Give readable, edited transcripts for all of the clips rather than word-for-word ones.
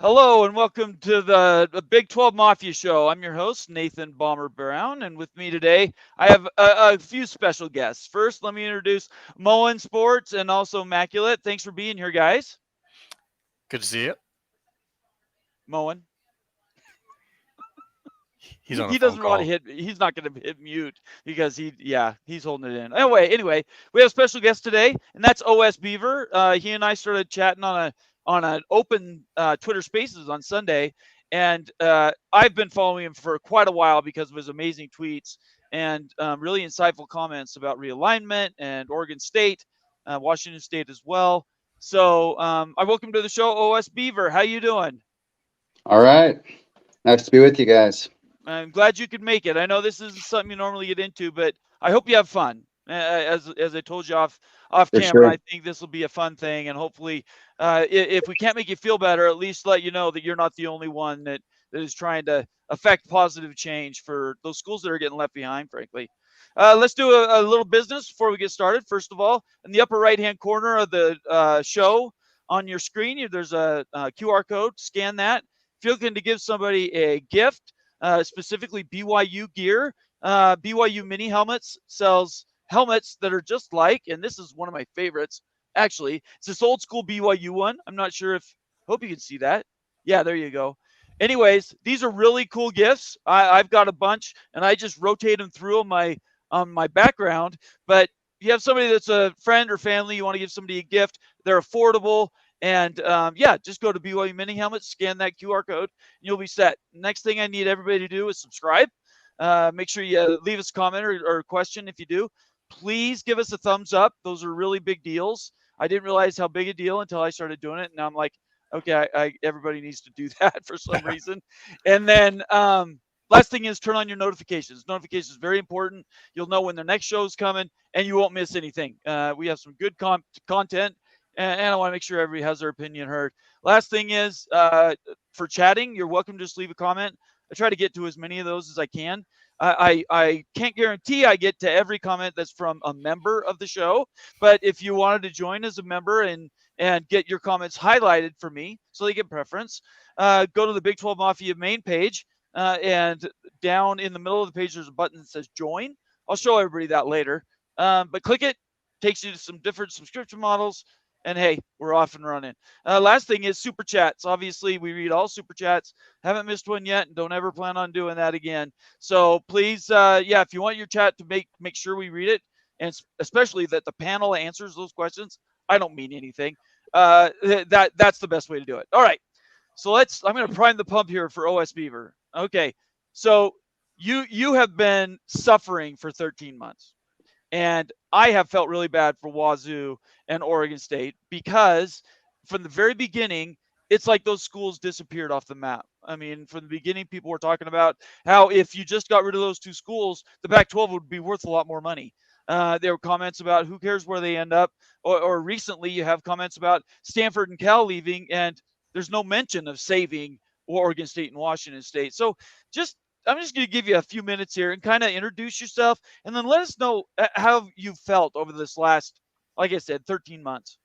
Hello and welcome to the Big 12 Mafia Show. I'm your host, Nathan Bomber Brown, and with me today, I have a few special guests. First, let me introduce Moen Sports and also Immaculate. Thanks for being here, guys. Good to see you. Moen. He's on a He phone doesn't want to call. hit. He's not going to hit mute because he's holding it in. Anyway, we have a special guest today, and that's OS Beaver. He and I started chatting on an open Twitter Spaces on Sunday, and I've been following him for quite a while because of his amazing tweets and really insightful comments about realignment and Oregon State, Washington State as well. So I welcome to the show, OS Beaver. How you doing? All right. Nice to be with you guys. I'm glad you could make it. I know this isn't something you normally get into, but I hope you have fun. As I told you off For camera, I sure. think this will be a fun thing, and hopefully, if we can't make you feel better, at least let you know that you're not the only one that is trying to affect positive change for those schools that are getting left behind. Frankly, let's do a little business before we get started. First of all, in the upper right-hand corner of the show on your screen, there's a QR code. Scan that. If you're looking to give somebody a gift, specifically BYU gear. BYU Mini Helmets sells helmets that are just like, and this is one of my favorites, actually. It's this old school BYU one. I'm not sure if, hope you can see that. Yeah, there you go. Anyways, these are really cool gifts. I've got a bunch, and I just rotate them through on my background. But if you have somebody that's a friend or family, you want to give somebody a gift, they're affordable. And just go to BYU Mini Helmet, scan that QR code, and you'll be set. Next thing I need everybody to do is subscribe. Make sure you leave us a comment or a question if you do. Please give us a thumbs up. Those are really big deals. I didn't realize how big a deal until I started doing it. And now I'm like, okay, everybody needs to do that for some reason. And then last thing is turn on your notifications. Notifications is very important. You'll know when the next show is coming, and you won't miss anything. We have some good content, and I want to make sure everybody has their opinion heard. Last thing is for chatting, you're welcome to just leave a comment. I try to get to as many of those as I can. I can't guarantee I get to every comment that's from a member of the show, but if you wanted to join as a member and get your comments highlighted for me so they get preference, go to the Big 12 Mafia main page, and down in the middle of the page there's a button that says join. I'll show everybody that later, but click it. Takes you to some different subscription models, and hey, we're off and running. Last thing is super chats. Obviously, we read all super chats. Haven't missed one yet, and don't ever plan on doing that again. So please, if you want your chat to make sure we read it, and especially that the panel answers those questions. I don't mean anything. That's the best way to do it. All right. So I'm going to prime the pump here for OS Beaver. Okay. So you have been suffering for 13 months. And I have felt really bad for Wazoo and Oregon State because from the very beginning, it's like those schools disappeared off the map. I mean, from the beginning, people were talking about how if you just got rid of those two schools, the Pac 12 would be worth a lot more money. There were comments about who cares where they end up. Or recently, you have comments about Stanford and Cal leaving, and there's no mention of saving Oregon State and Washington State. So just I'm just going to give you a few minutes here and kind of introduce yourself, and then let us know how you felt over this last, like I said, 13 months.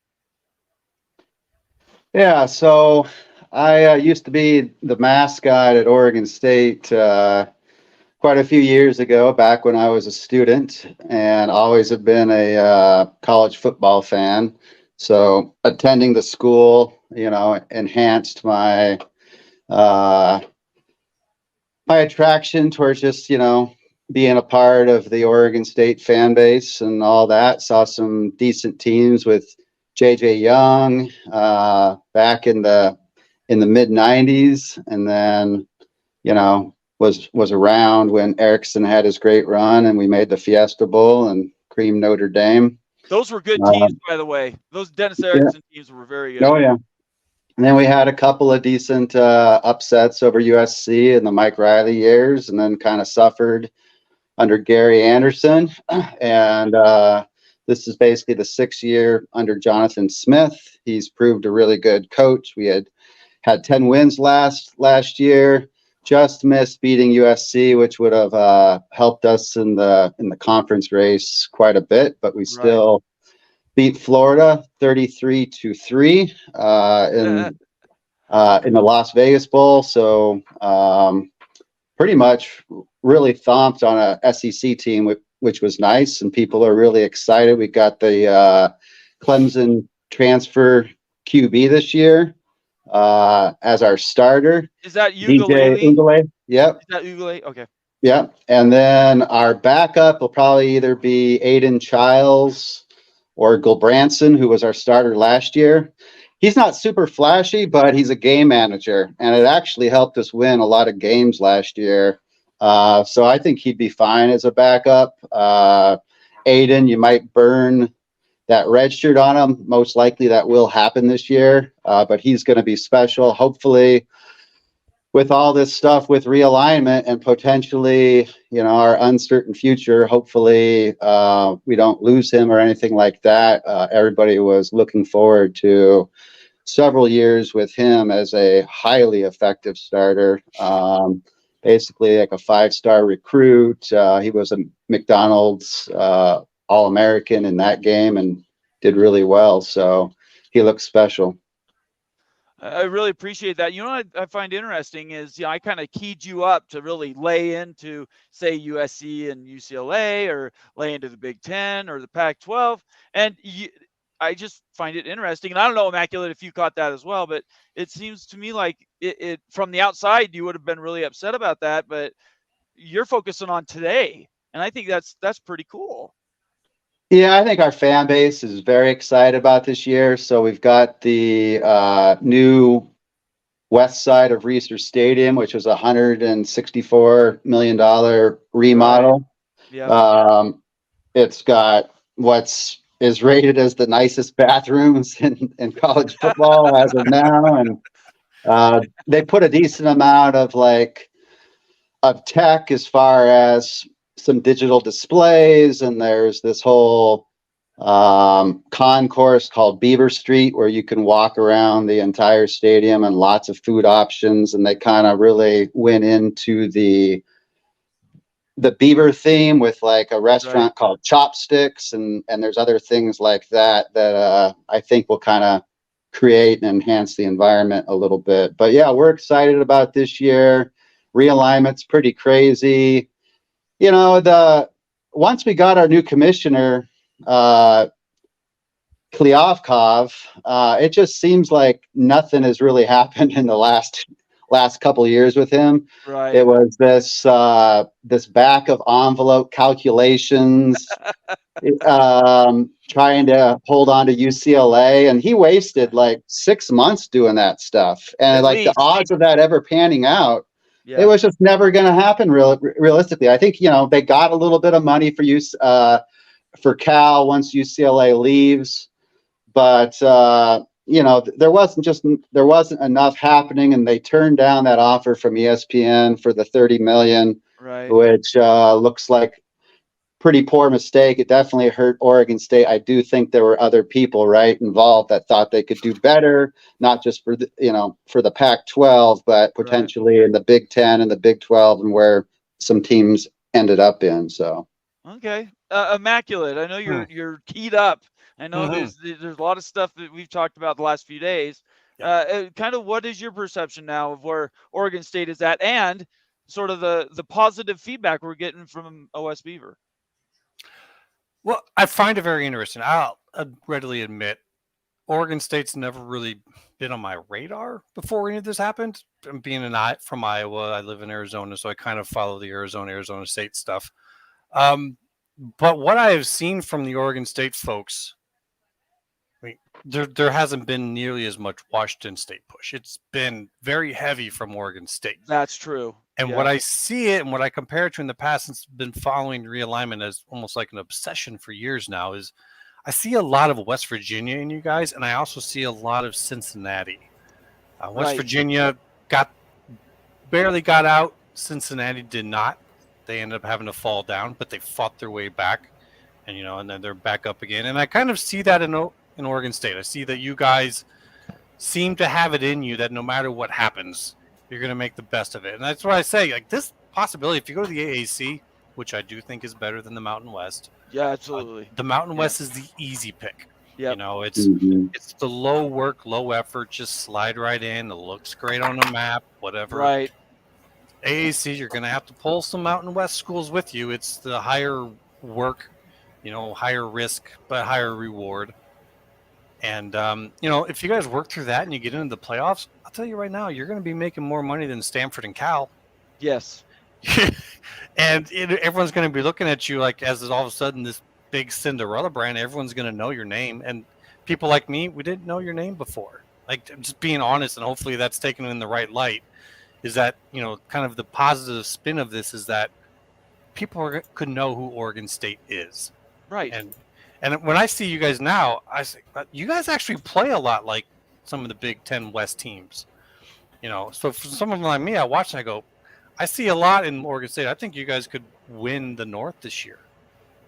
Yeah. So I used to be the mascot at Oregon State quite a few years ago, back when I was a student, and always have been a college football fan. So attending the school, enhanced uh, my attraction towards just, being a part of the Oregon State fan base and all that. Saw some decent teams with JJ Young back in the mid '90s, and then was around when Erickson had his great run, and we made the Fiesta Bowl and creamed Notre Dame. Those were good Uh, teams, by the way. Those Dennis yeah, Erickson teams were very good. oh yeah. And then we had a couple of decent upsets over USC in the Mike Riley years, and then kind of suffered under Gary Anderson. And this is basically the 6th year under Jonathan Smith. He's proved a really good coach. We had 10 wins last year, just missed beating USC, which would have helped us in the conference race quite a bit, but we Right. still beat Florida 33-3 in in the Las Vegas Bowl. So pretty much really thumped on a SEC team, which was nice, and people are really excited. We got the Clemson transfer QB this year as our starter. Is that DJ Ukulele? Ungale. Yep. Is that Ukulele? Okay. Yep. And then our backup will probably either be Aiden Childs or Gulbranson, who was our starter last year. He's not super flashy, but he's a game manager, and it actually helped us win a lot of games last year. So I think he'd be fine as a backup. Aiden, you might burn that red shirt on him. Most likely that will happen this year, but he's going to be special. Hopefully, with all this stuff with realignment and potentially, our uncertain future, hopefully we don't lose him or anything like that. Everybody was looking forward to several years with him as a highly effective starter. Basically like a 5-star recruit. He was a McDonald's All-American in that game and did really well. So he looks special. I really appreciate that. You know what I find interesting is, I kind of keyed you up to really lay into, say, USC and UCLA, or lay into the Big Ten or the Pac-12. And I just find it interesting. And I don't know, Immaculate, if you caught that as well, but it seems to me like it from the outside, you would have been really upset about that, but you're focusing on today. And I think that's pretty cool. Yeah, I think our fan base is very excited about this year. So we've got the new west side of Reser Stadium, which was a $164 million remodel. Right. Yeah. It's got is rated as the nicest bathrooms in college football as of now. And they put a decent amount of tech as far as some digital displays, and there's this whole concourse called Beaver Street where you can walk around the entire stadium, and lots of food options. And they kind of really went into the Beaver theme with like a restaurant called Chopsticks, and there's other things like that I think will kind of create and enhance the environment a little bit. But yeah, we're excited about this year. Realignment's pretty crazy. Once we got our new commissioner, Klyavkov, it just seems like nothing has really happened in the last couple of years with him. Right. It was this back of envelope calculations, trying to hold on to UCLA, and he wasted like 6 months doing that stuff. And the odds of that ever panning out, it was just never going to happen realistically. I think, they got a little bit of money for Cal once UCLA leaves, but there wasn't enough happening, and they turned down that offer from ESPN for the $30 million, which looks like pretty poor mistake. It definitely hurt Oregon State. I do think there were other people involved that thought they could do better, not just for the Pac-12, but potentially in the Big Ten and the Big 12, and where some teams ended up in. So okay, Immaculate, I know you're keyed up. I know there's a lot of stuff that we've talked about the last few days. Kind of what is your perception now of where Oregon State is at, and sort of the positive feedback we're getting from OS Beaver? Well, I find it very interesting. I'll readily admit, Oregon State's never really been on my radar before any of this happened. Being from Iowa, I live in Arizona, so I kind of follow the Arizona State stuff. But what I have seen from the Oregon State folks, there hasn't been nearly as much Washington State push. It's been very heavy from Oregon State. That's true. And what I see it and what I compare it to in the past, since I've been following realignment as almost like an obsession for years now, is I see a lot of West Virginia in you guys, and I also see a lot of Cincinnati. West Virginia barely got out. Cincinnati did not. They ended up having to fall down, but they fought their way back, and then they're back up again. And I kind of see that in Oregon State. I see that you guys seem to have it in you that no matter what happens, you're going to make the best of it. And that's what I say. Like, this possibility, if you go to the AAC, which I do think is better than the Mountain West. Yeah, absolutely. The Mountain West is the easy pick. Yep. It's the low work, low effort, just slide right in. It looks great on the map, whatever. Right. AAC, you're going to have to pull some Mountain West schools with you. It's the higher work, higher risk, but higher reward. And, if you guys work through that and you get into the playoffs, I'll tell you right now, you're going to be making more money than Stanford and Cal. Yes. And everyone's going to be looking at you like as all of a sudden this big Cinderella brand, everyone's going to know your name. And people like me, we didn't know your name before. Like, I'm just being honest, and hopefully that's taken in the right light, is that, kind of the positive spin of this is that people could know who Oregon State is. Right. And when I see you guys now, I say, you guys actually play a lot like some of the Big Ten West teams. So for someone like me, I watch and I go, I see a lot in Oregon State. I think you guys could win the North this year.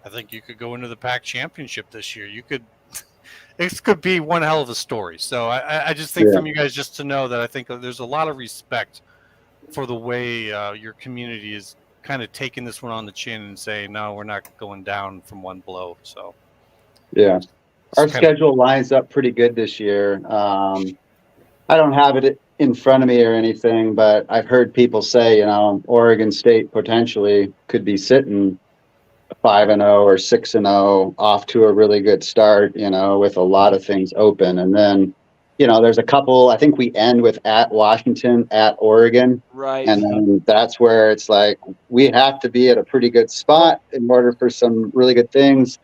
I think you could go into the Pac championship this year. This could be one hell of a story. So I just think from you guys just to know that I think there's a lot of respect for the way your community is kind of taking this one on the chin and saying, no, we're not going down from one blow. So, yeah, our schedule lines up pretty good this year. I don't have it in front of me or anything, but I've heard people say, Oregon State potentially could be sitting 5-0 or 6-0 off to a really good start, with a lot of things open. And then, there's a couple, I think we end with at Washington, at Oregon. Right. And then that's where it's like, we have to be at a pretty good spot in order for some really good things,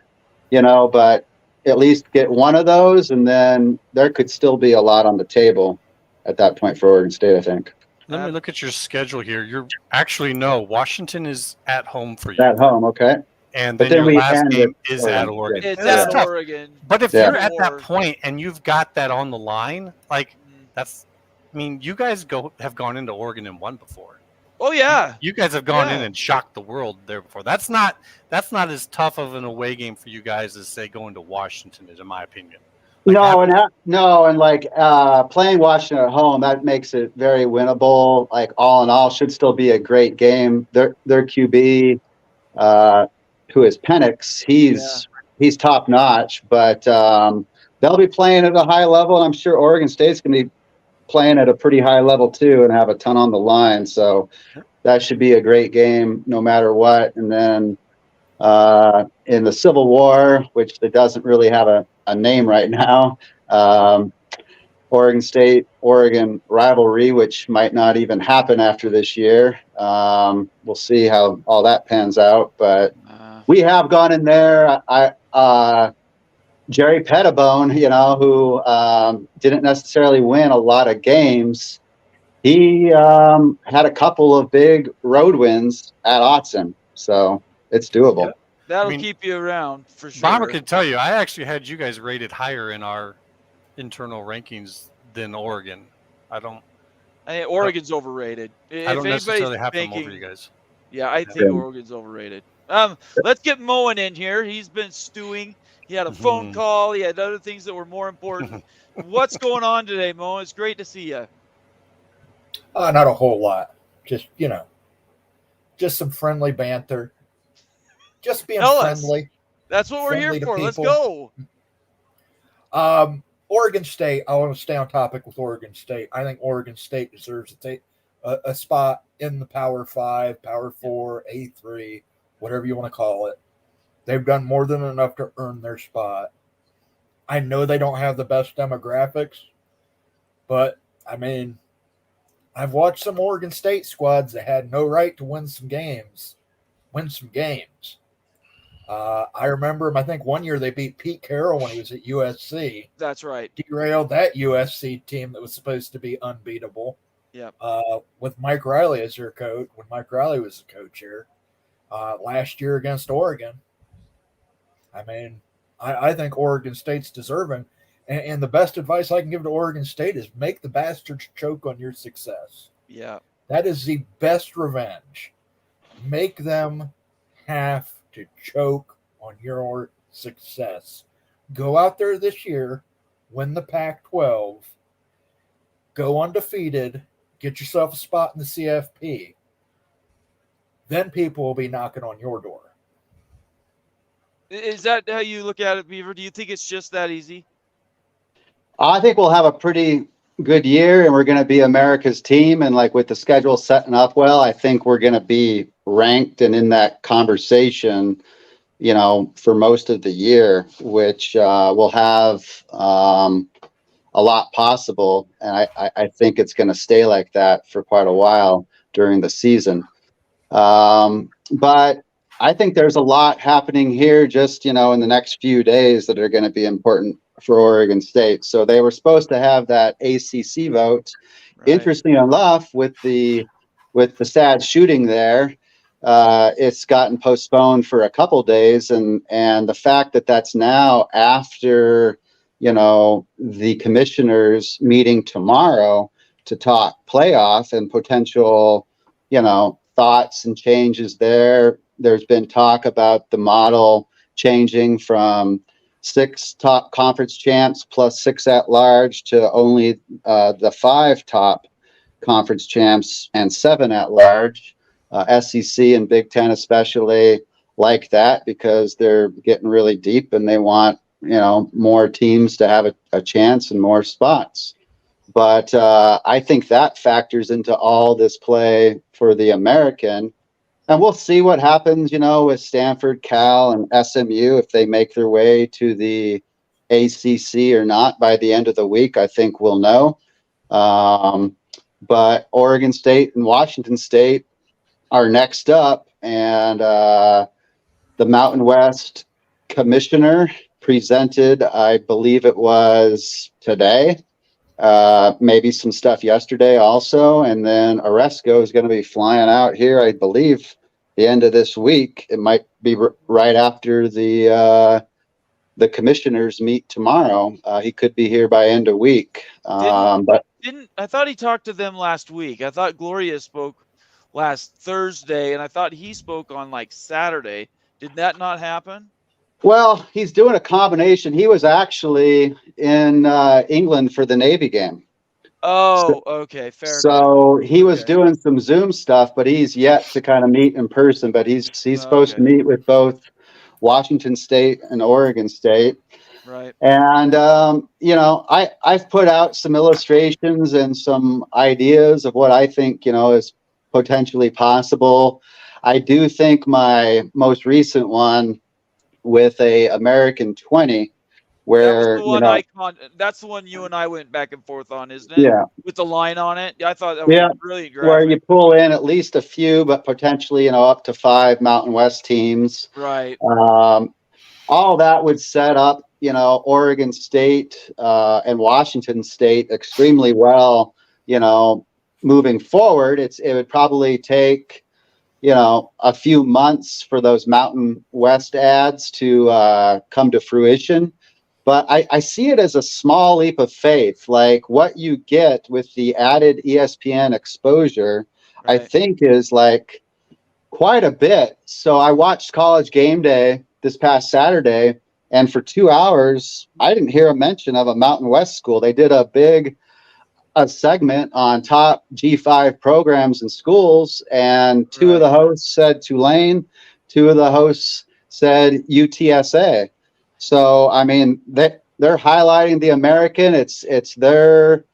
but at least get one of those. And then there could still be a lot on the table at that point for Oregon State, I think. Let me look at your schedule here. Washington is at home for you. At home, okay. And then your last game is at Oregon. It's at Oregon. But if you're at that point and you've got that on the line, you guys have gone into Oregon and won before. Oh yeah. You guys have gone in and shocked the world there before. That's not as tough of an away game for you guys as say going to Washington is, in my opinion. Playing Washington at home, that makes it very winnable. Like, all in all, should still be a great game. Their QB, who is Penix, he's top notch, but they'll be playing at a high level. I'm sure Oregon State's going to be playing at a pretty high level too, and have a ton on the line. So that should be a great game no matter what. And then in the Civil War, which it doesn't really have a name right now, Oregon State-Oregon rivalry, which might not even happen after this year. We'll see how all that pans out, but we have gone in there. Jerry Pettibone, who didn't necessarily win a lot of games, he had a couple of big road wins at Autzen, so it's doable. Yeah. That'll keep you around for sure. Bomber can tell you, I actually had you guys rated higher in our internal rankings than Oregon. I think Oregon's overrated. I don't necessarily have them over you guys. Yeah, I think Oregon's overrated. Let's get Moen in here. He's been stewing. He had a phone call. He had other things that were more important. What's going on today, Moen? It's great to see you. Not a whole lot. Just, just some friendly banter. Just being friendly. That's what we're here for. Let's go. Oregon State. I want to stay on topic with Oregon State. I think Oregon State deserves to take a spot in the Power 5, Power 4, A3, whatever you want to call it. They've done more than enough to earn their spot. I know they don't have the best demographics, but, I've watched some Oregon State squads that had no right to win some games. I remember I think one year they beat Pete Carroll when he was at USC. That's right. Derailed that USC team that was supposed to be unbeatable. Yeah. With Mike Riley as their coach, when Mike Riley was the coach here last year against Oregon. I think Oregon State's deserving. And the best advice I can give to Oregon State is make the bastards choke on your success. Yeah. That is the best revenge. Make them have to choke on your success. Go out there this year, win the Pac-12, go undefeated, get yourself a spot in the CFP. Then people will be knocking on your door. Is that how you look at it, Beaver? Do you think it's just that easy? I think we'll have a pretty good year, and we're going to be America's team. And like with the schedule setting up well, I think we're going to be ranked and in that conversation, for most of the year, which will have a lot possible. And I think it's going to stay like that for quite a while during the season. But I think there's a lot happening here just, in the next few days that are going to be important for Oregon State. So they were supposed to have that ACC vote. Right. Interesting enough, with the sad shooting there, it's gotten postponed for a couple days, and the fact that that's now after the commissioners meeting tomorrow to talk playoff and potential thoughts and changes there. There's been talk about the model changing from 6 top conference champs plus 6 at large to only the 5 top conference champs and 7 at large. SEC and Big Ten especially like that because they're getting really deep and they want more teams to have a chance and more spots. But I think that factors into all this play for the American. And we'll see what happens, with Stanford, Cal, and SMU if they make their way to the ACC or not by the end of the week. I think we'll know. But Oregon State and Washington State are next up. And the Mountain West commissioner presented, I believe it was today, maybe some stuff yesterday also, and then Oresco is going to be flying out here, I believe, the end of this week. It might be right after the commissioners meet tomorrow. He could be here by end of week. But I thought he talked to them last week. I thought Gloria spoke last Thursday, and I thought he spoke on like Saturday. Did that not happen? Well, he's doing a combination. He was actually in England for the Navy game. Oh, okay, fair enough. So he was doing some Zoom stuff, but he's yet to kind of meet in person. But he's supposed to meet with both Washington State and Oregon State. Right. And I've put out some illustrations and some ideas of what I think is potentially possible. I do think my most recent one with a American 20, where that's the one you and I went back and forth on, isn't it? Yeah, with the line on it. I thought that was brilliant graphic. Where you pull in at least a few, but potentially up to 5 Mountain West teams. Right. All that would set up Oregon State and Washington State extremely well. Moving forward, it would probably take a few months for those Mountain West ads to come to fruition. But I see it as a small leap of faith. Like what you get with the added ESPN exposure, I think is like quite a bit. So I watched College Game Day this past Saturday, and for 2 hours, I didn't hear a mention of a Mountain West school. They did a segment on top G5 programs and schools, and 2 of the hosts said Tulane, 2 of the hosts said UTSA. So I mean, they're highlighting the American. It's their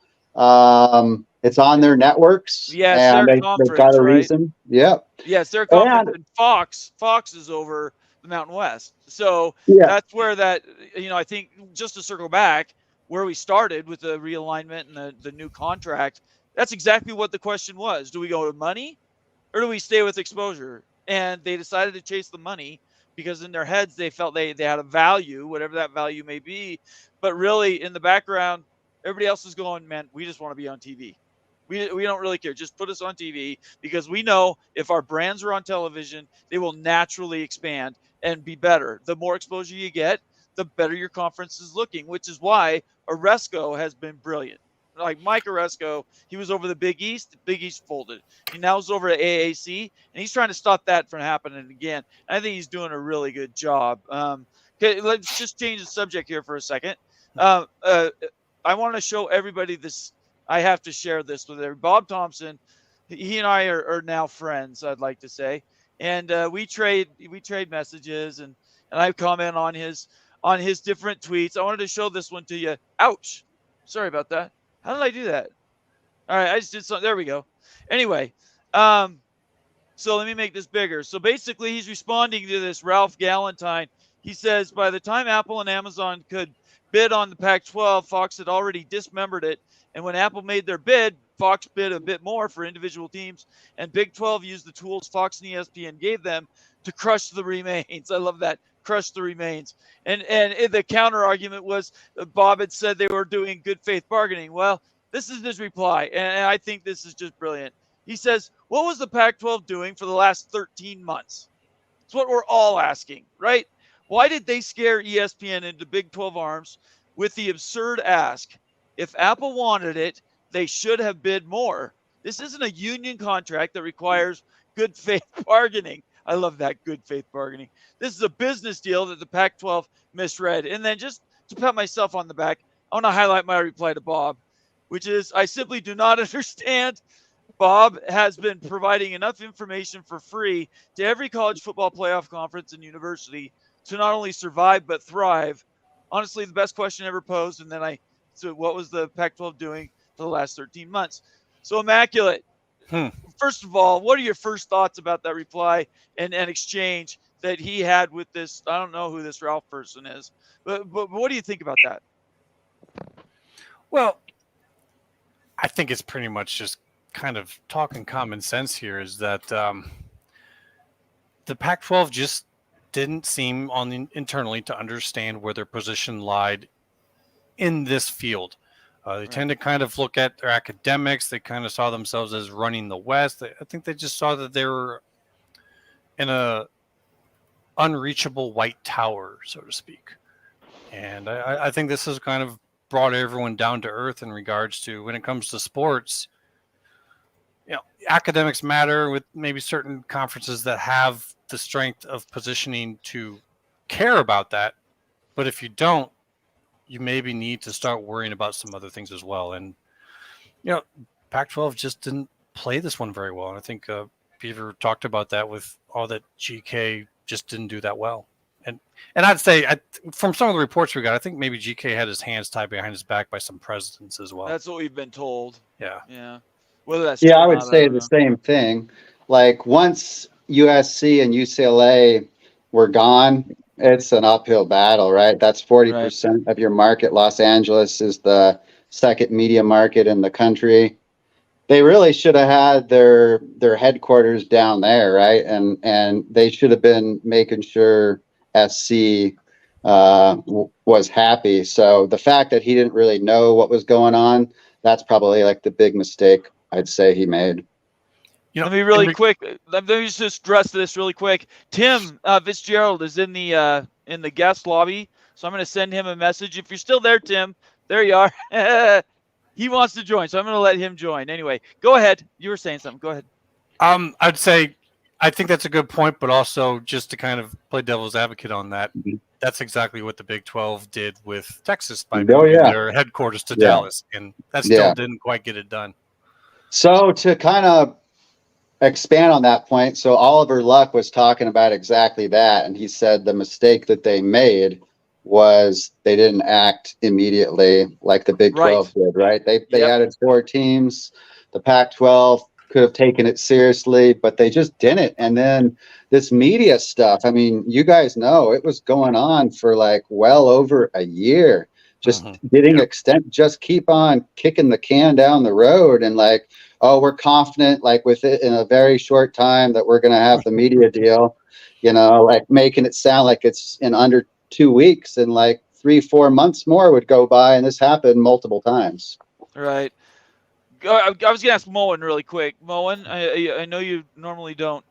it's on their networks. Yes, and their they've got a reason. Yep. Yes, their conference. And Fox is over the Mountain West. So that's where that I think, just to circle back where we started with the realignment and the new contract, that's exactly what the question was. Do we go with money or do we stay with exposure? And they decided to chase the money because in their heads they felt they had a value, whatever that value may be. But really in the background, everybody else is going, man, we just want to be on TV. We don't really care. Just put us on TV, because we know if our brands are on television, they will naturally expand and be better. The more exposure you get, the better your conference is looking, which is why Oresco has been brilliant. Like Mike Oresco, he was over the Big East. The Big East folded. He now is over at AAC, and he's trying to stop that from happening again. And I think he's doing a really good job. Okay, let's just change the subject here for a second. I want to show everybody this. I have to share this with everybody. Bob Thompson, he and I are now friends, I'd like to say. And we trade messages, and and I comment on his different tweets. I wanted to show this one to you. Ouch. Sorry about that. How did I do that? All right, I just did something. There we go. Anyway, so let me make this bigger. So basically, he's responding to this Ralph Galantine. He says, by the time Apple and Amazon could bid on the Pac-12, Fox had already dismembered it. And when Apple made their bid, Fox bid a bit more for individual teams, and Big 12 used the tools Fox and ESPN gave them to crush the remains. I love that. Crush the remains. And the counter argument was Bob had said they were doing good faith bargaining. Well, this is his reply, and I think this is just brilliant. He says, what was the Pac-12 doing for the last 13 months? It's what we're all asking, right? Why did they scare ESPN into Big 12 arms with the absurd ask? If Apple wanted it, they should have bid more. This isn't a union contract that requires good faith bargaining. I love that, good faith bargaining. This is a business deal that the Pac-12 misread. And then just to pat myself on the back, I want to highlight my reply to Bob, which is, I simply do not understand. Bob has been providing enough information for free to every college football playoff conference and university to not only survive but thrive. Honestly, the best question ever posed. And then so what was the Pac-12 doing for the last 13 months? So Immaculate. First of all, what are your first thoughts about that reply and exchange that he had with this? I don't know who this Ralph person is, but what do you think about that? Well, I think it's pretty much just kind of talking common sense here, is that the Pac-12 just didn't seem internally to understand where their position lied in this field. They tend to kind of look at their academics. They kind of saw themselves as running the West. I think they just saw that they were in a unreachable white tower, so to speak. And I think this has kind of brought everyone down to earth in regards to, when it comes to sports, academics matter with maybe certain conferences that have the strength of positioning to care about that. But if you don't, you maybe need to start worrying about some other things as well. And, Pac-12 just didn't play this one very well. And I think Beaver talked about that with all that GK just didn't do that well. And I'd say, from some of the reports we got, I think maybe GK had his hands tied behind his back by some presidents as well. That's what we've been told. Yeah. Yeah. Whether that's I would say the same thing. Like, once USC and UCLA were gone, it's an uphill battle, right? That's 40% of your market. Los Angeles is the second media market in the country. They really should have had their headquarters down there, right? And they should have been making sure SC was happy. So the fact that he didn't really know what was going on, that's probably like the big mistake I'd say he made. Let me really quick. Let me just address this really quick. Tim Fitzgerald is in the guest lobby, so I'm going to send him a message. If you're still there, Tim, there you are. He wants to join, so I'm going to let him join. Anyway, go ahead. You were saying something. Go ahead. I'd say I think that's a good point, but also just to kind of play devil's advocate on that, that's exactly what the Big 12 did with Texas by moving their headquarters to Dallas, and that still didn't quite get it done. So to kind of expand on that point, so Oliver Luck was talking about exactly that, and he said the mistake that they made was they didn't act immediately like the Big 12 did, right? They added 4 teams. The Pac-12 could have taken it seriously, but they just didn't. And then this media stuff, I mean, you guys know it was going on for like well over a year, just getting extent, just keep on kicking the can down the road, and like, oh, we're confident, like with it in a very short time that we're going to have the media deal, like making it sound like it's in under 2 weeks, and like 3-4 months more would go by, and this happened multiple times. Right. I was going to ask Moen really quick. Moen, I know you normally don't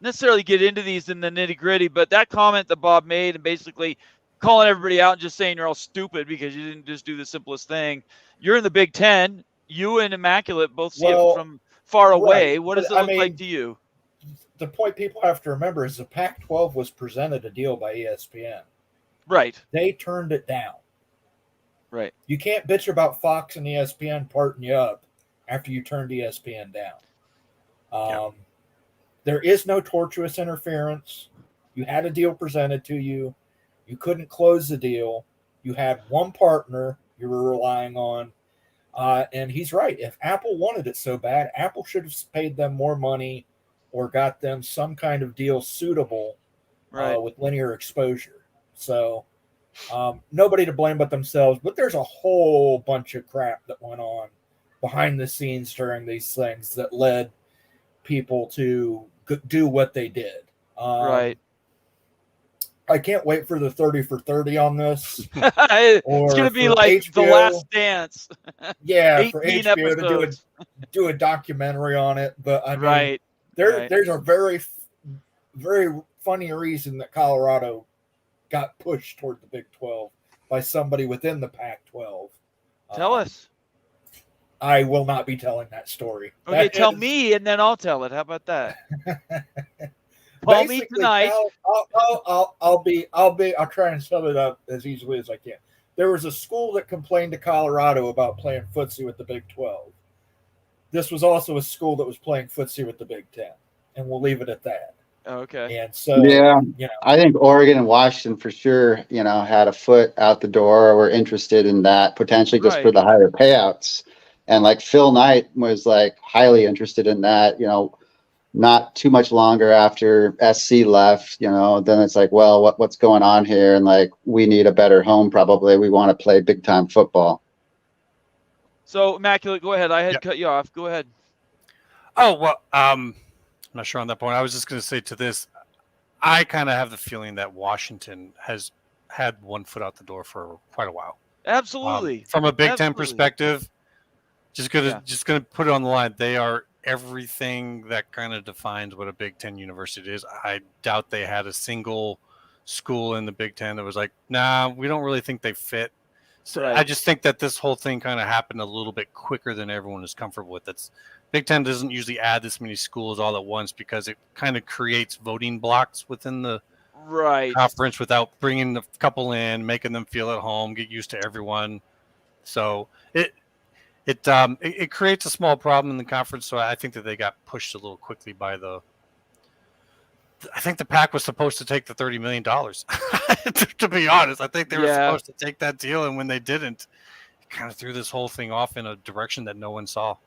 necessarily get into these in the nitty gritty, but that comment that Bob made and basically calling everybody out and just saying you're all stupid because you didn't just do the simplest thing. You're in the Big Ten. You and Immaculate both see it from far away. What does it look like to you? The point people have to remember is the Pac-12 was presented a deal by ESPN. Right. They turned it down. Right. You can't bitch about Fox and ESPN parting you up after you turned ESPN down. There is no tortuous interference. You had a deal presented to you. You couldn't close the deal. You had one partner you were relying on. And he's right. If Apple wanted it so bad, Apple should have paid them more money or got them some kind of deal suitable Right. with linear exposure. So nobody to blame but themselves. But there's a whole bunch of crap that went on behind the scenes during these things that led people to do what they did. Right. I can't wait for the 30 for 30 on this. It's going to be for like The HBO. Last Dance. Yeah, for 18 HBO to episodes. do a documentary on it. But I mean, Right. there's a very, very funny reason that Colorado got pushed toward the Big 12 by somebody within the Pac-12. Tell us. I will not be telling that story. Okay, That tell is- me, and then I'll tell it. How about that? Call me Basically, tonight. I'll try and sum it up as easily as I can. There was a school that complained to Colorado about playing footsie with the Big 12. This was also a school that was playing footsie with the Big 10, and we'll leave it at that. Okay. And so, Yeah, you know, I think Oregon and Washington for sure, had a foot out the door or were interested in that potentially just for Right. the higher payouts. And like Phil Knight was like highly interested in that, not too much longer after SC left, then it's like, well, what's going on here? And like, we need a better home. Probably we want to play big time football. So, Immaculate, go ahead. I had Yep. cut you off. Go ahead. Oh, well, I'm not sure on that point. I was just going to say to this, I kind of have the feeling that Washington has had one foot out the door for quite a while. Absolutely. From a Big Ten Absolutely. perspective, just gonna Yeah. put it on the line. They are everything that kind of defines what a Big Ten university is. I doubt they had a single school in the Big Ten that was like, nah, we don't really think they fit. So Right. I just think that this whole thing kind of happened a little bit quicker than everyone is comfortable with. It's Big Ten doesn't usually add this many schools all at once because it kind of creates voting blocks within the Right. conference without bringing a couple in, making them feel at home, get used to everyone. So it creates a small problem in the conference. So I think that they got pushed a little quickly by I think the Pac was supposed to take the $30 million. To be honest, I think they were Yeah. supposed to take that deal, and when they didn't, it kind of threw this whole thing off in a direction that no one saw.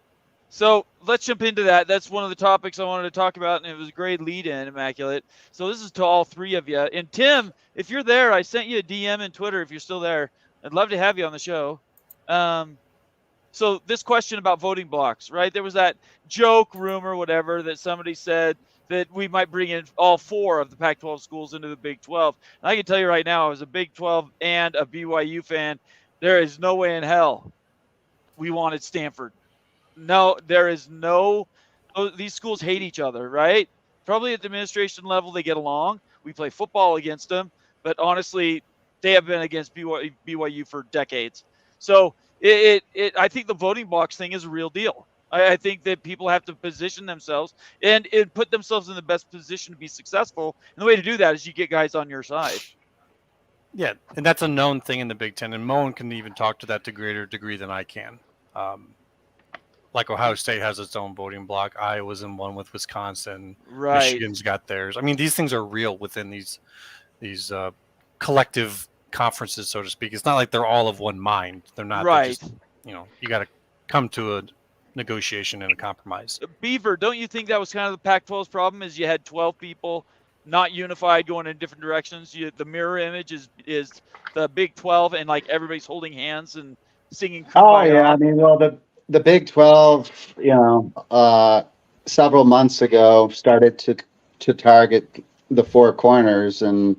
So let's jump into that. That's one of the topics I wanted to talk about, and it was a great lead-in, Immaculate. So this is to all three of you. And Tim, if you're there, I sent you a DM in Twitter. If you're still there, I'd love to have you on the show. So this question about voting blocks, right? There was that joke, rumor, whatever, that somebody said that we might bring in all four of the Pac-12 schools into the Big 12. And I can tell you right now, as a Big 12 and a BYU fan, there is no way in hell we wanted Stanford. No, there is no. These schools hate each other, right? Probably at the administration level, they get along. We play football against them, but honestly, they have been against BYU for decades. So I think the voting blocks thing is a real deal. I think that people have to position themselves and put themselves in the best position to be successful. And the way to do that is you get guys on your side. Yeah, and that's a known thing in the Big Ten, and Moen can even talk to that to greater degree than I can. Like Ohio State has its own voting block. Iowa's in one with Wisconsin. Right. Michigan's got theirs. I mean, these things are real within these collective conferences, so to speak. It's not like they're all of one mind. They're not. Right. They're just, you got to come to a negotiation and a compromise. Beaver, don't you think that was kind of the Pac-12's problem? Is you had 12 people not unified, going in different directions. The mirror image is the Big 12, and like everybody's holding hands and singing. Oh yeah, I mean, well, the Big 12, several months ago started to target the four corners, and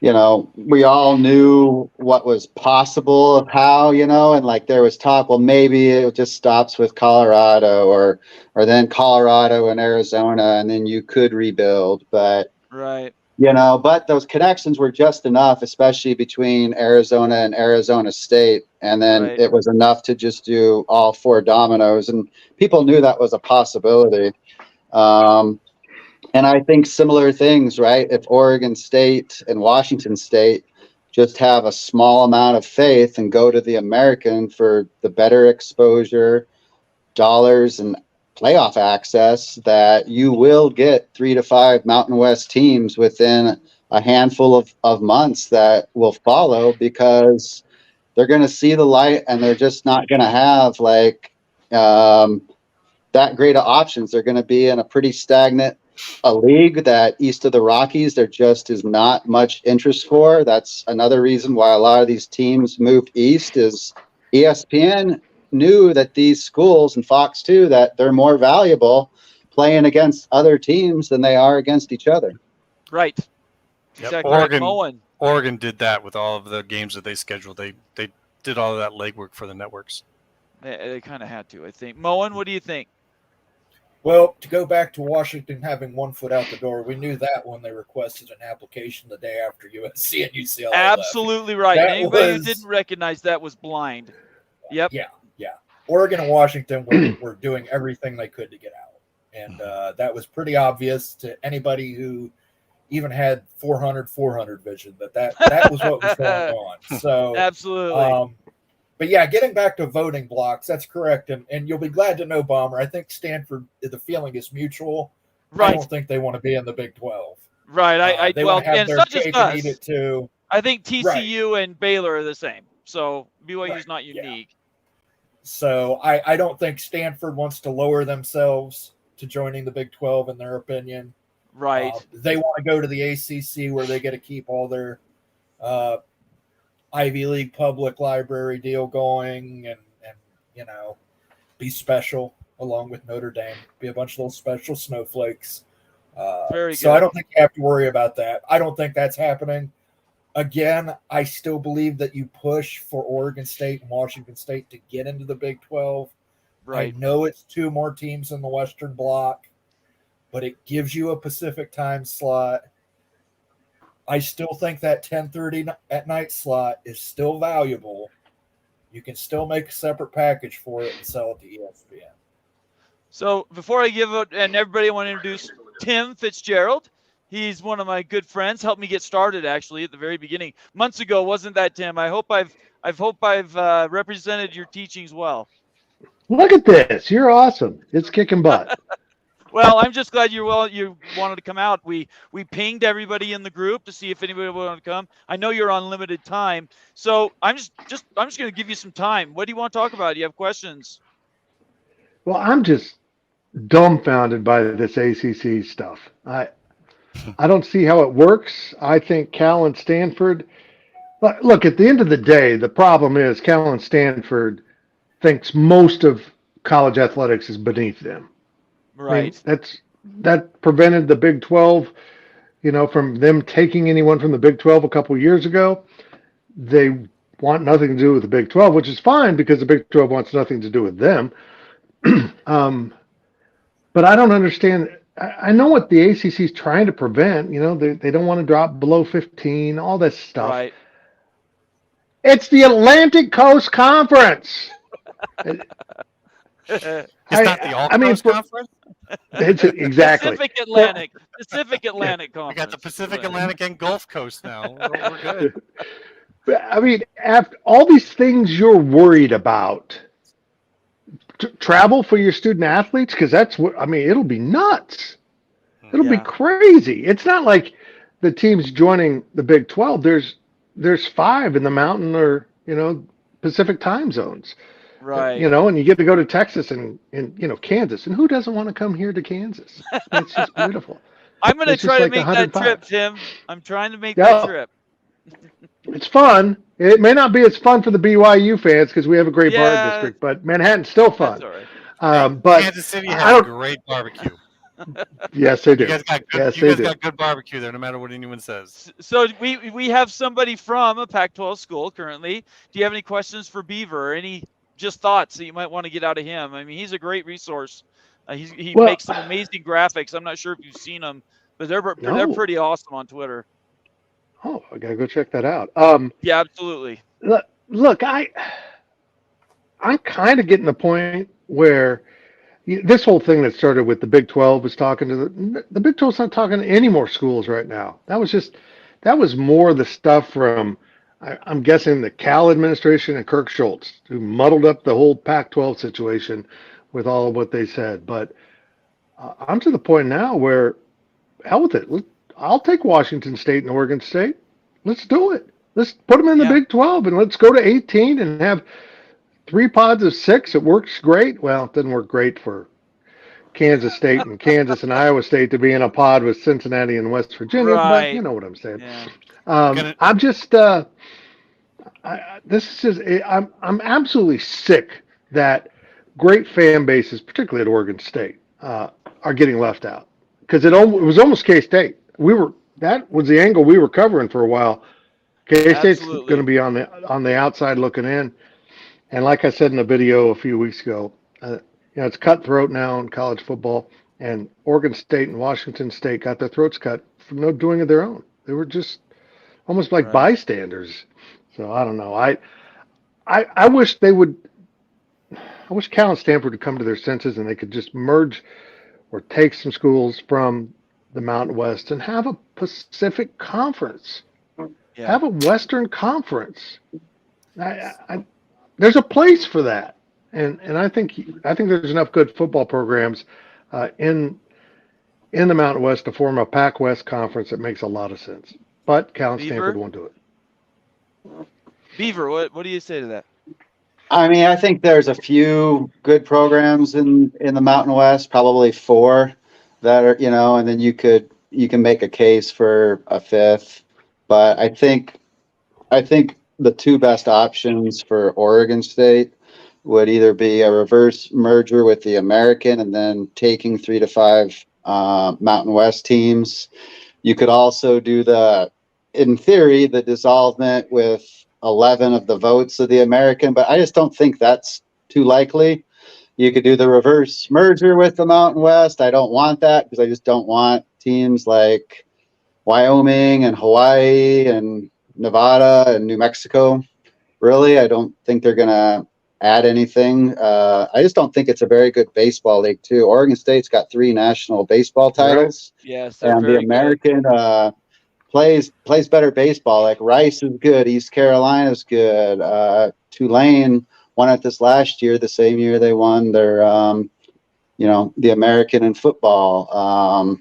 we all knew what was possible of how, and like there was talk, well, maybe it just stops with Colorado or then Colorado and Arizona, and then you could rebuild, but right. But those connections were just enough, especially between Arizona and Arizona State. And then Right. It was enough to just do all four dominoes. And people knew that was a possibility. And I think similar things, right? If Oregon State and Washington State just have a small amount of faith and go to the American for the better exposure, dollars, and, money, and, everything, then, I think playoff access, that you will get 3 to 5 Mountain West teams within a handful of months that will follow, because they're going to see the light and they're just not going to have like that great of options. They're going to be in a pretty stagnant a league that east of the Rockies, there just is not much interest for. That's another reason why a lot of these teams moved east, is ESPN knew that these schools, and Fox too, that they're more valuable playing against other teams than they are against each other. Right. Yep. Exactly. Oregon did that with all of the games that they scheduled. They did all of that legwork for the networks. They kind of had to, I think. Moen, what do you think? Well, to go back to Washington having one foot out the door, we knew that when they requested an application the day after USC and UCLA Absolutely left. right. That Anybody was, who didn't recognize that was blind. Yep. Yeah. Oregon and Washington were doing everything they could to get out. And that was pretty obvious to anybody who even had 400 vision that was what was going on. So absolutely. But yeah, getting back to voting blocks, that's correct. And you'll be glad to know, Bomber, I think Stanford, the feeling is mutual. Right. I don't think they want to be in the Big 12. Right. They want to have their cake and eat it too. I think TCU and Baylor are the same. So BYU's not unique. Yeah. So I don't think Stanford wants to lower themselves to joining the Big 12 in their opinion. Right. They want to go to the ACC where they get to keep all their Ivy League public library deal going and be special along with Notre Dame, be a bunch of little special snowflakes. Very good. So I don't think you have to worry about that. I don't think that's happening. Again, I still believe that you push for Oregon State and Washington State to get into the Big 12. Right. I know it's 2 more teams in the Western Bloc, but it gives you a Pacific time slot. I still think that 10:30 at night slot is still valuable. You can still make a separate package for it and sell it to ESPN. So before I give it, and everybody, I want to introduce Tim Fitzgerald. He's one of my good friends. Helped me get started actually at the very beginning months ago. Wasn't that, Tim? I hope I've represented your teachings well. Look at this. You're awesome. It's kicking butt. Well, I'm just glad you wanted to come out. We pinged everybody in the group to see if anybody wanted to come. I know you're on limited time, so I'm just going to give you some time. What do you want to talk about? Do you have questions? Well, I'm just dumbfounded by this ACC stuff. I don't see how it works. I think Cal and Stanford. Look, at the end of the day, the problem is Cal and Stanford thinks most of college athletics is beneath them. Right. I mean, that prevented the Big 12, from them taking anyone from the Big 12 a couple years ago. They want nothing to do with the Big 12, which is fine because the Big 12 wants nothing to do with them. But I don't understand. I know what the ACC is trying to prevent. They don't want to drop below 15, all this stuff. Right. It's the Atlantic Coast Conference. It's not the All-Coast Conference? It's exactly. Pacific Atlantic Conference. We got the Pacific Atlantic and Gulf Coast now. We're good. I mean, after all these things you're worried about, travel for your student athletes, because it'll be nuts. It'll be crazy. It's not like the teams joining the Big 12. There's 5 in the Mountain or Pacific time zones. Right. And you get to go to Texas and Kansas. And who doesn't want to come here to Kansas? It's just beautiful. I'm going to try to make that trip, Tim. I'm trying to make that trip. It's fun. It may not be as fun for the BYU fans because we have a great bar district, but Manhattan's still fun. That's all right. But Kansas City has great barbecue. Yes, they do. You guys got good barbecue there, no matter what anyone says. So we have somebody from a Pac-12 school currently. Do you have any questions for Beaver? Any just thoughts that you might want to get out of him? I mean, he's a great resource. He makes some amazing graphics. I'm not sure if you've seen them, but they're pretty awesome on Twitter. Oh, I gotta go check that out. Yeah, absolutely. Look, I'm kind of getting the point where this whole thing that started with the Big 12 was talking to the Big 12's not talking to any more schools right now. That was more the stuff from, I'm guessing, the Cal administration and Kirk Schultz, who muddled up the whole Pac-12 situation with all of what they said. But I'm to the point now where, hell with it. I'll take Washington State and Oregon State. Let's do it. Let's put them in the Yeah. Big 12 and let's go to 18 and have 3 pods of 6. It works great. Well, it didn't work great for Kansas State and Kansas and Iowa State to be in a pod with Cincinnati and West Virginia, but you Right. know what I'm saying. Yeah. I'm just, this is just, I'm absolutely sick that great fan bases, particularly at Oregon State, are getting left out because it was almost K-State. That was the angle we were covering for a while. K-State's going Absolutely. to be on the outside looking in, and like I said in a video a few weeks ago, it's cutthroat now in college football, and Oregon State and Washington State got their throats cut for no doing of their own. They were just almost like Right. bystanders. So I don't know. I wish they would. I wish Cal and Stanford would come to their senses and they could just merge or take some schools from the Mountain West and have a Pacific Conference. Yeah. Have a Western Conference. There's a place for that, and I think there's enough good football programs in the Mountain West to form a Pac-West conference that makes a lot of sense. But Cal and Stanford won't do it. Beaver, what do you say to that? I mean, I think there's a few good programs in the Mountain West, probably 4 that are, and then you can make a case for a 5th. But I think the 2 best options for Oregon State would either be a reverse merger with the American and then taking 3 to 5 Mountain West teams. You could also do in theory, the dissolvement with 11 of the votes of the American, but I just don't think that's too likely. You could do the reverse merger with the Mountain West. I don't want that because I just don't want teams like Wyoming and Hawaii and Nevada and New Mexico. Really, I don't think they're going to add anything. I just don't think it's a very good baseball league, too. Oregon State's got 3 national baseball titles. Yes, they're And very the American plays better baseball. Like Rice is good. East Carolina's good. Tulane won it this last year, the same year they won their, the American in football.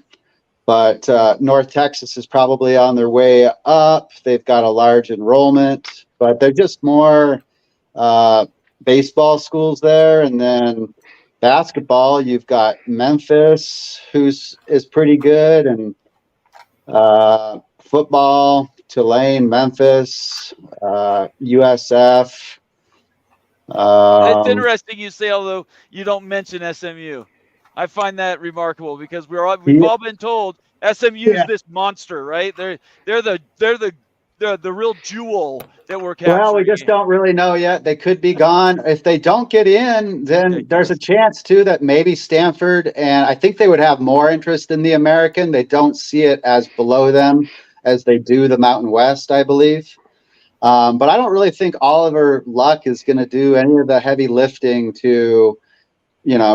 But North Texas is probably on their way up. They've got a large enrollment, but they're just more baseball schools there. And then basketball, you've got Memphis, is pretty good, and football, Tulane, Memphis, USF. It's interesting you say, although you don't mention SMU. I find that remarkable because we've all been told SMU is this monster, right? They're the real jewel that we're capturing. Well, we just don't really know yet. They could be gone. If they don't get in, then there's a chance too that maybe Stanford, and I think they would have more interest in the American. They don't see it as below them as they do the Mountain West, I believe. But I don't really think Oliver Luck is going to do any of the heavy lifting to,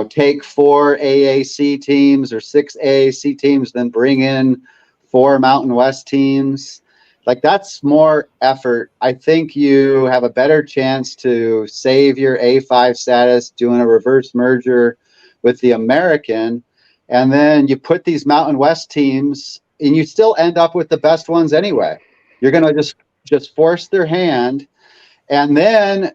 take 4 AAC teams or 6 AAC teams, then bring in 4 Mountain West teams. Like, that's more effort. I think you have a better chance to save your A5 status doing a reverse merger with the American. And then you put these Mountain West teams and you still end up with the best ones anyway. You're going to just force their hand. And then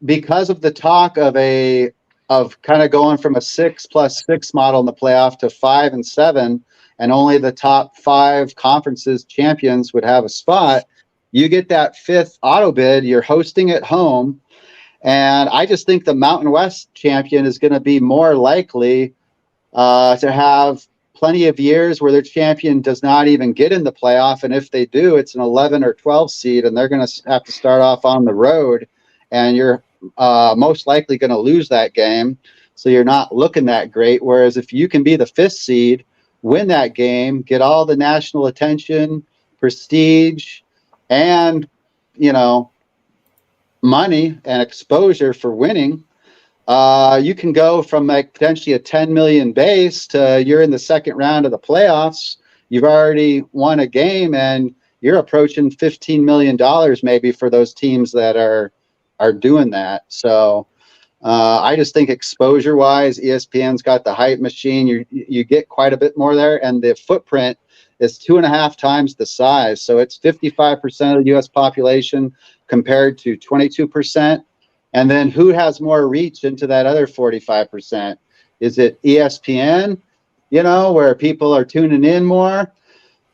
because of the talk of kind of going from a 6+6 model in the playoff to 5 and 7, and only the top 5 conferences champions would have a spot, you get that 5th auto bid. You're hosting at home. And I just think the Mountain West champion is going to be more likely to have plenty of years where their champion does not even get in the playoff. And if they do, it's an 11 or 12 seed, and they're going to have to start off on the road. And you're most likely going to lose that game. So you're not looking that great. Whereas if you can be the 5th seed, win that game, get all the national attention, prestige, and, money and exposure for winning, you can go from like potentially a 10 million base to you're in the second round of the playoffs. You've already won a game and you're approaching $15 million maybe for those teams that are doing that. So I just think exposure-wise, ESPN's got the hype machine. You get quite a bit more there, and the footprint is 2.5 times the size. So it's 55% of the U.S. population compared to 22%. And then who has more reach into that other 45%? Is it ESPN, where people are tuning in more?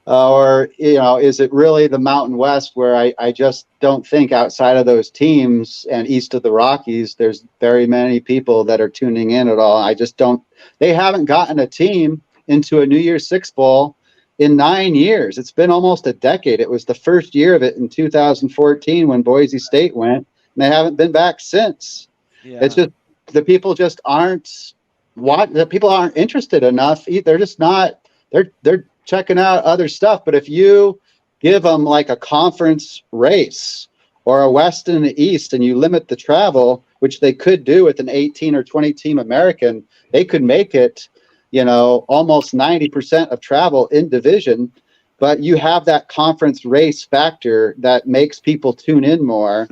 Or, is it really the Mountain West, where I just don't think outside of those teams and east of the Rockies, there's very many people that are tuning in at all. I just don't. They haven't gotten a team into a New Year's Six Bowl in 9 years. It's been almost a decade. It was the first year of it in 2014 when Boise State went, and they haven't been back since. Yeah. It's just the people just aren't. The people aren't interested enough. They're just not. They're checking out other stuff. But if you give them like a conference race or a West and the East, and you limit the travel, which they could do with an 18 or 20 team American, they could make it, almost 90% of travel in division. But you have that conference race factor that makes people tune in more.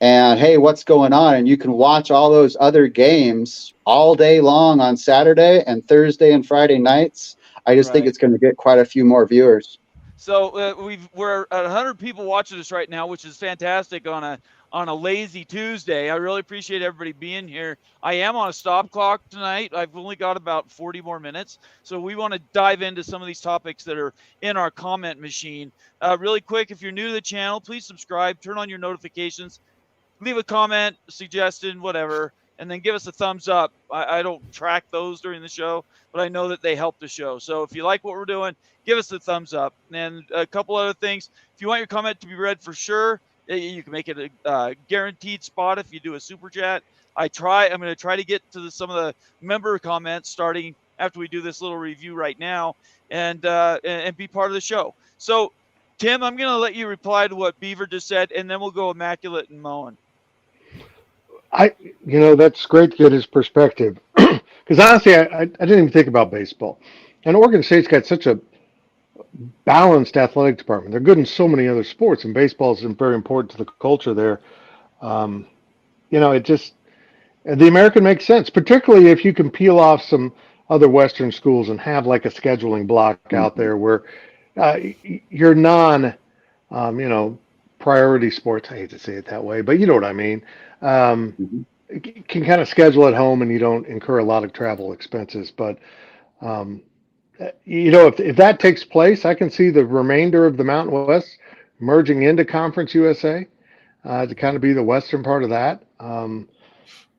And hey, what's going on? And you can watch all those other games all day long on Saturday and Thursday and Friday nights. I just think it's going to get quite a few more viewers. So we're at 100 people watching us right now, which is fantastic on a lazy Tuesday. I really appreciate everybody being here. I am on a stop clock tonight. I've only got about 40 more minutes. So we want to dive into some of these topics that are in our comment machine. Really quick, if you're new to the channel, please subscribe, turn on your notifications, leave a comment, suggestion, whatever, and then give us a thumbs up. I don't track those during the show, but I know that they help the show. So if you like what we're doing, give us a thumbs up. And a couple other things. If you want your comment to be read for sure, you can make it a guaranteed spot if you do a super chat. I'm going to try to get to some of the member comments starting after we do this little review right now, and be part of the show. So, Tim, I'm going to let you reply to what Beaver just said, and then we'll go immaculate and Moen. That's great to get his perspective. Because honestly, I didn't even think about baseball. And Oregon State's got such a balanced athletic department. They're good in so many other sports, and baseball is very important to the culture there. The American makes sense, particularly if you can peel off some other Western schools and have like a scheduling block out there where your priority sports, I hate to say it that way, but you know what I mean, can kind of schedule at home and you don't incur a lot of travel expenses. But, if that takes place, I can see the remainder of the Mountain West merging into Conference USA to kind of be the western part of that.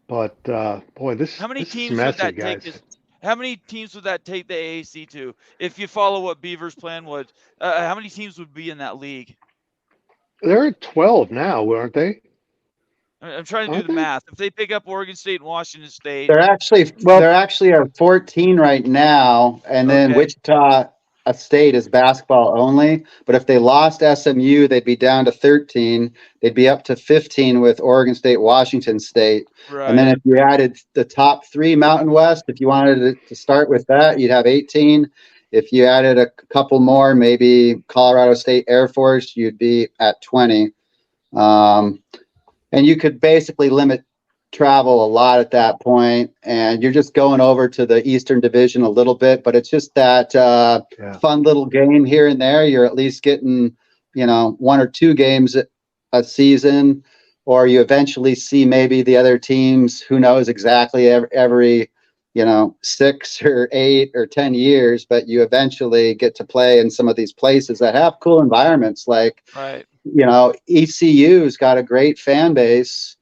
Boy, how many this teams is messy, would that guys. take? How many teams would that take the AAC to? If you follow what Beaver's plan would, how many teams would be in that league? They're at 12 now, aren't they? I'm trying to do the math. If they pick up Oregon State and Washington State, There actually are 14 right now, and then Wichita State is basketball only. But if they lost SMU, they'd be down to 13. They'd be up to 15 with Oregon State, Washington State. Right. And then if you added the top 3 Mountain West, if you wanted to start with that, you'd have 18. If you added a couple more, maybe Colorado State Air Force, you'd be at 20. And you could basically limit travel a lot at that point, and you're just going over to the Eastern Division a little bit, but it's just that fun little game here and there. You're at least getting, 1 or 2 games a season, or you eventually see maybe the other teams, who knows exactly, every 6 or 8 or 10 years, but you eventually get to play in some of these places that have cool environments. Like, ECU's got a great fan base.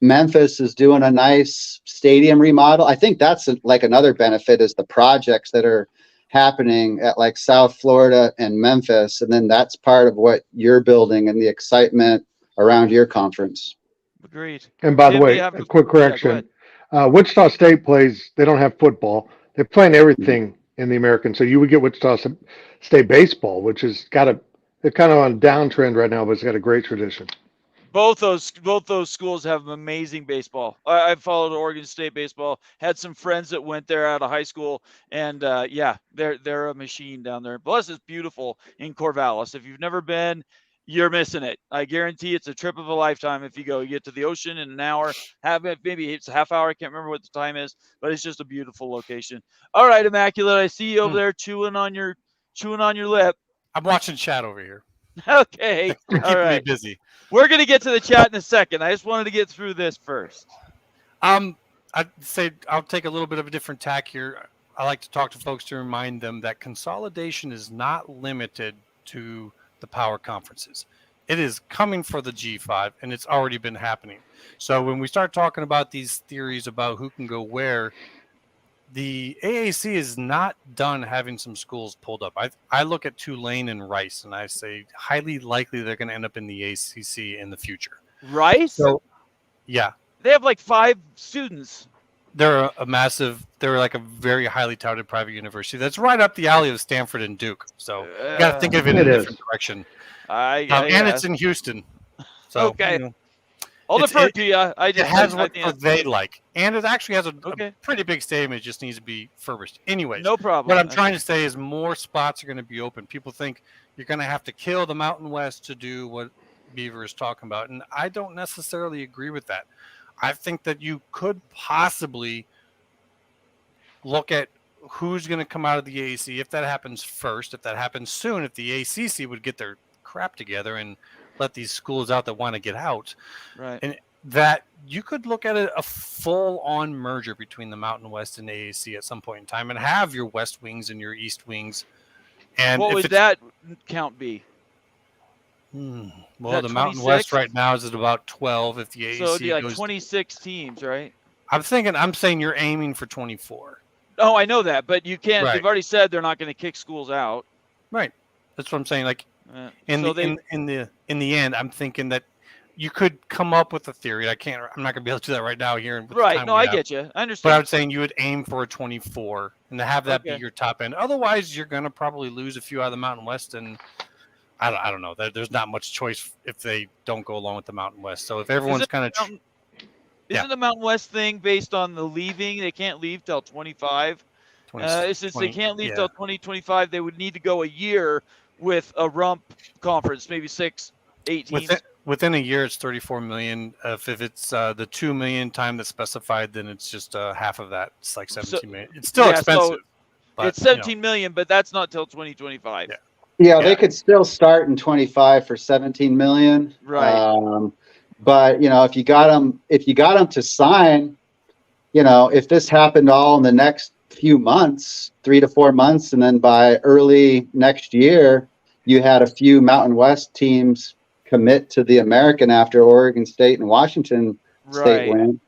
Memphis is doing a nice stadium remodel. I think that's like another benefit is the projects that are happening at like South Florida and Memphis. And then that's part of what you're building and the excitement around your conference. Agreed. And by the way, a quick correction. Wichita State they don't have football. They're playing everything in the American. So you would get Wichita State baseball, which has they're kind of on a downtrend right now, but it's got a great tradition. Both those schools have amazing baseball. I followed Oregon State baseball. Had some friends that went there out of high school, and they're a machine down there. Plus, it's beautiful in Corvallis. If you've never been, you're missing it. I guarantee it's a trip of a lifetime if you go. You get to the ocean in an hour, maybe it's a half hour. I can't remember what the time is, but it's just a beautiful location. All right, Immaculate, I see you over there chewing on your lip. I'm watching chat over here. Okay, They're all keeping me right. busy. We're gonna get to the chat in a second. I just wanted to get through this first. I'd say I'll take a little bit of a different tack here. I like to talk to folks to remind them that consolidation is not limited to the power conferences. It is coming for the G5, and it's already been happening. So when we start talking about these theories about who can go where, the AAC is not done having some schools pulled up. I look at Tulane and Rice, and I say highly likely they're going to end up in the ACC in the future. Rice? So, yeah. They have like 5 students. They're they're like a very highly touted private university. That's right up the alley of Stanford and Duke. So you got to think of it in a different direction. And it's in Houston. So, okay. I'll defer to you. It has what they like. And it actually has a pretty big stadium. It just needs to be furbished. Anyways, no problem. What I'm trying to say is more spots are going to be open. People think you're going to have to kill the Mountain West to do what Beaver is talking about. And I don't necessarily agree with that. I think that you could possibly look at who's going to come out of the AAC if that happens first, if that happens soon, if the ACC would get their crap together and let these schools out that want to get out. Right. And that you could look at a full-on merger between the Mountain West and AAC at some point in time and have your West Wings and your East Wings. And what would that count be? Well, the Mountain West right now is at about 12. If the AAC so it'd be like 26 teams, right? I'm saying you're aiming for 24. Oh, I know that, but you can't. Right. They've already said they're not going to kick schools out. Right. That's what I'm saying. Like in the end, I'm thinking that you could come up with a theory. I'm not going to be able to do that right now here. Right. No, I get you. I understand. But I was saying you would aim for a 24 and to have that be your top end. Otherwise, you're going to probably lose a few out of the Mountain West, and I don't know. There's not much choice if they don't go along with the Mountain West. So if everyone's kind of isn't the Mountain West thing based on the leaving? They can't leave till 25. Since they can't leave till 2025, they would need to go a year with a rump conference, maybe 6, 8 teams. Within a year, it's 34 million. If it's the 2 million time that's specified, then it's just half of that. It's like 17 million. It's still expensive. But, it's 17 million, but that's not till 2025. Yeah, they could still start in 25 for 17 million. Right. But if you got them to sign, if this happened all in the next few months, 3 to 4 months, and then by early next year, you had a few Mountain West teams commit to the American after Oregon State and Washington State win.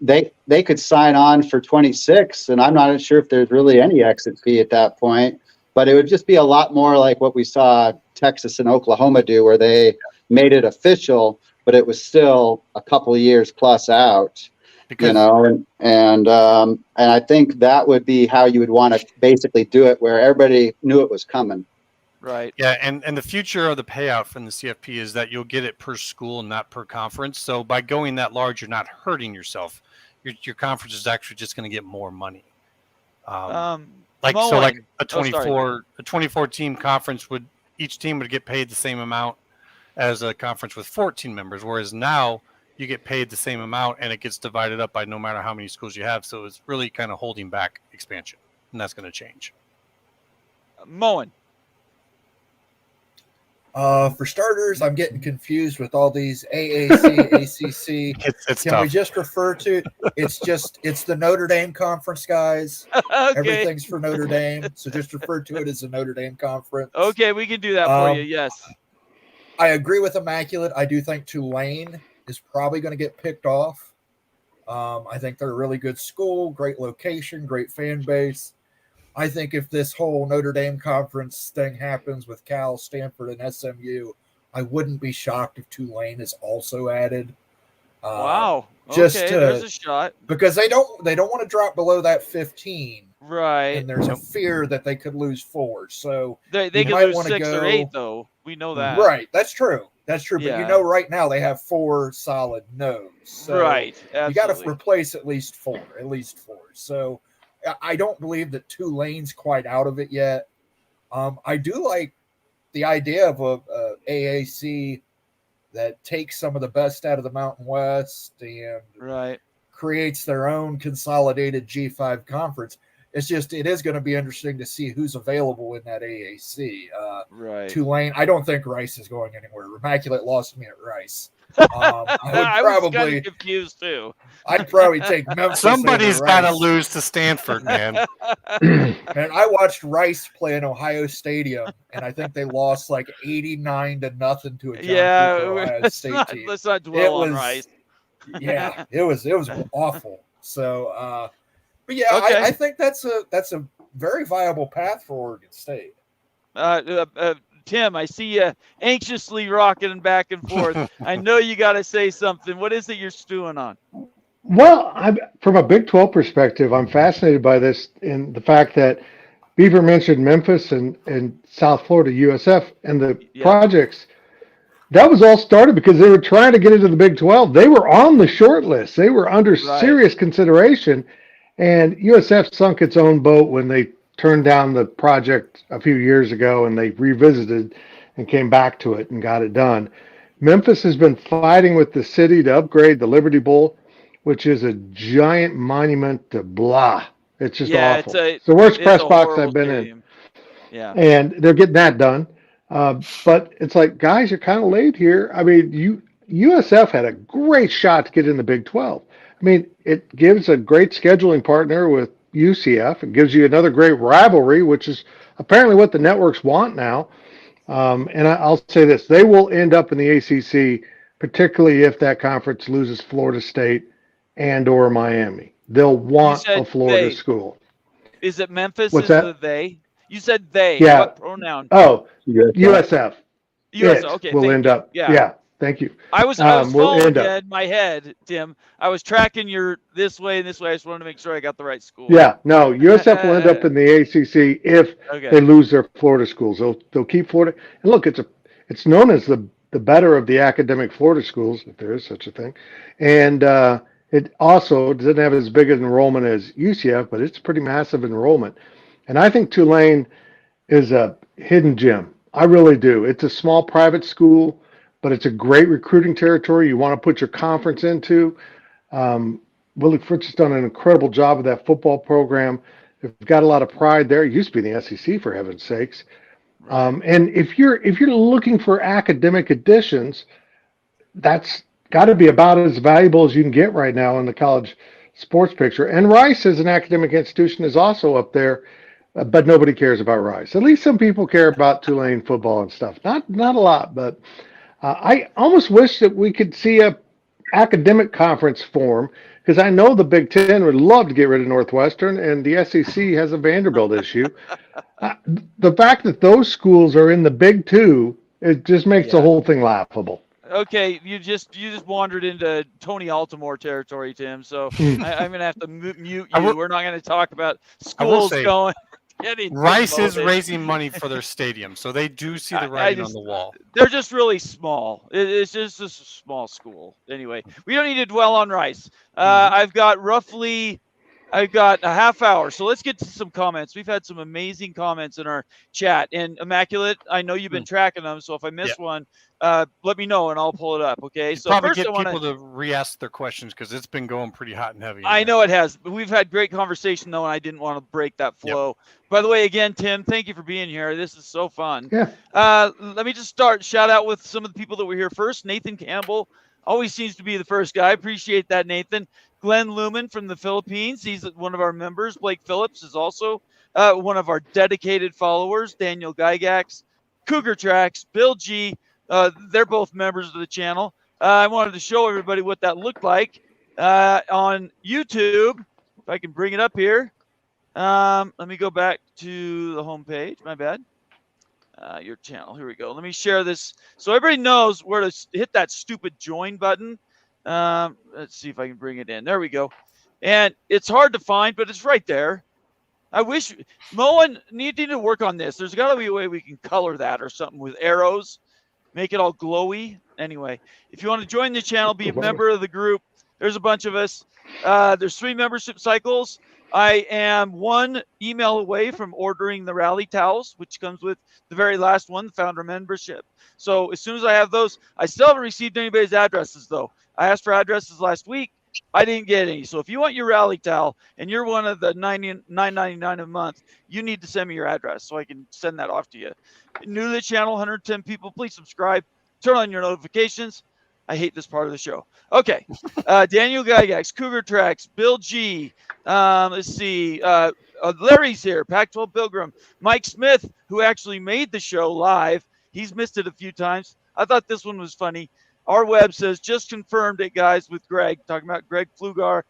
They could sign on for 26, and I'm not sure if there's really any exit fee at that point. But it would just be a lot more like what we saw Texas and Oklahoma do, where they made it official, but it was still a couple of years plus out. And I think that would be how you would want to basically do it, where everybody knew it was coming. Right. Yeah, and the future of the payout from the CFP is that you'll get it per school and not per conference. So by going that large, you're not hurting yourself. Your conference is actually just going to get more money. Like a 24 team conference each team would get paid the same amount as a conference with 14 members, whereas now you get paid the same amount and it gets divided up by no matter how many schools you have. So it's really kind of holding back expansion, and that's going to change. Moen. For starters, I'm getting confused with all these AAC, ACC. It's Can tough. we just refer to it's the Notre Dame conference, guys? Okay. Everything's for Notre Dame, so just refer to it as the Notre Dame conference. Okay, we can do that for you. Yes. I agree with Immaculate. I do think Tulane is probably going to get picked off. I think they're a really good school, great location, great fan base. I think if this whole Notre Dame conference thing happens with Cal, Stanford, and SMU, I wouldn't be shocked if Tulane is also added. Wow. Okay, there's a shot. Because they don't want to drop below that 15. Right. And there's a fear that they could lose 4. So they could lose 6 or 8, though. We know that. Right. That's true. Yeah. But right now they have 4 solid no's. So right. Absolutely. You got to replace at least 4. So I don't believe that Tulane's quite out of it yet. I do like the idea of AAC that takes some of the best out of the Mountain West and Right. creates their own consolidated G5 conference. It is going to be interesting to see who's available in that AAC. Right. Tulane, I don't think Rice is going anywhere. Immaculate lost me at Rice. I was kind of confused too. I'd probably take Memphis. Somebody's got to lose to Stanford, man. And I watched Rice play in Ohio Stadium, and I think they lost like 89-0 to a John Cooper Ohio State team. Let's not dwell on Rice. Yeah, it was awful. So, but yeah, Okay. I think that's a very viable path for Oregon State. Tim, I see you anxiously rocking back and forth. I know you got to say something. What is it you're stewing on? Well, from a Big 12 perspective, I'm fascinated by this in the fact that Beaver mentioned Memphis and South Florida USF and the projects. That was all started because they were trying to get into the Big 12. They were on the short list. They were under serious consideration, and USF sunk its own boat when they turned down the project a few years ago, and they revisited and came back to it and got it done. Memphis has been fighting with the city to upgrade the Liberty Bowl, which is a giant monument to blah. It's just awful. It's the worst press box I've been in. Yeah. And they're getting that done. But it's like, guys, you're kind of late here. I mean, USF had a great shot to get in the Big 12. I mean, it gives a great scheduling partner with UCF. It gives you another great rivalry, which is apparently what the networks want now. And I'll say this, they will end up in the ACC, particularly if that conference loses Florida State and or Miami. They'll want a Florida school. Is it Memphis? What's that? They? You said they. Yeah. What pronoun? Oh, USF. USF. Okay. Will end up. Yeah. Thank you. I was following you in my head, Tim. I was tracking your this way and this way. I just wanted to make sure I got the right school. Yeah, no, USF will end up in the ACC if they lose their Florida schools. They'll keep Florida. And look, it's known as the better of the academic Florida schools, if there is such a thing. And it also doesn't have as big an enrollment as UCF, but it's pretty massive enrollment. And I think Tulane is a hidden gem. I really do. It's a small private school, but it's a great recruiting territory you want to put your conference into. Willie Fritz has done an incredible job with that football program. They've got a lot of pride there. It used to be in the SEC, for heaven's sakes. And if you're looking for academic additions, that's got to be about as valuable as you can get right now in the college sports picture. And Rice as an academic institution is also up there, but nobody cares about Rice. At least some people care about Tulane football and stuff. Not a lot, but I almost wish that we could see a academic conference form, because I know the Big Ten would love to get rid of Northwestern, and the SEC has a Vanderbilt issue. The fact that those schools are in the Big Two, it just makes the whole thing laughable. Okay, you just wandered into Tony Altimore territory, Tim. So I'm going to have to mute you. We're not going to talk about schools going. Rice is raising money for their stadium, so they do see the writing on the wall. They're just really small. It's just a small school. Anyway, we don't need to dwell on Rice. I've got a half hour, so let's get to some comments. We've had some amazing comments in our chat. And Immaculate, I know you've been tracking them, so if I miss one, let me know and I'll pull it up. Okay. So probably first, get people to re-ask their questions because it's been going pretty hot and heavy. I know it has. We've had great conversation though, and I didn't want to break that flow. Yep. By the way, again, Tim, thank you for being here. This is so fun. Yeah. Let me just shout out with some of the people that were here first. Nathan Campbell always seems to be the first guy. Appreciate that, Nathan. Glenn Lumen from the Philippines. He's one of our members. Blake Phillips is also one of our dedicated followers. Daniel Gygax, Cougar Tracks, Bill G. They're both members of the channel. I wanted to show everybody what that looked like on YouTube. If I can bring it up here. Let me go back to the homepage. My bad. Your channel. Here we go. Let me share this so everybody knows where to hit that stupid join button. Let's see if I can bring it in. There we go. And it's hard to find, but it's right there. I wish Moen needed to work on this. There's got to be a way we can color that or something with arrows, make it all glowy. Anyway, if you want to join the channel, be a member of the group. There's a bunch of us. There's 3 membership cycles. I am one email away from ordering the rally towels, which comes with the very last one, the founder membership. So as soon as I have those, I still haven't received anybody's addresses though. I asked for addresses last week. I didn't get any. So if you want your rally towel and you're one of the $9.99 a month, you need to send me your address so I can send that off to you. New to the channel, 110 people, please subscribe. Turn on your notifications. I hate this part of the show. Okay. Daniel Gygax, Cougar Tracks, Bill G. Let's see. Larry's here, Pac-12 Pilgrim. Mike Smith, who actually made the show live. He's missed it a few times. I thought this one was funny. Our web says, just confirmed it, guys, with Greg, talking about Greg Pflugar.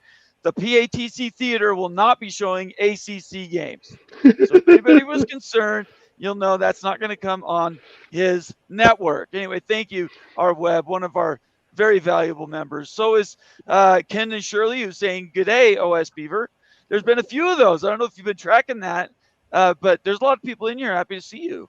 The PATC Theater will not be showing ACC games. So if anybody was concerned, you'll know that's not going to come on his network. Anyway, thank you, our web, one of our very valuable members. So is Ken and Shirley, who's saying, good day, OS Beaver. There's been a few of those. I don't know if you've been tracking that, but there's a lot of people in here. Happy to see you.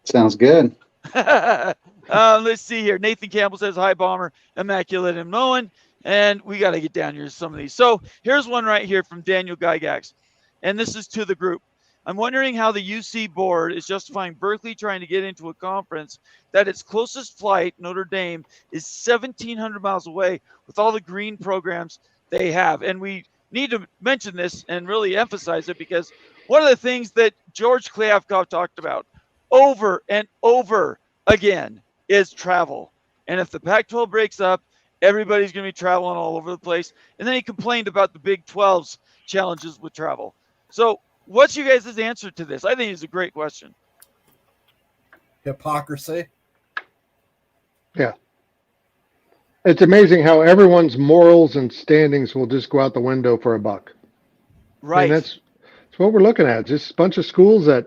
Sounds good. Let's see here. Nathan Campbell says, hi, Bomber, Immaculate and Moen. And we got to get down here to some of these. So here's one right here from Daniel Gygax. And this is to the group. I'm wondering how the UC board is justifying Berkeley trying to get into a conference that its closest flight, Notre Dame, is 1,700 miles away with all the green programs they have. And we need to mention this and really emphasize it because one of the things that George Kliavkoff talked about over and over again is travel. And if the Pac-12 breaks up, everybody's going to be traveling all over the place. And then he complained about the Big 12's challenges with travel. So what's you guys' answer to this? I think it's a great question. Hypocrisy. Yeah. It's amazing how everyone's morals and standings will just go out the window for a buck. Right. And that's what we're looking at. Just a bunch of schools that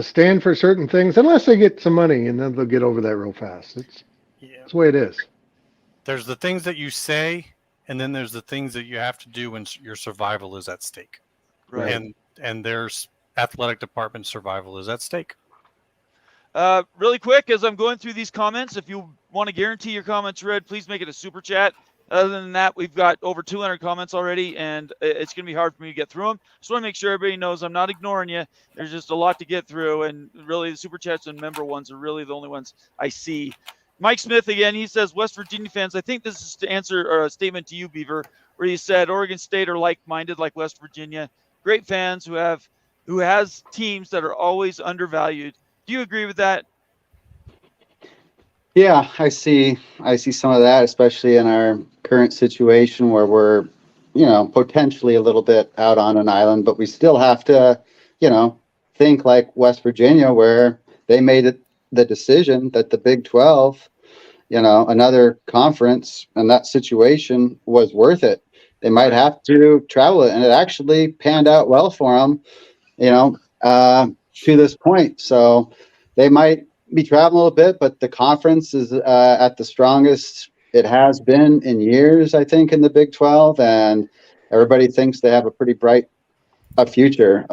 stand for certain things, unless they get some money, and then they'll get over that real fast. It's the way it is. There's the things that you say, and then there's the things that you have to do when your survival is at stake. Right. And there's athletic department survival is at stake. Really quick, as I'm going through these comments, if you want to guarantee your comments read, please make it a super chat. Other than that, we've got over 200 comments already, and it's going to be hard for me to get through them. Just want to make sure everybody knows I'm not ignoring you. There's just a lot to get through, and really the super chats and member ones are really the only ones I see. Mike Smith again, he says, West Virginia fans, I think this is to answer a statement to you, Beaver, where you said Oregon State are like-minded like West Virginia. Great fans who has teams that are always undervalued. Do you agree with that? Yeah, I see some of that, especially in our current situation where we're, potentially a little bit out on an island, but we still have to, think like West Virginia, where they made it the decision that the Big 12, another conference and that situation was worth it. They might have to travel it, and it actually panned out well for them, to this point. So they might be traveling a little bit, but the conference is at the strongest it has been in years, I think, in the Big 12, and everybody thinks they have a pretty bright future.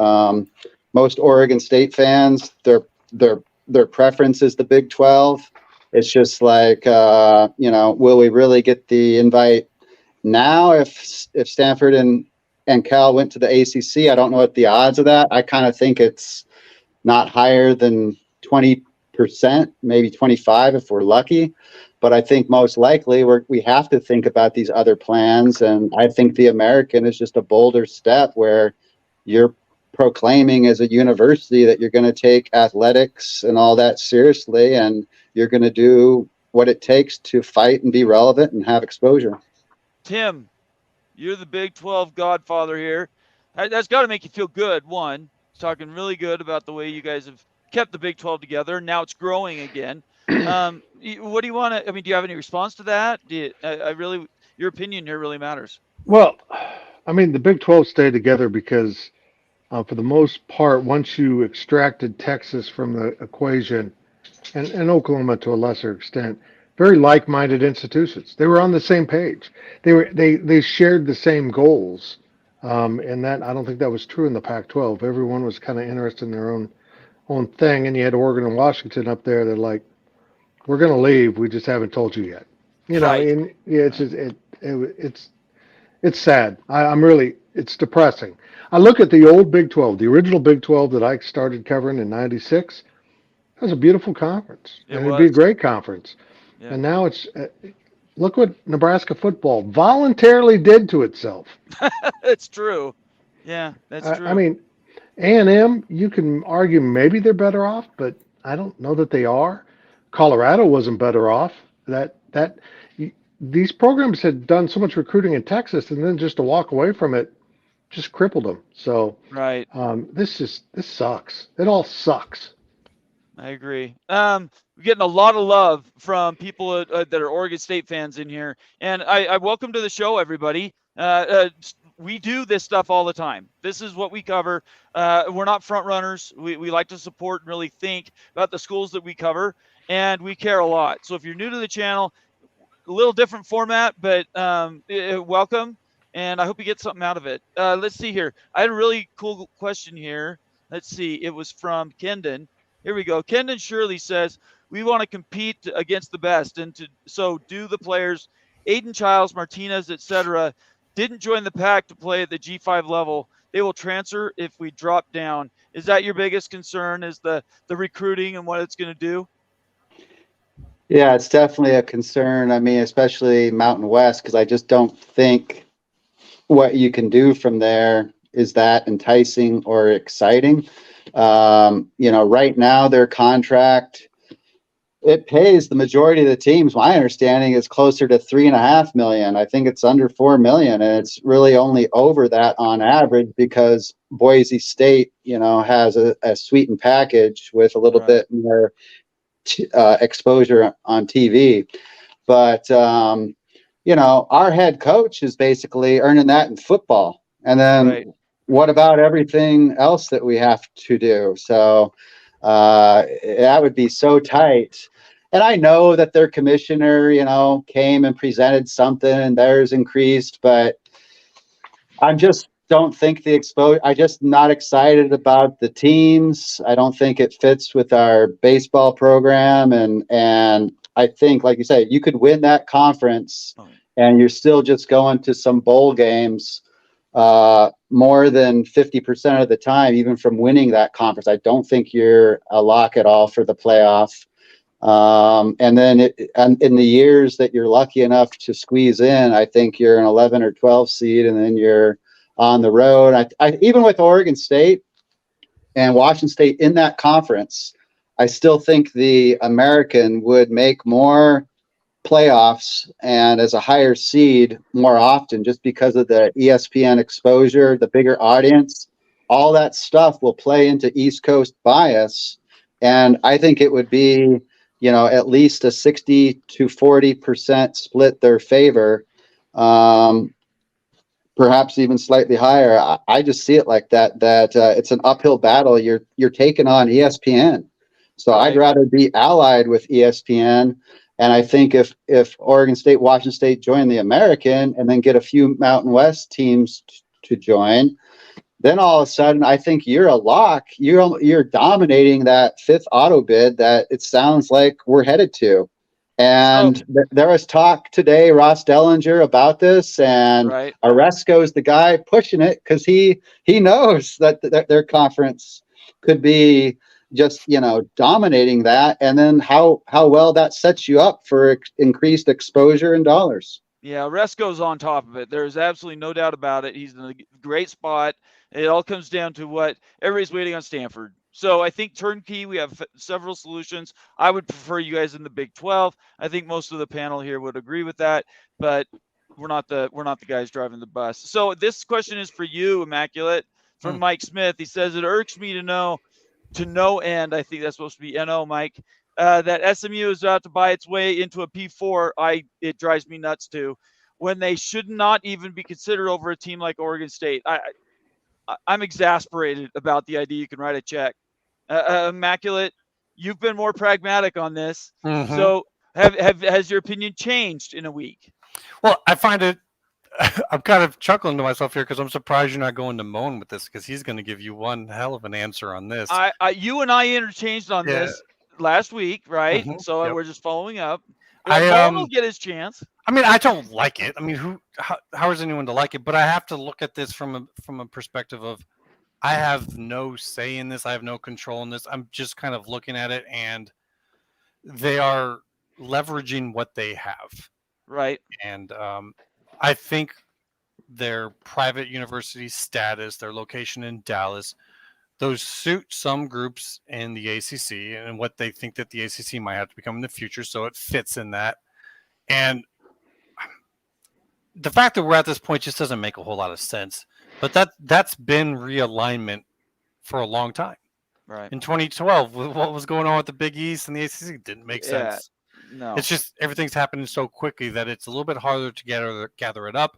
Most Oregon State fans, their preference is the Big 12. It's just like, will we really get the invite now? If Stanford and Cal went to the ACC, I don't know what the odds of that. I kind of think it's not higher than 20%, maybe 25 if we're lucky. But I think most likely we have to think about these other plans. And I think the American is just a bolder step where you're proclaiming as a university that you're going to take athletics and all that seriously, and you're going to do what it takes to fight and be relevant and have exposure. Tim, you're the Big 12 godfather here. That's got to make you feel good. One, talking really good about the way you guys have kept the Big 12 together. Now it's growing again. What do you want to? I mean, do you have any response to that? Your opinion here really matters. Well, I mean, the Big 12 stayed together because, for the most part, once you extracted Texas from the equation, and Oklahoma to a lesser extent, very like-minded institutions. They were on the same page. They shared the same goals, and that I don't think that was true in the Pac-12. Everyone was kind of interested in their own thing, and you had Oregon and Washington up there that like, we're going to leave. We just haven't told you yet. Right. And it's just, It's sad. It's depressing. I look at the old Big 12, the original Big 12 that I started covering in '96. That was a beautiful conference, It and it'd be a was. great conference. Yeah. And now look what Nebraska football voluntarily did to itself. It's true. Yeah, that's I true. mean, A&M, you can argue maybe they're better off, but I don't know that they are. Colorado wasn't better off. These programs had done so much recruiting in Texas, and then just to walk away from it just crippled them. So Right. this sucks. It all sucks. I agree. We're getting a lot of love from people that are Oregon State fans in here, and I welcome to the show, everybody. We do this stuff all the time. This is what we cover. We're not front runners. We like to support and really think about the schools that we cover, and we care a lot. So if you're new to the channel, a little different format, but welcome, and I hope you get something out of it. Let's see here. I had a really cool question here. Let's see. It was from Kendon. Here we go. Kendon Shirley says, we want to compete against the best, and so do the players. Aiden Childs, Martinez, etc. didn't join the pack to play at the G5 level. They will transfer if we drop down. Is that your biggest concern, is the recruiting and what it's going to do? Yeah, it's definitely a concern. I mean, especially Mountain West, because I just don't think what you can do from there is that enticing or exciting. Right now their contract, it pays the majority of the teams. My understanding is closer to $3.5 million. I think it's under $4 million, and it's really only over that on average because Boise State, has a sweetened package with a little bit more exposure on TV. But our head coach is basically earning that in football. And then what about everything else that we have to do? So that would be so tight. And I know that their commissioner, came and presented something and theirs increased, but I'm just don't think the exposure. I just not excited about the teams. I don't think it fits with our baseball program, and I think, like you say, you could win that conference, and you're still just going to some bowl games more than 50% of the time, even from winning that conference. I don't think you're a lock at all for the playoff. And then in the years that you're lucky enough to squeeze in, I think you're an 11 or 12 seed, and then you're on the road. I even with Oregon State and Washington State in that conference, I still think the American would make more playoffs and as a higher seed more often, just because of the ESPN exposure, the bigger audience. All that stuff will play into East Coast bias, and I think it would be at least a 60 to 40% split their favor, perhaps even slightly higher. I just see it like that it's an uphill battle. You're taking on ESPN. So I'd rather be allied with ESPN. And I think if Oregon State, Washington State join the American and then get a few Mountain West teams to join, then all of a sudden, I think you're a lock. You're dominating that fifth auto bid that it sounds like we're headed to. And there was talk today, Ross Dellinger, about this, and Oresco's the guy pushing it because he knows that their conference could be just dominating that, and then how well that sets you up for increased exposure and dollars. Yeah, Oresco's on top of it. There's absolutely no doubt about it. He's in a great spot. It all comes down to what everybody's waiting on Stanford. So I think turnkey, we have several solutions. I would prefer you guys in the Big 12. I think most of the panel here would agree with that, but we're not the guys driving the bus. So this question is for you, Immaculate, from Mike Smith. He says, it irks me to no end. I think that's supposed to be NO, Mike. That SMU is about to buy its way into a P4. It drives me nuts too, when they should not even be considered over a team like Oregon State. I'm exasperated about the idea you can write a check. Immaculate, you've been more pragmatic on this. Mm-hmm. So has your opinion changed in a week? Well, I find it, I'm kind of chuckling to myself here because I'm surprised you're not going to Moan with this, because he's going to give you one hell of an answer on this. You and I interchanged on this last week, right? Mm-hmm. So we're just following up. Mullen will get his chance. I mean, I don't like it. I mean, how is anyone to like it? But I have to look at this from a perspective of I have no say in this. I have no control in this. I'm just kind of looking at it, and they are leveraging what they have. Right. And I think their private university status, their location in Dallas, those suit some groups in the ACC and what they think that the ACC might have to become in the future. So it fits in that. And the fact that we're at this point just doesn't make a whole lot of sense. But that's been realignment for a long time. Right. In 2012, what was going on with the Big East and the ACC didn't make sense. No. It's just everything's happening so quickly that it's a little bit harder to gather it up,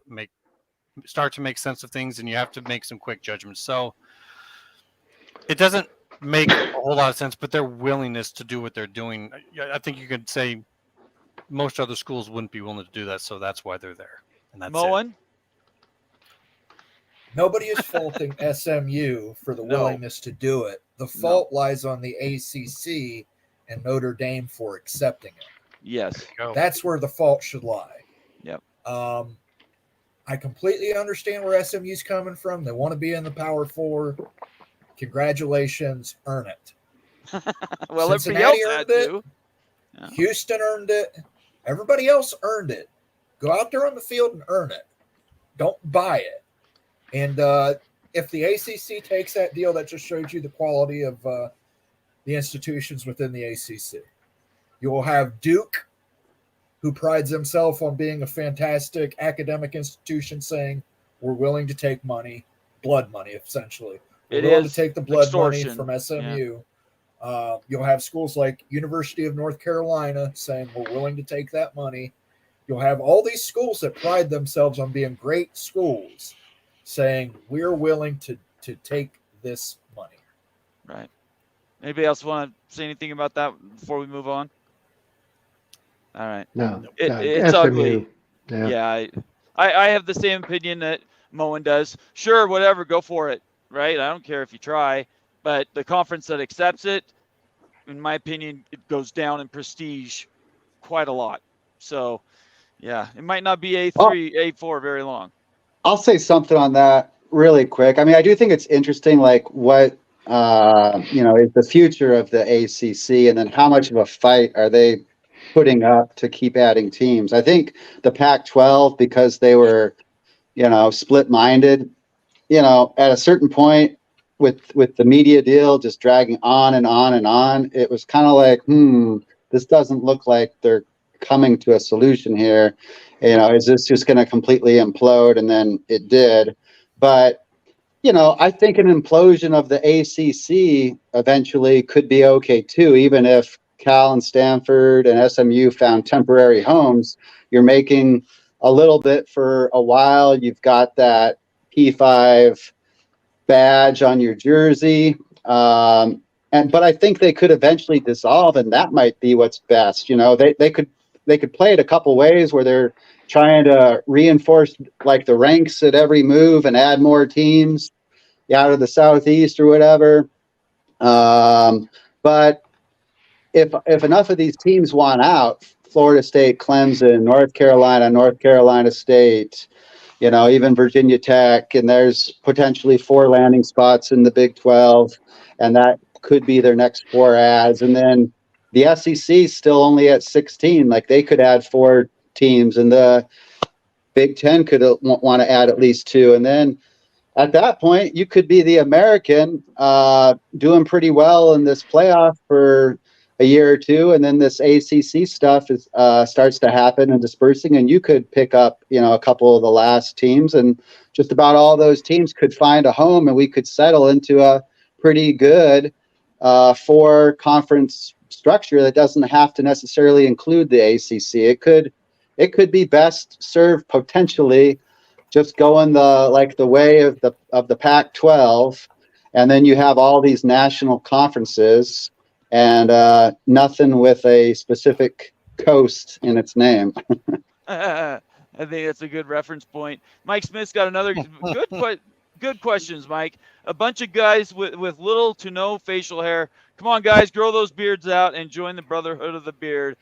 start to make sense of things, and you have to make some quick judgments. So it doesn't make a whole lot of sense, but their willingness to do what they're doing, I think you could say most other schools wouldn't be willing to do that, so that's why they're there. And that's Mullen? Nobody is faulting SMU for the willingness to do it. The fault lies on the ACC and Notre Dame for accepting it. Yes. That's where the fault should lie. Yep. I completely understand where SMU's coming from. They want to be in the Power Four. Congratulations, earn it. Well, Cincinnati everybody earned it. too. Yeah. Houston earned it. Everybody else earned it. Go out there on the field and earn it. Don't buy it. And if the ACC takes that deal, that just shows you the quality of the institutions within the ACC. You will have Duke, who prides himself on being a fantastic academic institution, saying we're willing to take money, blood money, essentially. We're willing to take the blood extortion. money from SMU. Yeah. You'll have schools like University of North Carolina saying we're willing to take that money. You'll have all these schools that pride themselves on being great schools saying we're willing to take this money. Right. Anybody else want to say anything about that before we move on? All right. No, it's SMU. ugly. Yeah. I have the same opinion that Moen does. Sure, whatever, go for it. Right. I don't care if you try, but the conference that accepts it, in my opinion, it goes down in prestige quite a lot. So, yeah, it might not be A3, A4 very long. I'll say something on that really quick. I mean, I do think it's interesting, like what is the future of the ACC, and then how much of a fight are they putting up to keep adding teams? I think the Pac-12, because they were, split-minded, at a certain point with the media deal just dragging on and on and on, it was kind of like, this doesn't look like they're coming to a solution here. Is this just going to completely implode? And then it did. But, I think an implosion of the ACC eventually could be okay too, even if Cal and Stanford and SMU found temporary homes. You're making a little bit for a while. You've got that P5 badge on your jersey. But I think they could eventually dissolve, and that might be what's best. They could play it a couple ways where they're trying to reinforce like the ranks at every move and add more teams out of the Southeast or whatever. But if enough of these teams want out, Florida State, Clemson, North Carolina State, even Virginia Tech, and there's potentially 4 landing spots in the Big 12, and that could be their next 4 adds. And then the SEC still only at 16. Like they could add 4 teams, and the Big 10 could want to add at least 2. And then at that point, you could be the American doing pretty well in this playoff for a year or 2, and then this ACC stuff starts to happen and dispersing, and you could pick up, a couple of the last teams, and just about all those teams could find a home, and we could settle into a pretty good 4 conference structure that doesn't have to necessarily include the ACC. It could be best served potentially just going the way of the Pac-12, and then you have all these national conferences and nothing with a specific coast in its name. I think that's a good reference point. Mike Smith's got another good questions, Mike. A bunch of guys with little to no facial hair. Come on, guys, grow those beards out and join the Brotherhood of the Beard.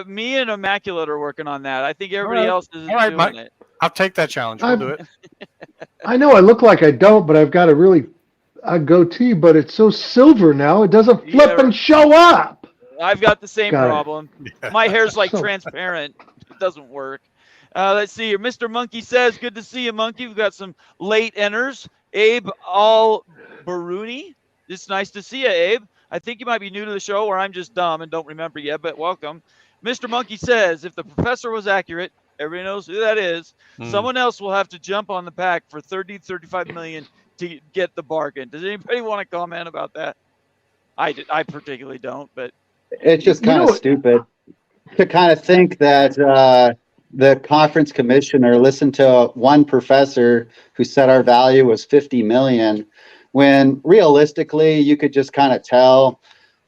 Me and Immaculate are working on that. I think everybody right. else is All right, doing Mike. it. I'll take that challenge. We'll do it. I know I look like I don't, but I've got a goatee, but it's so silver now it doesn't flip Yeah, and show up. I've got the same Got it. problem. My hair's like So- transparent. It doesn't work. Let's see here. Mr. Monkey says, good to see you, Monkey. We've got some late enters. Abe Al-Baruni. It's nice to see you, Abe. I think you might be new to the show, or I'm just dumb and don't remember yet, but welcome. Mr. Monkey says, if the professor was accurate, everybody knows who that is, someone else will have to jump on the pack for 30, 35 million to get the bargain. Does anybody want to comment about that? I particularly don't, but It's just kind of stupid to kind of think that the conference commissioner listened to one professor who said our value was 50 million, when realistically you could just kind of tell,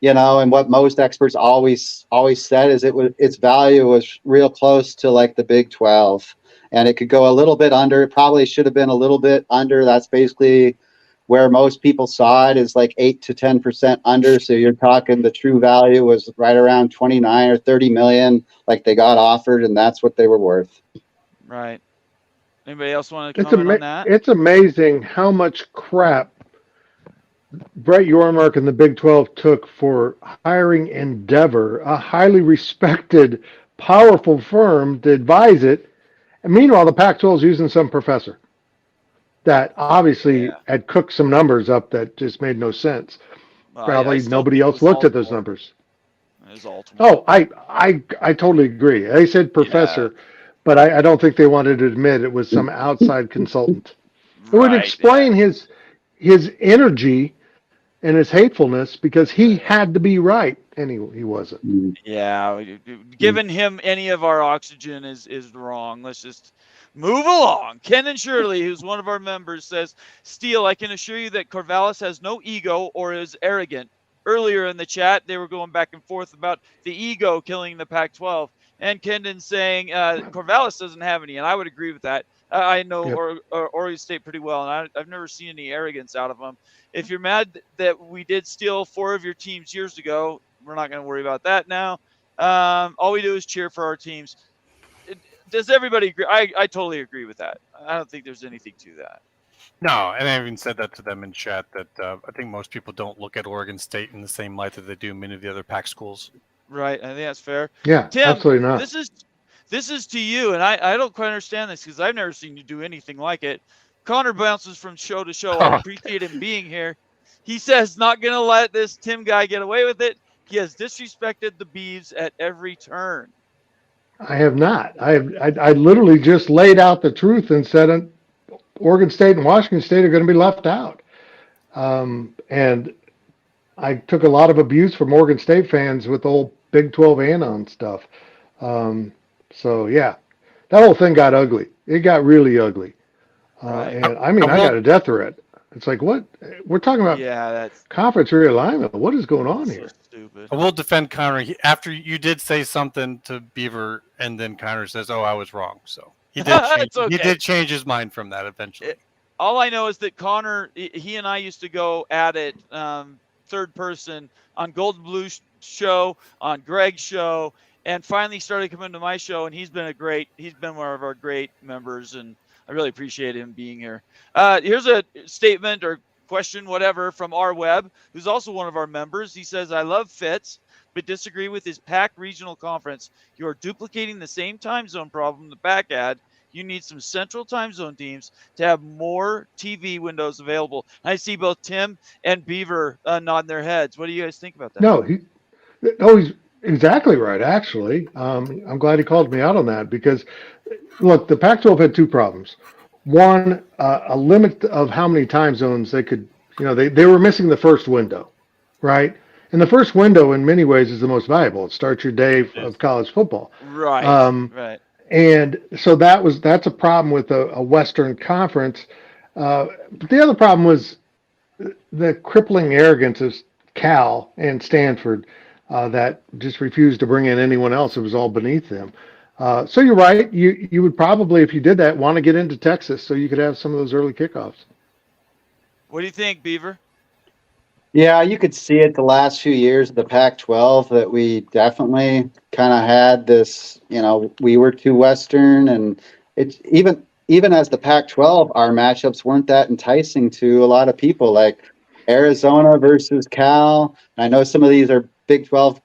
and what most experts always said is its value was real close to like the Big 12, and it could go a little bit under. It probably should have been a little bit under. That's basically where most people saw it, is like 8 to 10% under. So you're talking the true value was right around 29 or 30 million, like they got offered, and that's what they were worth. right. Anybody else want to comment on that? It's amazing how much crap Brett Yormark and the Big 12 took for hiring Endeavor, a highly respected, powerful firm, to advise it. And meanwhile, the Pac-12 is using some professor that obviously had cooked some numbers up that just made no sense. Probably nobody else looked at those numbers. It was ultimate. Oh, I totally agree. They said professor, but I don't think they wanted to admit it was some outside consultant. It would explain his energy and his hatefulness, because he had to be right and he wasn't. Yeah, giving him any of our oxygen is wrong. Let's just move along. Ken and Shirley, who's one of our members, says, Steele, I can assure you that Corvallis has no ego or is arrogant. Earlier in the chat, they were going back and forth about the ego killing the Pac-12. And Kendon saying Corvallis doesn't have any, and I would agree with that. I know Oregon State pretty well, and I've never seen any arrogance out of them. If you're mad that we did steal 4 of your teams years ago, we're not going to worry about that now. All we do is cheer for our teams. Does everybody agree? I totally agree with that. I don't think there's anything to that. No, and I even said that to them in chat, that I think most people don't look at Oregon State in the same light that they do many of the other Pac schools. Right, I think that's fair. Yeah, Tim, absolutely not. This is to you, and I don't quite understand this because I've never seen you do anything like it. Connor bounces from show to show. I appreciate him being here. He says, not going to let this Tim guy get away with it. He has disrespected the Beavs at every turn. I have not. I literally just laid out the truth and said Oregon State and Washington State are going to be left out. And I took a lot of abuse from Oregon State fans with the whole Big 12 anon stuff. So, yeah, that whole thing got ugly. It got really ugly. And I mean, I got a death threat. It's like, what? We're talking about that's conference realignment. What is going on here? So stupid. I will defend Connor. After you did say something to Beaver, and then Connor says, "Oh, I was wrong." So he did. He did change his mind from that eventually. All I know is that Connor, he and I used to go at it third person on Golden Blue show, on Greg's show, and finally started coming to my show. And he's been one of our great members, and I really appreciate him being here. Here's a statement or question, whatever, from R Webb, who's also one of our members. He says, I love Fitz, but disagree with his PAC regional conference. You are duplicating the same time zone problem the PAC had. You need some central time zone teams to have more TV windows available. I see both Tim and Beaver nodding their heads. What do you guys think about that? No, he's exactly right, actually. I'm glad he called me out on that, because, look, the Pac-12 had 2 problems. One, a limit of how many time zones they could, they were missing the first window, right? And the first window, in many ways, is the most valuable. It starts your day of college football. Right, right. And so that's a problem with a Western Conference. But the other problem was the crippling arrogance of Cal and Stanford that just refused to bring in anyone else. It was all beneath them. So you're right. You would probably, if you did that, want to get into Texas so you could have some of those early kickoffs. What do you think, Beaver? Yeah, you could see it the last few years of the Pac-12 that we definitely kind of had this, we were too Western, and it's even as the Pac-12, our matchups weren't that enticing to a lot of people, like Arizona versus Cal. I know some of these are Big 12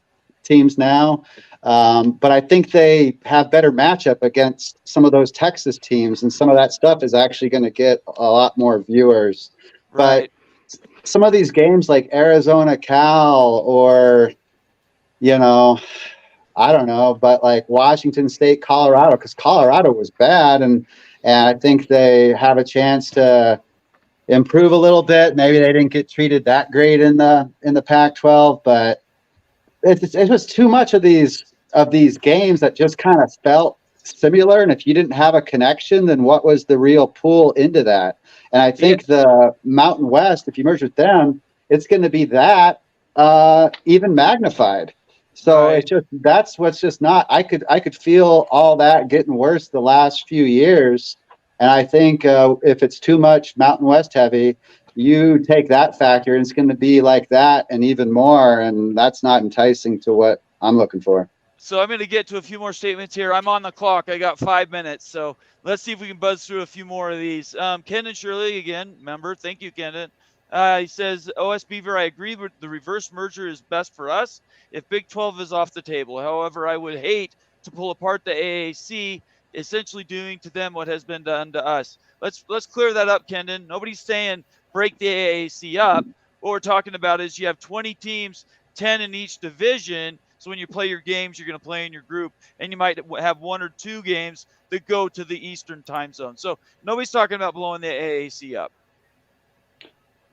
teams now, but I think they have better matchup against some of those Texas teams, and some of that stuff is actually going to get a lot more viewers. Right. But some of these games like Arizona, Cal, or, I don't know, but like Washington State, Colorado, because Colorado was bad, and I think they have a chance to improve a little bit. Maybe they didn't get treated that great in the Pac-12, but it was too much of these games that just kind of felt similar. And if you didn't have a connection, then what was the real pull into that? And I think the Mountain West, if you merge with them, it's going to be that even magnified. So Right. it's just, that's what's just not. I could feel all that getting worse the last few years. And I think if it's too much Mountain West heavy, you take that factor, and it's going to be like that and even more. And that's not enticing to what I'm looking for. So I'm going to get to a few more statements here. I'm on the clock. I got 5 minutes. So let's see if we can buzz through a few more of these. Kendon Shirley, again, member. Thank you, Kendon. He says, OS Beaver, I agree with the reverse merger is best for us if Big 12 is off the table. However, I would hate to pull apart the AAC, essentially doing to them what has been done to us. Let's clear that up, Kendon. Nobody's saying break the AAC up. What we're talking about is you have 20 teams, 10 in each division. So when you play your games, you're going to play in your group, and you might have 1 or 2 games that go to the Eastern time zone. So nobody's talking about blowing the AAC up.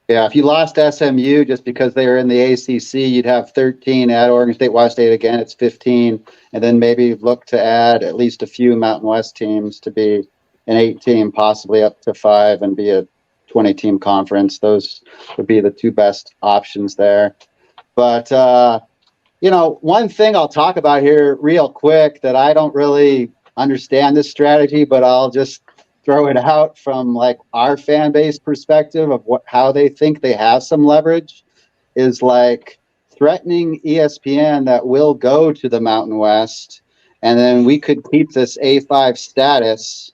Yeah, if you lost SMU just because they were in the ACC, you'd have 13. Add Oregon State, Washington State again, it's 15. And then maybe look to add at least a few Mountain West teams to be an 8-team, possibly up to 5, and be a 20-team conference. Those would be the 2 best options there. But, one thing I'll talk about here real quick that I don't really understand this strategy, but I'll just throw it out from like our fan base perspective of how they think they have some leverage, is like threatening ESPN that we'll go to the Mountain West, and then we could keep this A5 status,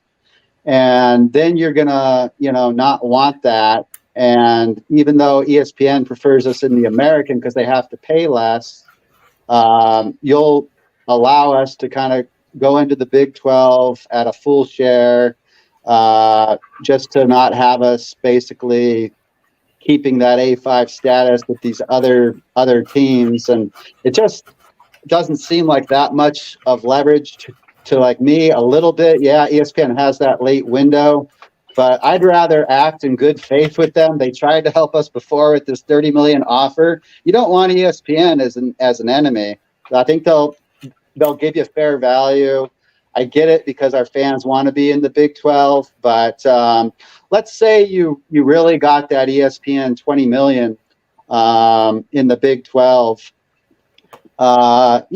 and then you're gonna not want that. And even though ESPN prefers us in the American because they have to pay less, you'll allow us to kind of go into the Big 12 at a full share, just to not have us basically keeping that A5 status with these other teams. And it just doesn't seem like that much of leverage to like me. A little bit, yeah, ESPN has that late window, but I'd rather act in good faith with them. They tried to help us before with this $30 million offer. You don't want ESPN as an enemy. I think they'll give you fair value. I get it because our fans want to be in the Big 12, but let's say you really got that ESPN $20 million in the Big 12. But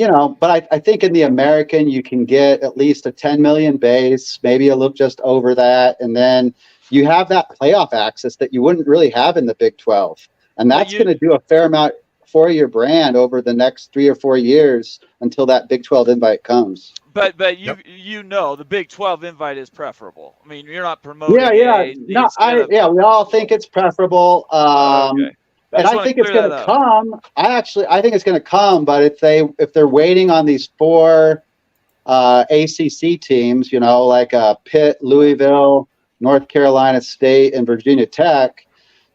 I think in the American you can get at least a 10 million base, maybe a little just over that, and then you have that playoff access that you wouldn't really have in the Big 12, and that's going to do a fair amount for your brand over the next 3 or 4 years until that Big 12 invite comes. But the Big 12 invite is preferable. I mean, you're not promoting. We all think it's preferable. Okay. And I think it's going to come. I think it's going to come. But if they're waiting on these 4 ACC teams, like Pitt, Louisville, North Carolina State, and Virginia Tech,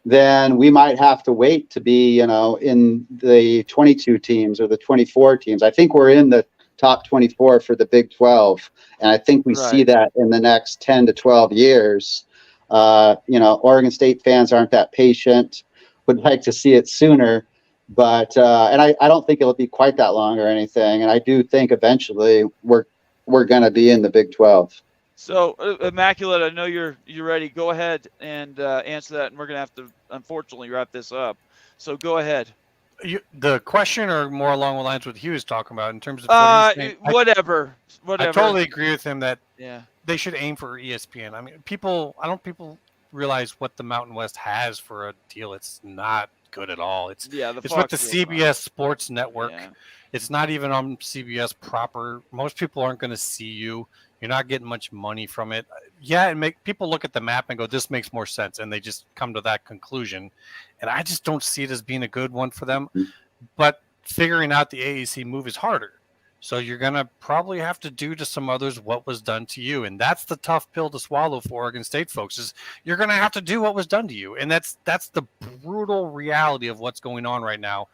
then we might have to wait to be, in the 22 teams or the 24 teams. I think we're in the top 24 for the Big 12, and I think we see that in the next 10 to 12 years. Oregon State fans aren't that patient. Would like to see it sooner, but and I don't think it'll be quite that long or anything. And I do think eventually we're going to be in the Big 12. So Immaculate, I know you're ready. Go ahead and answer that, and we're going to have to unfortunately wrap this up. So go ahead. The question, or more along the lines what he was talking about in terms of what he's saying, whatever. I totally agree with him that yeah, they should aim for ESPN. I mean, people realize what the Mountain West has for a deal. It's not good at all. It's Yeah, the with Fox the deal's not. CBS Sports Network. Yeah. It's not even on CBS proper. Most people aren't going to see you. You're not getting much money from it. Yeah, and make people look at the map and go, "This makes more sense," and they just come to that conclusion. And I just don't see it as being a good one for them. But figuring out the AAC move is harder. So you're going to probably have to do to some others what was done to you. And that's the tough pill to swallow for Oregon State folks, is you're going to have to do what was done to you. And that's the brutal reality of what's going on right now,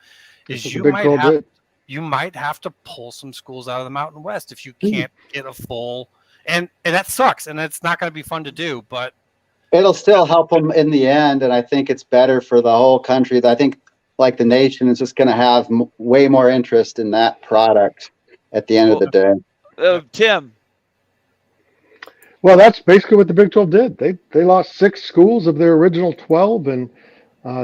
is you might have to pull some schools out of the Mountain West if you can't get a full, and that sucks. And it's not going to be fun to do, but it'll still help them in the end. And I think it's better for the whole country. I think like the nation is just going to have way more interest in that product at the end of the day. Tim. Well, that's basically what the Big 12 did. They lost 6 schools of their original 12, and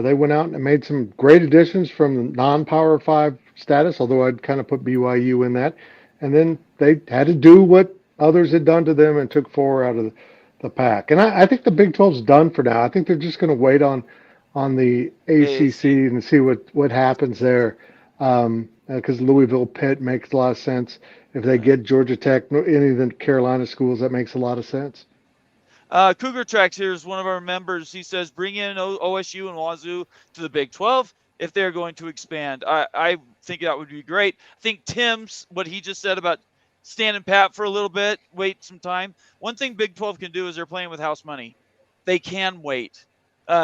they went out and made some great additions from non-Power 5 status, although I'd kind of put BYU in that. And then they had to do what others had done to them and took 4 out of the pack. And I think the Big 12's done for now. I think they're just going to wait on the ACC and see what happens there. Because Louisville Pitt makes a lot of sense. If they get Georgia Tech, any of the Carolina schools, that makes a lot of sense. Cougar Tracks here is one of our members. He says, bring in OSU and Wazoo to the Big 12 if they're going to expand. I think that would be great. I think Tim's, what he just said about standing pat for a little bit, wait some time. One thing Big 12 can do is they're playing with house money. They can wait.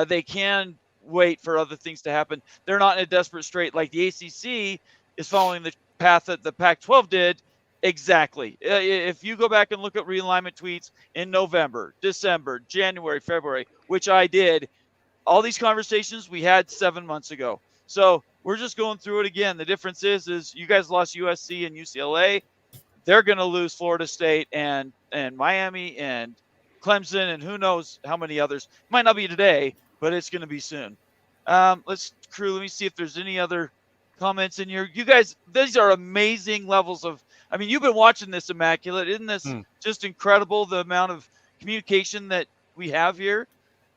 They can wait for other things to happen. They're not in a desperate strait like the ACC is following the path that the Pac-12 did. Exactly. If you go back and look at realignment tweets in November, December, January, February, which I did, all these conversations we had 7 months ago. So we're just going through it again. The difference is you guys lost USC and UCLA. They're going to lose Florida State and Miami and Clemson and who knows how many others. Might not be today, but it's going to be soon. Let me see if there's any other comments in here. You guys, these are amazing levels of, I mean, you've been watching this, Immaculate. Isn't this just incredible, the amount of communication that we have here?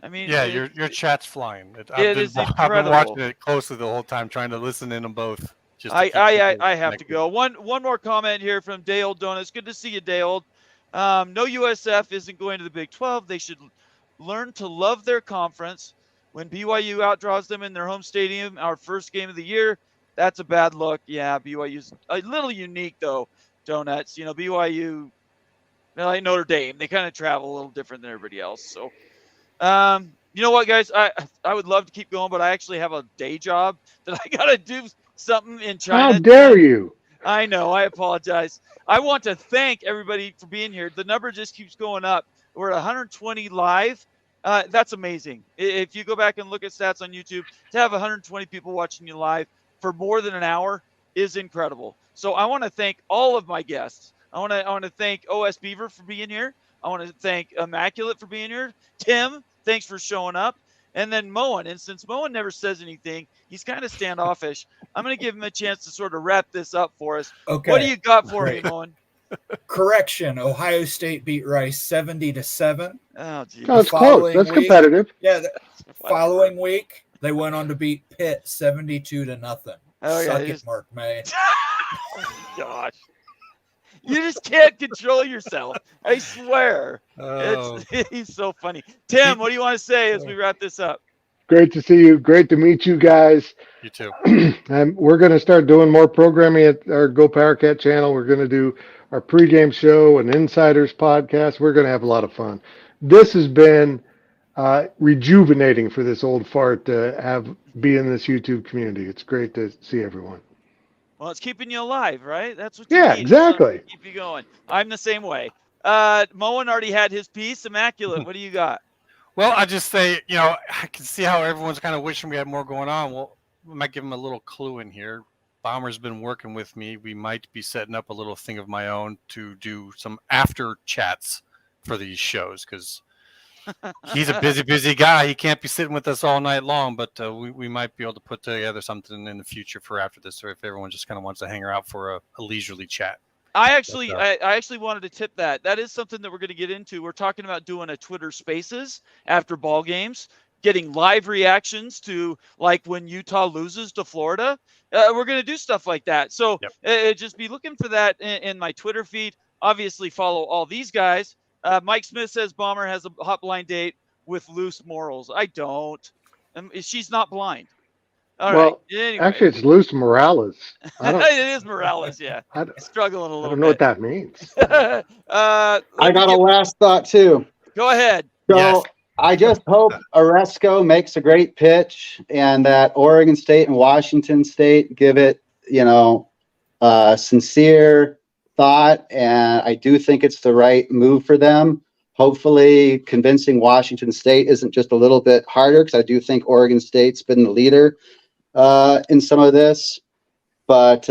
I mean, yeah, your chat's flying. It is incredible. I've been watching it closely the whole time, trying to listen in them both. I have to go. One more comment here from Day Old Donuts. Good to see you, Day Old. No USF isn't going to the Big 12. They should learn to love their conference. When BYU outdraws them in their home stadium, our first game of the year, that's a bad look. Yeah, BYU's a little unique, though, Donuts. You know, BYU, they're like Notre Dame. They kind of travel a little different than everybody else. So, you know what, guys? I would love to keep going, but I actually have a day job that I got to do something in China. How dare you? I know. I apologize. I want to thank everybody for being here. The number just keeps going up. We're at 120 live. That's amazing. If you go back and look at stats on YouTube, to have 120 people watching you live for more than an hour is incredible. So I want to thank all of my guests. I want to thank OS Beaver for being here. I want to thank Immaculate for being here. Tim, thanks for showing up. And then Moen. And since Moen never says anything, he's kind of standoffish. I'm going to give him a chance to sort of wrap this up for us. Okay. What do you got for me, Moen? Correction: Ohio State beat Rice 70-7. Oh, geez. That's close. That's competitive. Yeah. The following week, they went on to beat Pitt 72-0. Oh, Suck it, Mark May. Oh, gosh. You just can't control yourself. I swear. Oh. He's so funny. Tim, what do you want to say as we wrap this up? Great to see you. Great to meet you guys. You too. We're going to start doing more programming at our Go Powercat channel. We're going to do our pregame show and Insiders podcast. We're going to have a lot of fun. This has been rejuvenating for this old fart to be in this YouTube community. It's great to see everyone. Well, it's keeping you alive, right? That's what you need. Exactly. Keep you going. I'm the same way. Moen already had his piece. Immaculate, what do you got? Well, I just say, I can see how everyone's kind of wishing we had more going on. Well, we might give them a little clue in here. Bomber's been working with me. We might be setting up a little thing of my own to do some after chats for these shows, because he's a busy guy. He can't be sitting with us all night long, but we might be able to put together something in the future for after this, or if everyone just kind of wants to hang out for a leisurely chat. I actually wanted to tip that. That is something that we're going to get into. We're talking about doing a Twitter Spaces after ball games. getting live reactions to, like, when Utah loses to Florida. We're going to do stuff like that. So just be looking for that in my Twitter feed. Obviously, follow all these guys. Mike Smith says Bomber has a hot blind date with loose morals. I don't. She's not blind. All right. Well, Anyway, actually, it's Luis Morales. I don't. it is Morales. Yeah, struggling a I little don't know what bit. that means. I got a last thought too. Go ahead. So Yes. I just hope Oresco makes a great pitch and that Oregon State and Washington State give it, sincere thought. And I do think it's the right move for them. Hopefully convincing Washington State isn't just a little bit harder, because I do think Oregon State's been the leader in some of this. But,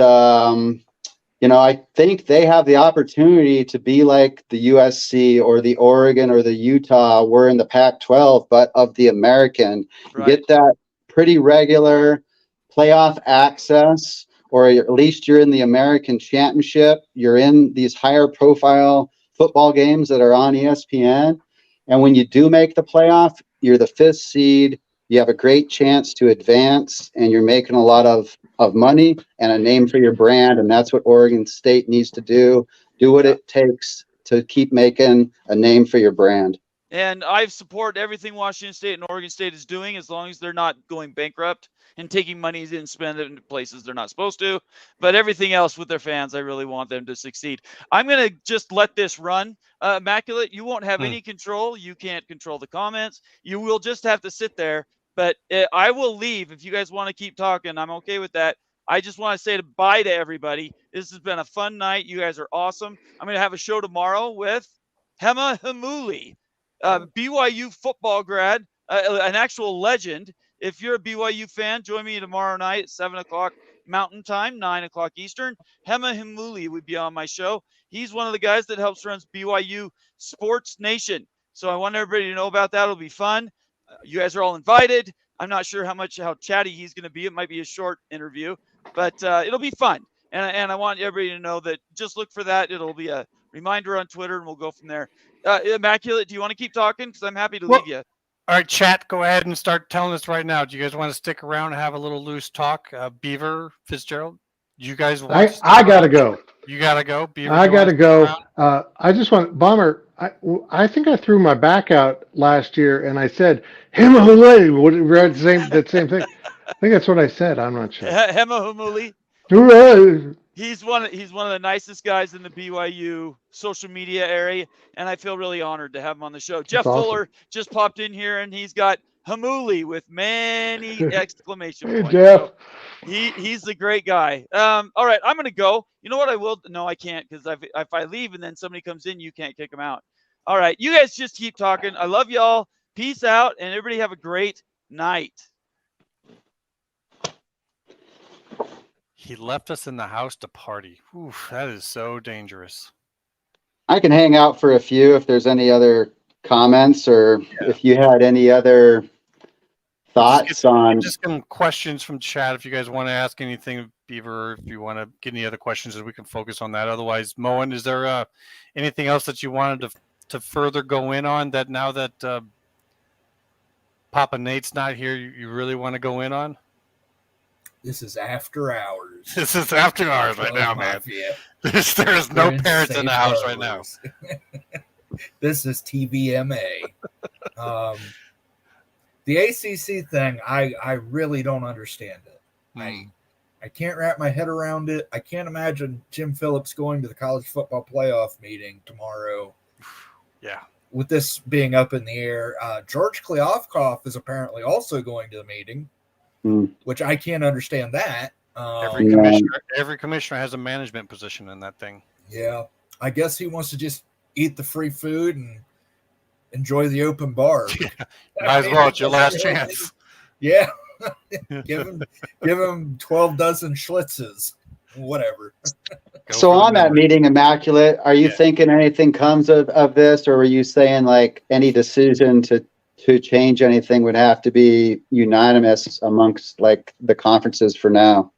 I think they have the opportunity to be like the USC or the Oregon or the Utah were in the Pac-12, but of the American. Right. Get that pretty regular playoff access, or at least you're in the American Championship. You're in these higher profile football games that are on ESPN. And when you do make the playoff, you're the 5th seed. You have a great chance to advance, and you're making a lot of money and a name for your brand. And that's what Oregon State needs to do. Do what it takes to keep making a name for your brand. And I support everything Washington State and Oregon State is doing, as long as they're not going bankrupt and taking money and spend it in places they're not supposed to. But everything else with their fans, I really want them to succeed. I'm going to just let this run. Immaculate, you won't have any control. You can't control the comments. You will just have to sit there. But I will leave if you guys want to keep talking. I'm okay with that. I just want to say bye to everybody. This has been a fun night. You guys are awesome. I'm going to have a show tomorrow with Hema Hamuli, BYU football grad, an actual legend. If you're a BYU fan, join me tomorrow night at 7 o'clock Mountain Time, 9 o'clock Eastern. Hema Hamuli would be on my show. He's one of the guys that helps runs BYU Sports Nation. So I want everybody to know about that. It'll be fun. You guys are all invited. I'm not sure how chatty he's going to be. It might be a short interview, but it'll be fun. And I want everybody to know that just look for that. It'll be a reminder on Twitter, and we'll go from there. Immaculate, do you want to keep talking? Because I'm happy to leave you. All right, chat, go ahead and start telling us right now. Do you guys want to stick around and have a little loose talk? Beaver, Fitzgerald, you guys want I got to go. You got to go. Beaver, I got to go. I just want, Bomber, I think I threw my back out last year and I said, Hema Hamuli. We're the same thing. I think that's what I said. I'm not sure. Hema Hamuli. Hooray. He's one of the nicest guys in the BYU social media area, and I feel really honored to have him on the show. Jeff Fuller just popped in here, and he's got Hamuli with many exclamation points. Hey, Jeff. So he's the great guy. All right, I'm gonna go. You know what? I will. No, I can't, because if I leave and then somebody comes in, you can't kick them out. All right, you guys just keep talking. I love y'all. Peace out, and everybody have a great night. He left us in the house to party. Oof, that is so dangerous. I can hang out for a few if there's any other comments, or if you had any other thoughts on. Just some questions from chat. If you guys want to ask anything, Beaver, if you want to get any other questions, we can focus on that. Otherwise, Moen, is there anything else that you wanted to further go in on that now that Papa Nate's not here, you really want to go in on? This is after hours. This is after hours right now, man. There is no parents in the house right now. This is TVMA. The ACC thing, I really don't understand it. I can't wrap my head around it. I can't imagine Jim Phillips going to the college football playoff meeting tomorrow. Yeah. With this being up in the air. George Kliavkoff is apparently also going to the meeting, which I can't understand that. Every commissioner has a management position in that thing. Yeah. I guess he wants to just eat the free food and enjoy the open bar. Might as well. It's your last chance. Yeah. give him 12 dozen Schlitzes. Whatever. So on that meeting, Immaculate, are you thinking anything comes of this, or were you saying like any decision to change anything would have to be unanimous amongst like the conferences for now?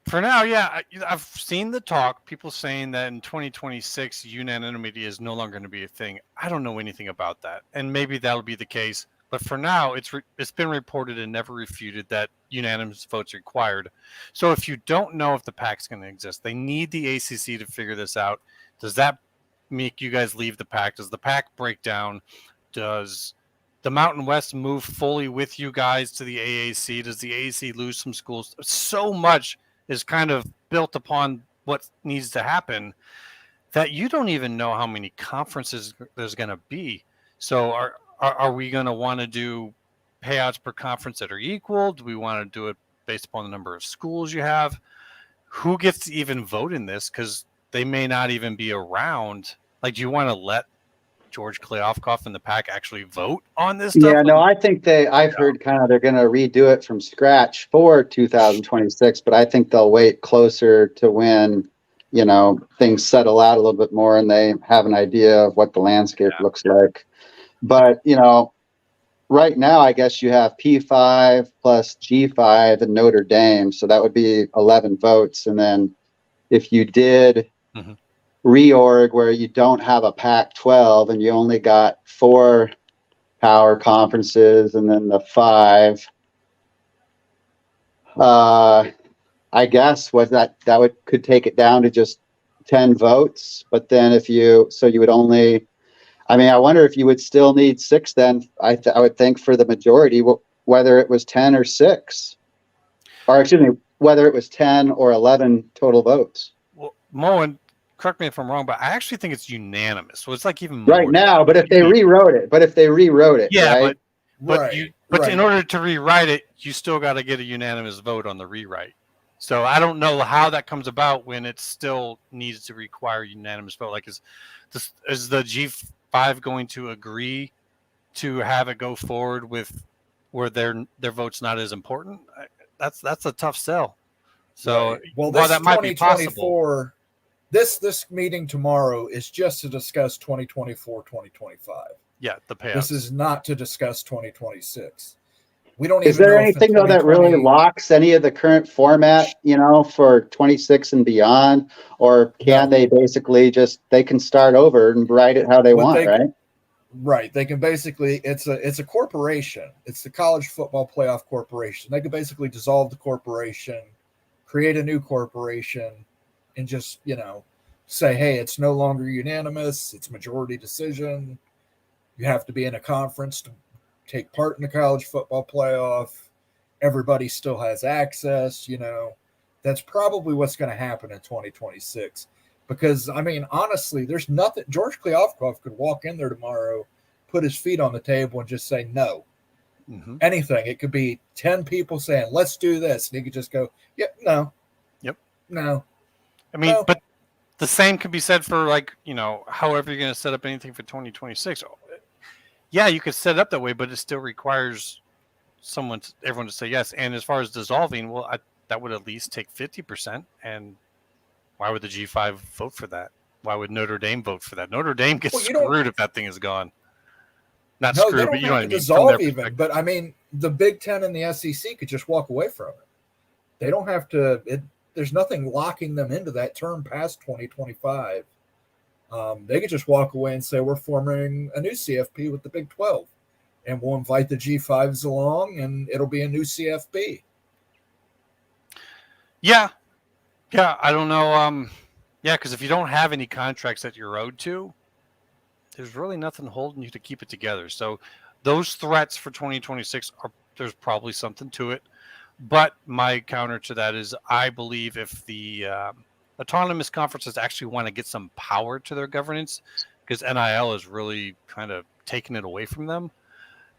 For now, yeah. I've seen the talk, people saying that in 2026, unanimity is no longer going to be a thing. I don't know anything about that. And maybe that'll be the case. But for now, it's been reported and never refuted that unanimous votes required. So if you don't know if the PAC's going to exist, they need the ACC to figure this out. Does that make you guys leave the PAC? Does the PAC break down? Does the Mountain West move fully with you guys to the AAC? Does the AAC lose some schools? So much is kind of built upon what needs to happen that you don't even know how many conferences there's going to be. So are we going to want to do payouts per conference that are equal? Do we want to do it based upon the number of schools you have? Who gets to even vote in this? Because they may not even be around. Like, do you want to let George Kleofkoff and the PAC actually vote on this stuff? Yeah, no, I think I've heard kind of they're going to redo it from scratch for 2026, but I think they'll wait closer to when, things settle out a little bit more and they have an idea of what the landscape looks like. But, right now, I guess you have P5 plus G5 and Notre Dame. So that would be 11 votes. And then if you did reorg where you don't have a Pac-12 and you only got 4 power conferences and then the 5, I guess could take it down to just 10 votes. But then you would only, I wonder if you would still need 6 then. I would think for the majority, whether it was 10 or 6, or excuse me, whether it was 10 or 11 total votes. Well, Moen, correct me if I'm wrong, but I actually think it's unanimous. So it's like even more right now. But if they rewrote it, yeah, right? But in order to rewrite it, you still got to get a unanimous vote on the rewrite. So I don't know how that comes about when it still needs to require unanimous vote. Like, is the G5 going to agree to have it go forward with where their vote's not as important? That's a tough sell. So well, while that might be possible, this meeting tomorrow is just to discuss 2024, 2025. Yeah, the payouts. This is not to discuss 2026. We don't. Is there anything though that really locks any of the current format, for 26 and beyond, or can they basically they can start over and write it how they want, right? Right. They can basically. It's a corporation. It's the College Football Playoff Corporation. They can basically dissolve the corporation, create a new corporation, and just say, hey, it's no longer unanimous. It's majority decision. You have to be in a conference to take part in the college football playoff. Everybody still has access. That's probably what's going to happen in 2026. Because, honestly, there's nothing. George Kleofkoff could walk in there tomorrow, put his feet on the table, and just say no. Mm-hmm. Anything. It could be 10 people saying, let's do this. And he could just go, yep, no. Yep. No. No. But the same can be said for, however you're going to set up anything for 2026. Yeah, you could set it up that way, but it still requires everyone to say yes. And as far as dissolving, well, that would at least take 50%. And why would the G5 vote for that? Why would Notre Dame vote for that? Notre Dame gets screwed if that thing is gone. Not no, screwed, they don't have to dissolve even. But the Big Ten and the SEC could just walk away from it. They don't have to. There's nothing locking them into that term past 2025. They could just walk away and say, we're forming a new CFP with the Big 12, and we'll invite the G5s along, and it'll be a new CFP. Yeah, I don't know. Because if you don't have any contracts that you're owed to, there's really nothing holding you to keep it together. So those threats for 2026 there's probably something to it. But my counter to that is I believe if the autonomous conferences actually want to get some power to their governance, because NIL is really kind of taking it away from them,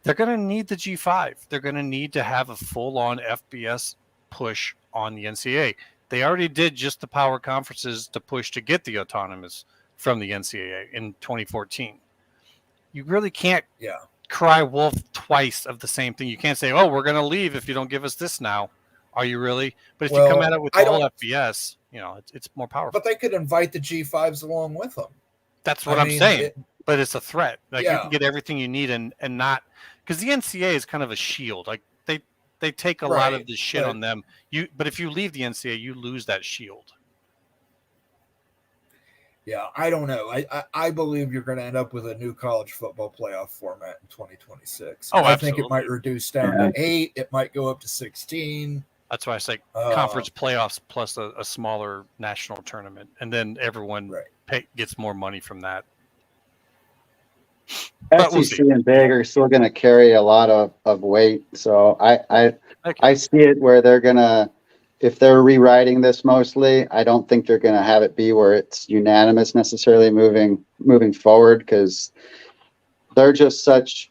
they're going to need the G5. They're going to need to have a full-on FBS push on the NCAA. They already did just the power conferences to push to get the autonomous from the NCAA in 2014. You really can't cry wolf twice of the same thing. You can't say, oh, we're going to leave if you don't give us this now. Are you really? But if you come at it with the whole FBS, it's more powerful. But they could invite the G5s along with them. That's what I'm saying. But it's a threat. Like you can get everything you need and not, because the NCAA is kind of a shield. Like they take a lot of the shit on them. But if you leave the NCAA, you lose that shield. Yeah, I don't know. I believe you're going to end up with a new college football playoff format in 2026. Oh, And I think it absolutely. might reduce down to 8. It might go up to 16. That's why I say conference playoffs plus a smaller national tournament, and then everyone gets more money from that. But we'll SEC and Big are still going to carry a lot of weight. So I see it where they're going to, if they're rewriting this mostly, I don't think they're going to have it be where it's unanimous necessarily moving forward, because they're just such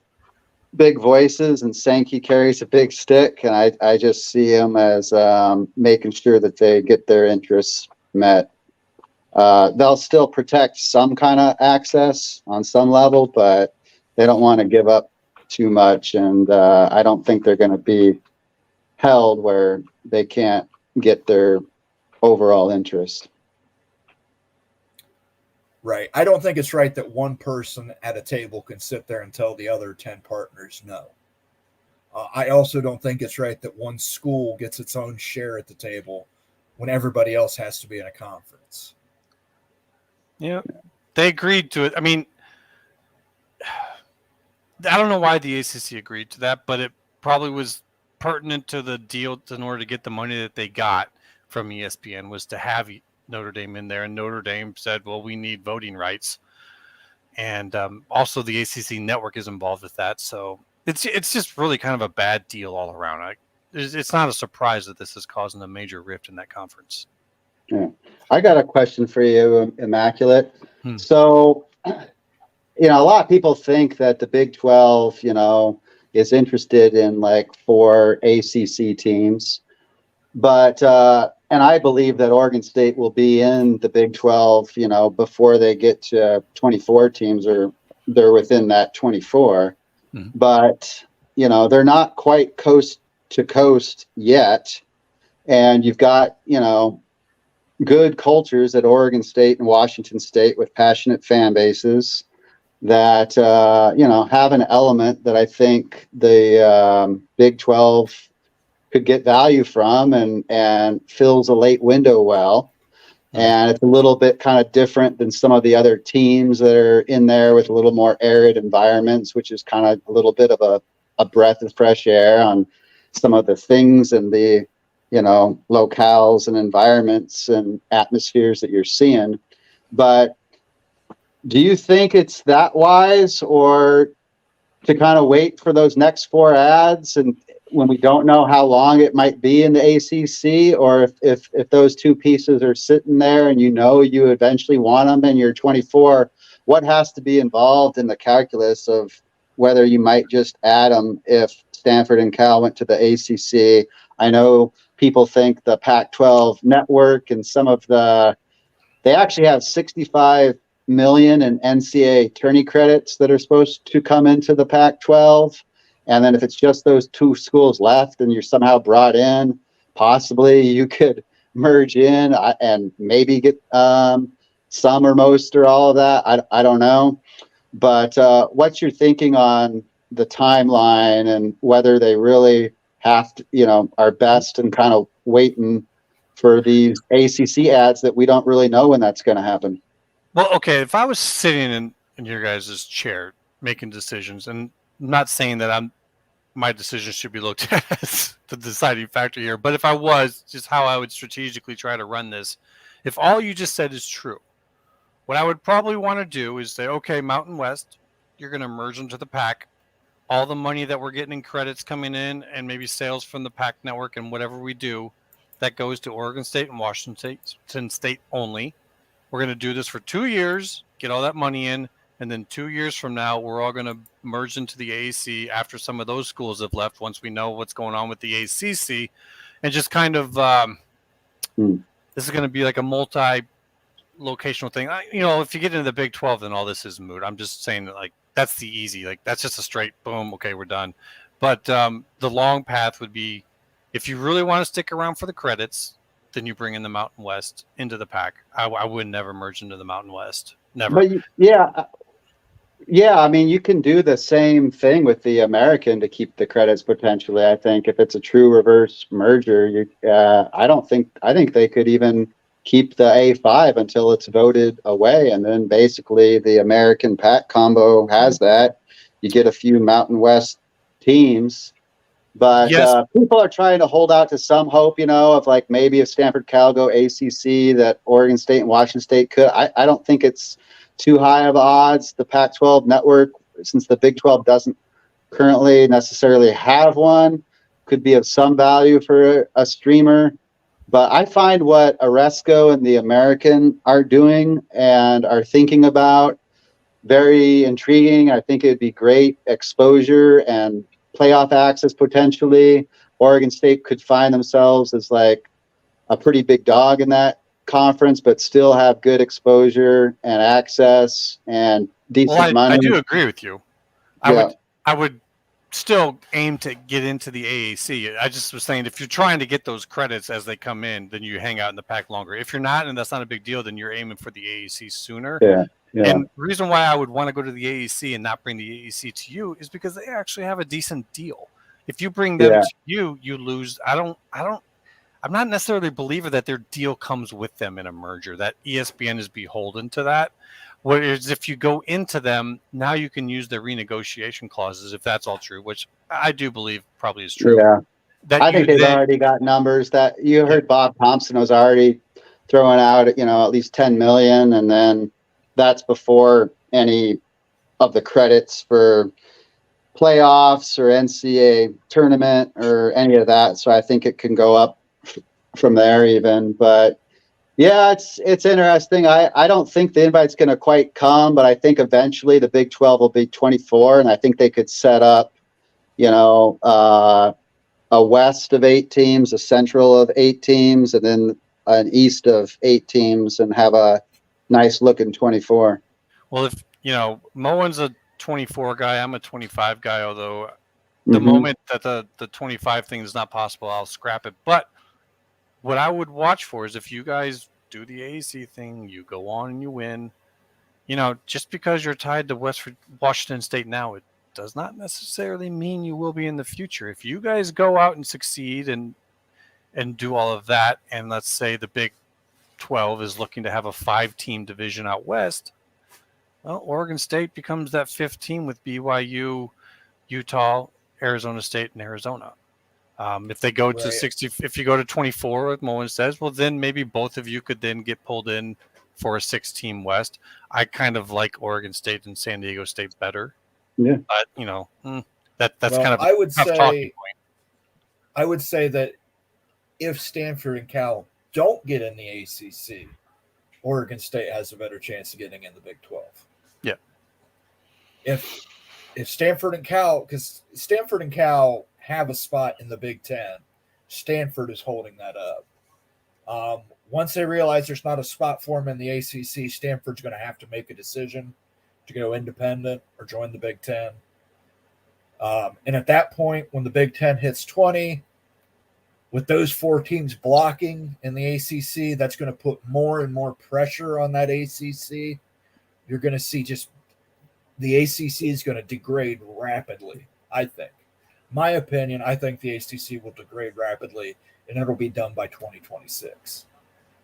big voices, and Sankey carries a big stick, and I just see him as making sure that they get their interests met. They'll still protect some kind of access on some level, but they don't want to give up too much, and I don't think they're going to be held where they can't get their overall interest. Right. I don't think it's right that one person at a table can sit there and tell the other 10 partners no. I also don't think it's right that one school gets its own share at the table when everybody else has to be in a conference. Yeah, they agreed to it. I mean, I don't know why the ACC agreed to that, but it probably was pertinent to the deal in order to get the money that they got from ESPN was to have Notre Dame in there. And Notre Dame said, well, we need voting rights. And also the ACC network is involved with that. So it's just really kind of a bad deal all around. It's not a surprise that this is causing a major rift in that conference. Yeah. I got a question for you, Immaculate. So, a lot of people think that the Big 12, is interested in like 4 ACC teams, but and I believe that Oregon State will be in the Big 12, before they get to 24 teams, or they're within that 24. But, they're not quite coast to coast yet. And you've got, good cultures at Oregon State and Washington State with passionate fan bases that, have an element that I think the Big 12 could get value from and fills a late window well. And it's a little bit kind of different than some of the other teams that are in there with a little more arid environments, which is kind of a little bit of a breath of fresh air on some of the things and the, locales and environments and atmospheres that you're seeing. But do you think it's that wise, or to kind of wait for those next 4 ads, and when we don't know how long it might be in the ACC, or if those 2 pieces are sitting there and you eventually want them and you're 24, what has to be involved in the calculus of whether you might just add them if Stanford and Cal went to the ACC? I know people think the Pac-12 network and they actually have 65 million in NCAA tourney credits that are supposed to come into the Pac-12. And then if it's just those 2 schools left and you're somehow brought in, possibly you could merge in and maybe get some or most or all of that. I don't know. But what's your thinking on the timeline and whether they really have to, are best and kind of waiting for these ACC ads that we don't really know when that's going to happen? Well, okay, if I was sitting in your guys' chair making decisions, and I'm not saying that my decision should be looked at as the deciding factor here, but if I was, just how I would strategically try to run this, if all you just said is true, what I would probably want to do is say, okay, Mountain West, you're going to merge into the Pac. All the money that we're getting in credits coming in and maybe sales from the Pac network and whatever we do, that goes to Oregon State and Washington State only. We're going to do this for 2 years, get all that money in, and then 2 years from now, we're all going to merge into the AAC after some of those schools have left, once we know what's going on with the ACC, and just kind of this is going to be like a multi-locational thing. If you get into the Big 12, then all this is moot. I'm just saying that, like, that's the easy, like, that's just a straight boom. Okay, we're done. But the long path would be, if you really want to stick around for the credits, then you bring in the Mountain West into the Pac. I would never merge into the Mountain West. Never. But yeah. I mean, you can do the same thing with the American to keep the credits potentially. I think if it's a true reverse merger, I think they could even keep the A5 until it's voted away. And then basically the American Pac combo has that. You get a few Mountain West teams. But Yes. people are trying to hold out to some hope, of like maybe if Stanford Cal go ACC, that Oregon State and Washington State could. I don't think it's too high of odds. The Pac-12 network, since the Big 12 doesn't currently necessarily have one, could be of some value for a streamer. But I find what Oresco and the American are doing and are thinking about very intriguing. I think it'd be great exposure and playoff access potentially. Oregon State could find themselves as like a pretty big dog in that conference, but still have good exposure and access and decent money. I do agree with you. I would still aim to get into the AAC. I just was saying, if you're trying to get those credits as they come in, then you hang out in the pack longer. If you're not, and that's not a big deal, then you're aiming for the AAC sooner. Yeah. And the reason why I would want to go to the AAC and not bring the AAC to you is because they actually have a decent deal. If you bring them to you, you lose. I'm not necessarily a believer that their deal comes with them in a merger, that ESPN is beholden to that. Whereas if you go into them, now you can use their renegotiation clauses, if that's all true, which I do believe probably is true. Yeah. I think they've already got numbers that you heard. Bob Thompson was already throwing out, at least 10 million. And then that's before any of the credits for playoffs or NCAA tournament or any of that. So I think it can go up from there even. But yeah, it's interesting. I don't think the invite's going to quite come, but I think eventually the Big 12 will be 24, and I think they could set up, a west of 8 teams, a central of 8 teams, and then an east of 8 teams, and have a nice looking 24. Well, if Moen's a 24 guy, I'm a 25 guy, although the moment that the 25 thing is not possible, I'll scrap it. But what I would watch for is if you guys do the AAC thing, you go on and you win, just because you're tied to Washington State now, it does not necessarily mean you will be in the future. If you guys go out and succeed and do all of that, and let's say the Big 12 is looking to have a 5-team division out west, well, Oregon State becomes that 5th team with BYU, Utah, Arizona State, and Arizona. If they go to 60, if you go to 24, like Moen says, well, then maybe both of you could then get pulled in for a 6-team West. I kind of like Oregon State and San Diego State better. Yeah. But, that's kind of a tough talking point. I would say that if Stanford and Cal don't get in the ACC, Oregon State has a better chance of getting in the Big 12. Yeah. If Stanford and Cal, because Stanford and Cal have a spot in the Big 10, Stanford is holding that up. Once they realize there's not a spot for them in the ACC, Stanford's going to have to make a decision to go independent or join the Big 10. And at that point, when the Big 10 hits 20, with those 4 teams blocking in the ACC, that's going to put more and more pressure on that ACC. You're going to see just the ACC is going to degrade rapidly, I think. My opinion, I think the ACC will degrade rapidly, and it'll be done by 2026.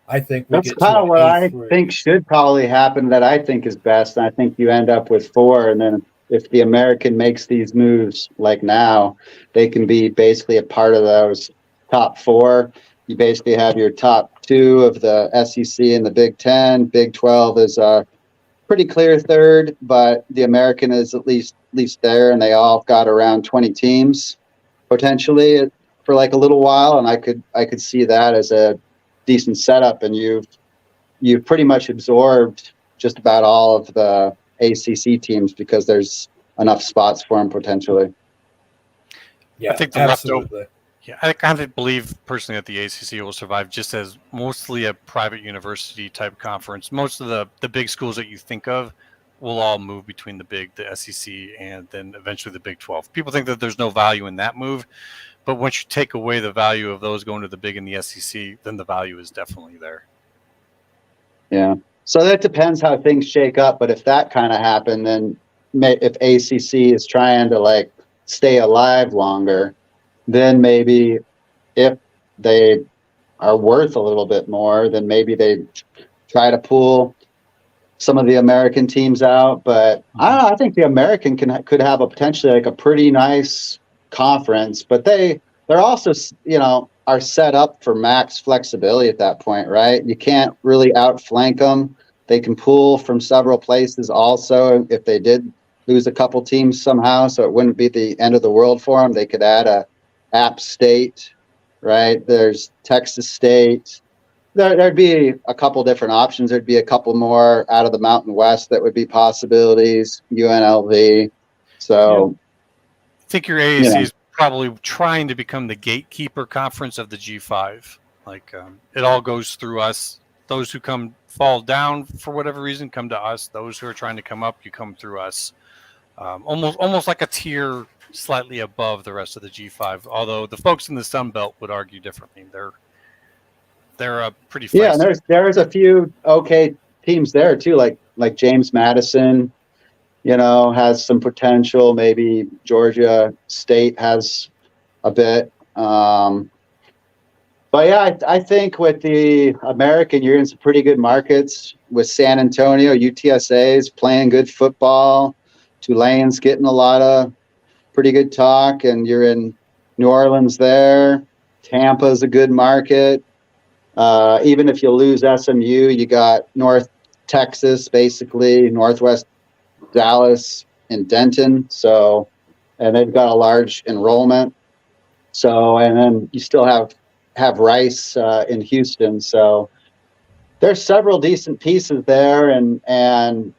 I think that's kind of what I think should probably happen, that I think is best. And I think you end up with 4, and then if the American makes these moves like now, they can be basically a part of those top 4. You basically have your top 2 of the SEC and the Big 10. Big 12 is a pretty clear 3rd, but the American is at least there, and they all got around 20 teams potentially for like a little while, and I could see that as a decent setup, and you've pretty much absorbed just about all of the ACC teams because there's enough spots for them potentially. Yeah, I think absolutely. Yeah, I kind of believe personally that the ACC will survive just as mostly a private university type conference. Most of the big schools that you think of will all move between the SEC, and then eventually the Big 12. People think that there's no value in that move, but once you take away the value of those going to the Big and the SEC, then the value is definitely there. Yeah. So that depends how things shake up. But if that kind of happened, then if ACC is trying to like stay alive longer, then maybe if they are worth a little bit more, then maybe they try to pull some of the American teams out. But I don't know. I think the American could have a potentially like a pretty nice conference, but they're also, are set up for max flexibility at that point, right? You can't really outflank them. They can pull from several places also if they did lose a couple teams somehow, so it wouldn't be the end of the world for them. They could add a App State, right? There's Texas State. There'd be a couple different options. There'd be a couple more out of the Mountain West that would be possibilities, UNLV. So I think your AAC is probably trying to become the gatekeeper conference of the G5. Like it all goes through us. Those who fall down for whatever reason come to us. Those who are trying to come up, you come through us. Almost like a tier slightly above the rest of the G5. Although the folks in the Sun Belt would argue differently. They're a pretty feisty. Yeah, and there's a few okay teams there too, like James Madison, has some potential. Maybe Georgia State has a bit. But yeah, I think with the American, you're in some pretty good markets with San Antonio. UTSA is playing good football. Tulane's getting a lot of pretty good talk, and you're in New Orleans there. Tampa's a good market. Even if you lose SMU, you got North Texas, basically, Northwest Dallas and Denton. So, and they've got a large enrollment. So, and then you still have Rice in Houston. So there's several decent pieces there. And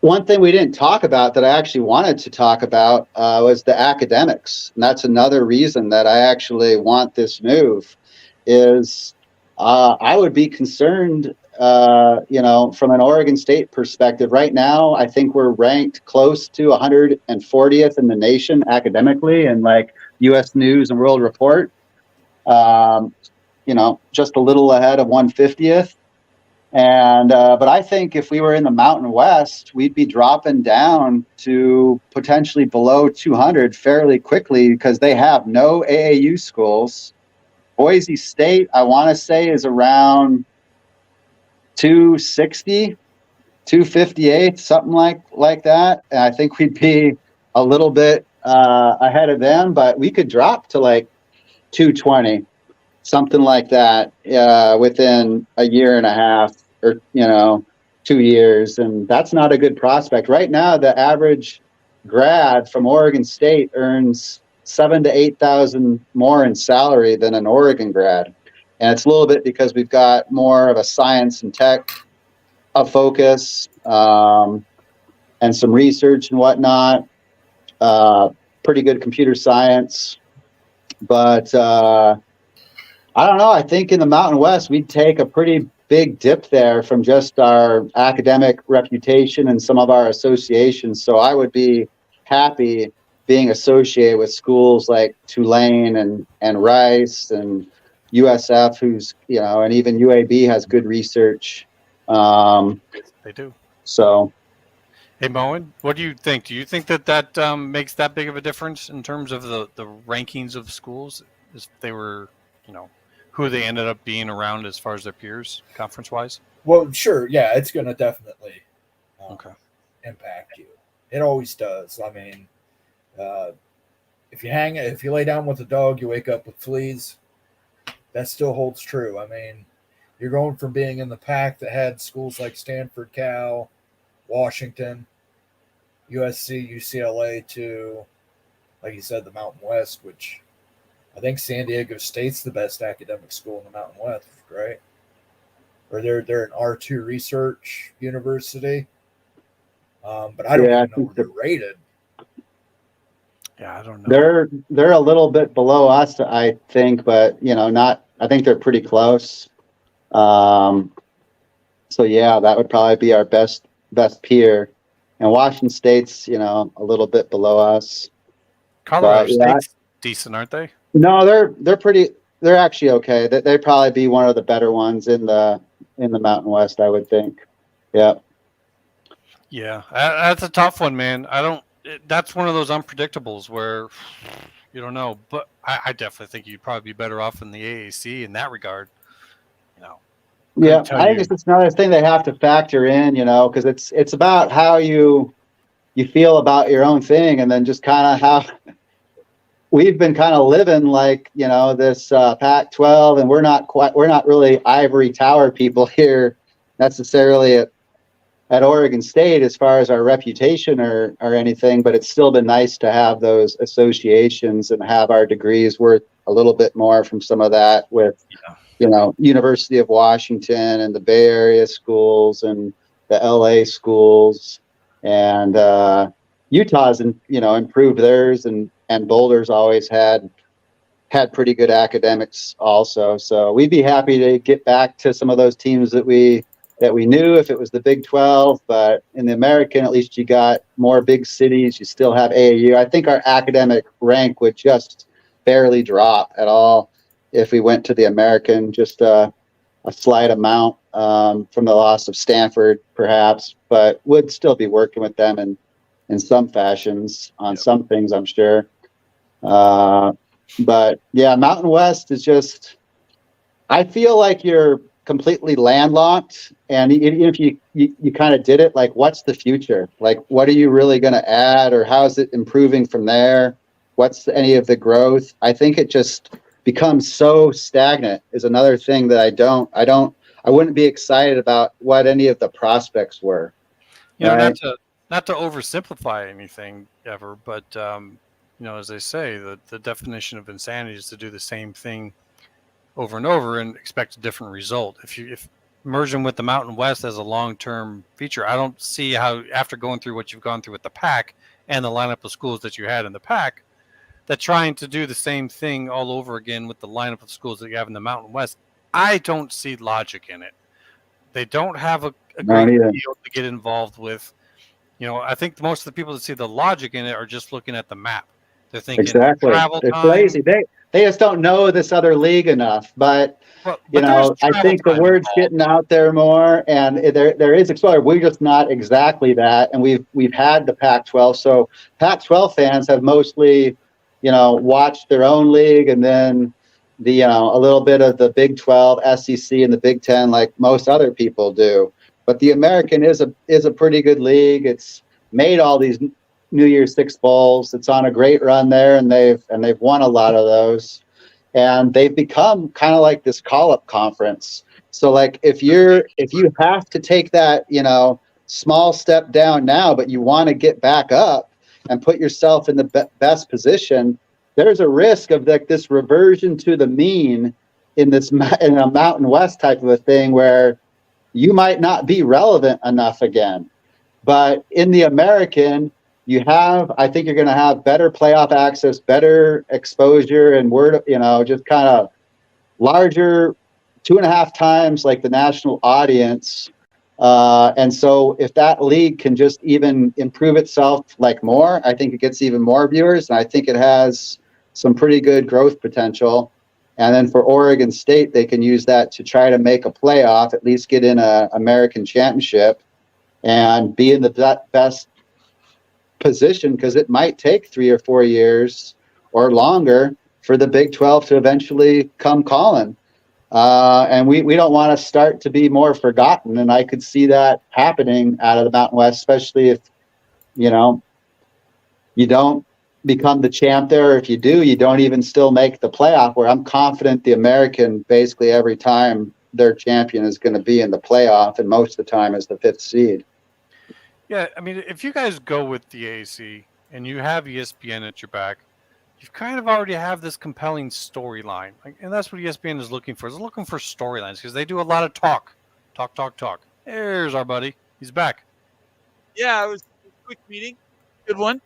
one thing we didn't talk about that I actually wanted to talk about was the academics. And that's another reason that I actually want this move is I would be concerned, from an Oregon State perspective. Right now, I think we're ranked close to 140th in the nation academically and like U.S. News and World Report. Just a little ahead of 150th. And, but I think if we were in the Mountain West, we'd be dropping down to potentially below 200 fairly quickly because they have no AAU schools. Boise State, I want to say, is around 260, 258, something like that. And I think we'd be a little bit ahead of them, but we could drop to like 220, something like that, within a year and a half or 2 years, and that's not a good prospect. Right now, the average grad from Oregon State earns $7,000 to $8,000 more in salary than an Oregon grad, and it's a little bit because we've got more of a science and tech focus, and some research and whatnot. Pretty good computer science. But I don't know. I think in the Mountain West, we'd take a pretty big dip there from just our academic reputation and some of our associations. So I would be happy being associated with schools like Tulane and Rice and USF, who's, and even UAB has good research. They do. So. Hey, Moen, what do you think? Do you think that makes that big of a difference in terms of the rankings of schools? If they were, who they ended up being around as far as their peers, conference-wise? Well, sure, yeah, it's going to definitely impact you. It always does. I mean, if you lay down with a dog, you wake up with fleas. That still holds true. I mean, you're going from being in the pack that had schools like Stanford, Cal, Washington, USC, UCLA to, like you said, the Mountain West, which I think San Diego State's the best academic school in the Mountain West, right? Or they're an R2 research university. But I don't even know where they're rated. Yeah, I don't know. They're a little bit below us, I think, but not. I think they're pretty close. So yeah, that would probably be our best peer. And Washington State's, a little bit below us. Colorado State's decent, aren't they? No, they're actually okay. They'd probably be one of the better ones in the Mountain West, I would think. Yeah. Yeah, that's a tough one, man. That's one of those unpredictables where You don't know, but I definitely think you'd probably be better off in the AAC in that regard. You know, Yeah, tell I think you. it's just another thing they have to factor in, because it's about how you feel about your own thing, and then just kind of how we've been kind of living like, this Pac-12, and we're not really ivory tower people here necessarily at Oregon State as far as our reputation or anything, but it's still been nice to have those associations and have our degrees worth a little bit more from some of that with, University of Washington and the Bay Area schools and the LA schools, and Utah's, improved theirs, and Boulder's always had pretty good academics also. So we'd be happy to get back to some of those teams that we knew if it was the Big 12, but in the American, at least you got more big cities. You still have AAU. I think our academic rank would just barely drop at all if we went to the American, just a slight amount from the loss of Stanford, perhaps, but would still be working with them in some fashions on some things, I'm sure. But yeah, Mountain West is just, I feel like you're completely landlocked, and even if you kind of did it, like, what's the future? Like, what are you really going to add, or how is it improving from there? What's any of the growth? I think it just becomes so stagnant is another thing that I wouldn't be excited about what any of the prospects were. Not to oversimplify anything ever, but as they say, the definition of insanity is to do the same thing over and over and expect a different result. If merging with the Mountain West as a long-term feature, I don't see how, after going through what you've gone through with the PAC and the lineup of schools that you had in the PAC, that trying to do the same thing all over again with the lineup of schools that you have in the Mountain West, I don't see logic in it. They don't have a great deal to get involved with. I think most of the people that see the logic in it are just looking at the map. They're thinking travel It's time. lazy. They just don't know this other league enough. But I think the word's getting out there more, and there is exposure. We're just not exactly that, and we've had the Pac-12. So Pac-12 fans have mostly, watched their own league, and then a little bit of the Big 12, SEC, and the Big 10, like most other people do. But the American is a pretty good league. It's made all these New Year's Six bowls. It's on a great run there, and they've won a lot of those, and they've become kind of like this call-up conference. So, like, if you have to take that small step down now, but you want to get back up and put yourself in the best position, there's a risk of like this reversion to the mean in a Mountain West type of a thing where you might not be relevant enough again. But in the American, I think you're going to have better playoff access, better exposure, and just kind of larger, 2.5 times like the national audience. And so if that league can just even improve itself like more, I think it gets even more viewers, and I think it has some pretty good growth potential. And then for Oregon State, they can use that to try to make a playoff, at least get in a American championship and be in the best position, because it might take 3 or 4 years or longer for the Big 12 to eventually come calling. And we don't want to start to be more forgotten. And I could see that happening out of the Mountain West, especially if, you don't become the champ there. Or if you do, you don't even still make the playoff, where I'm confident the American, basically every time their champion, is going to be in the playoff, and most of the time is the 5th seed. Yeah, I mean, if you guys go with the AAC and you have ESPN at your back, you kind of already have this compelling storyline. And that's what ESPN is looking for. It's looking for storylines, because they do a lot of talk. There's our buddy. He's back. Yeah, it was a quick meeting. Good one.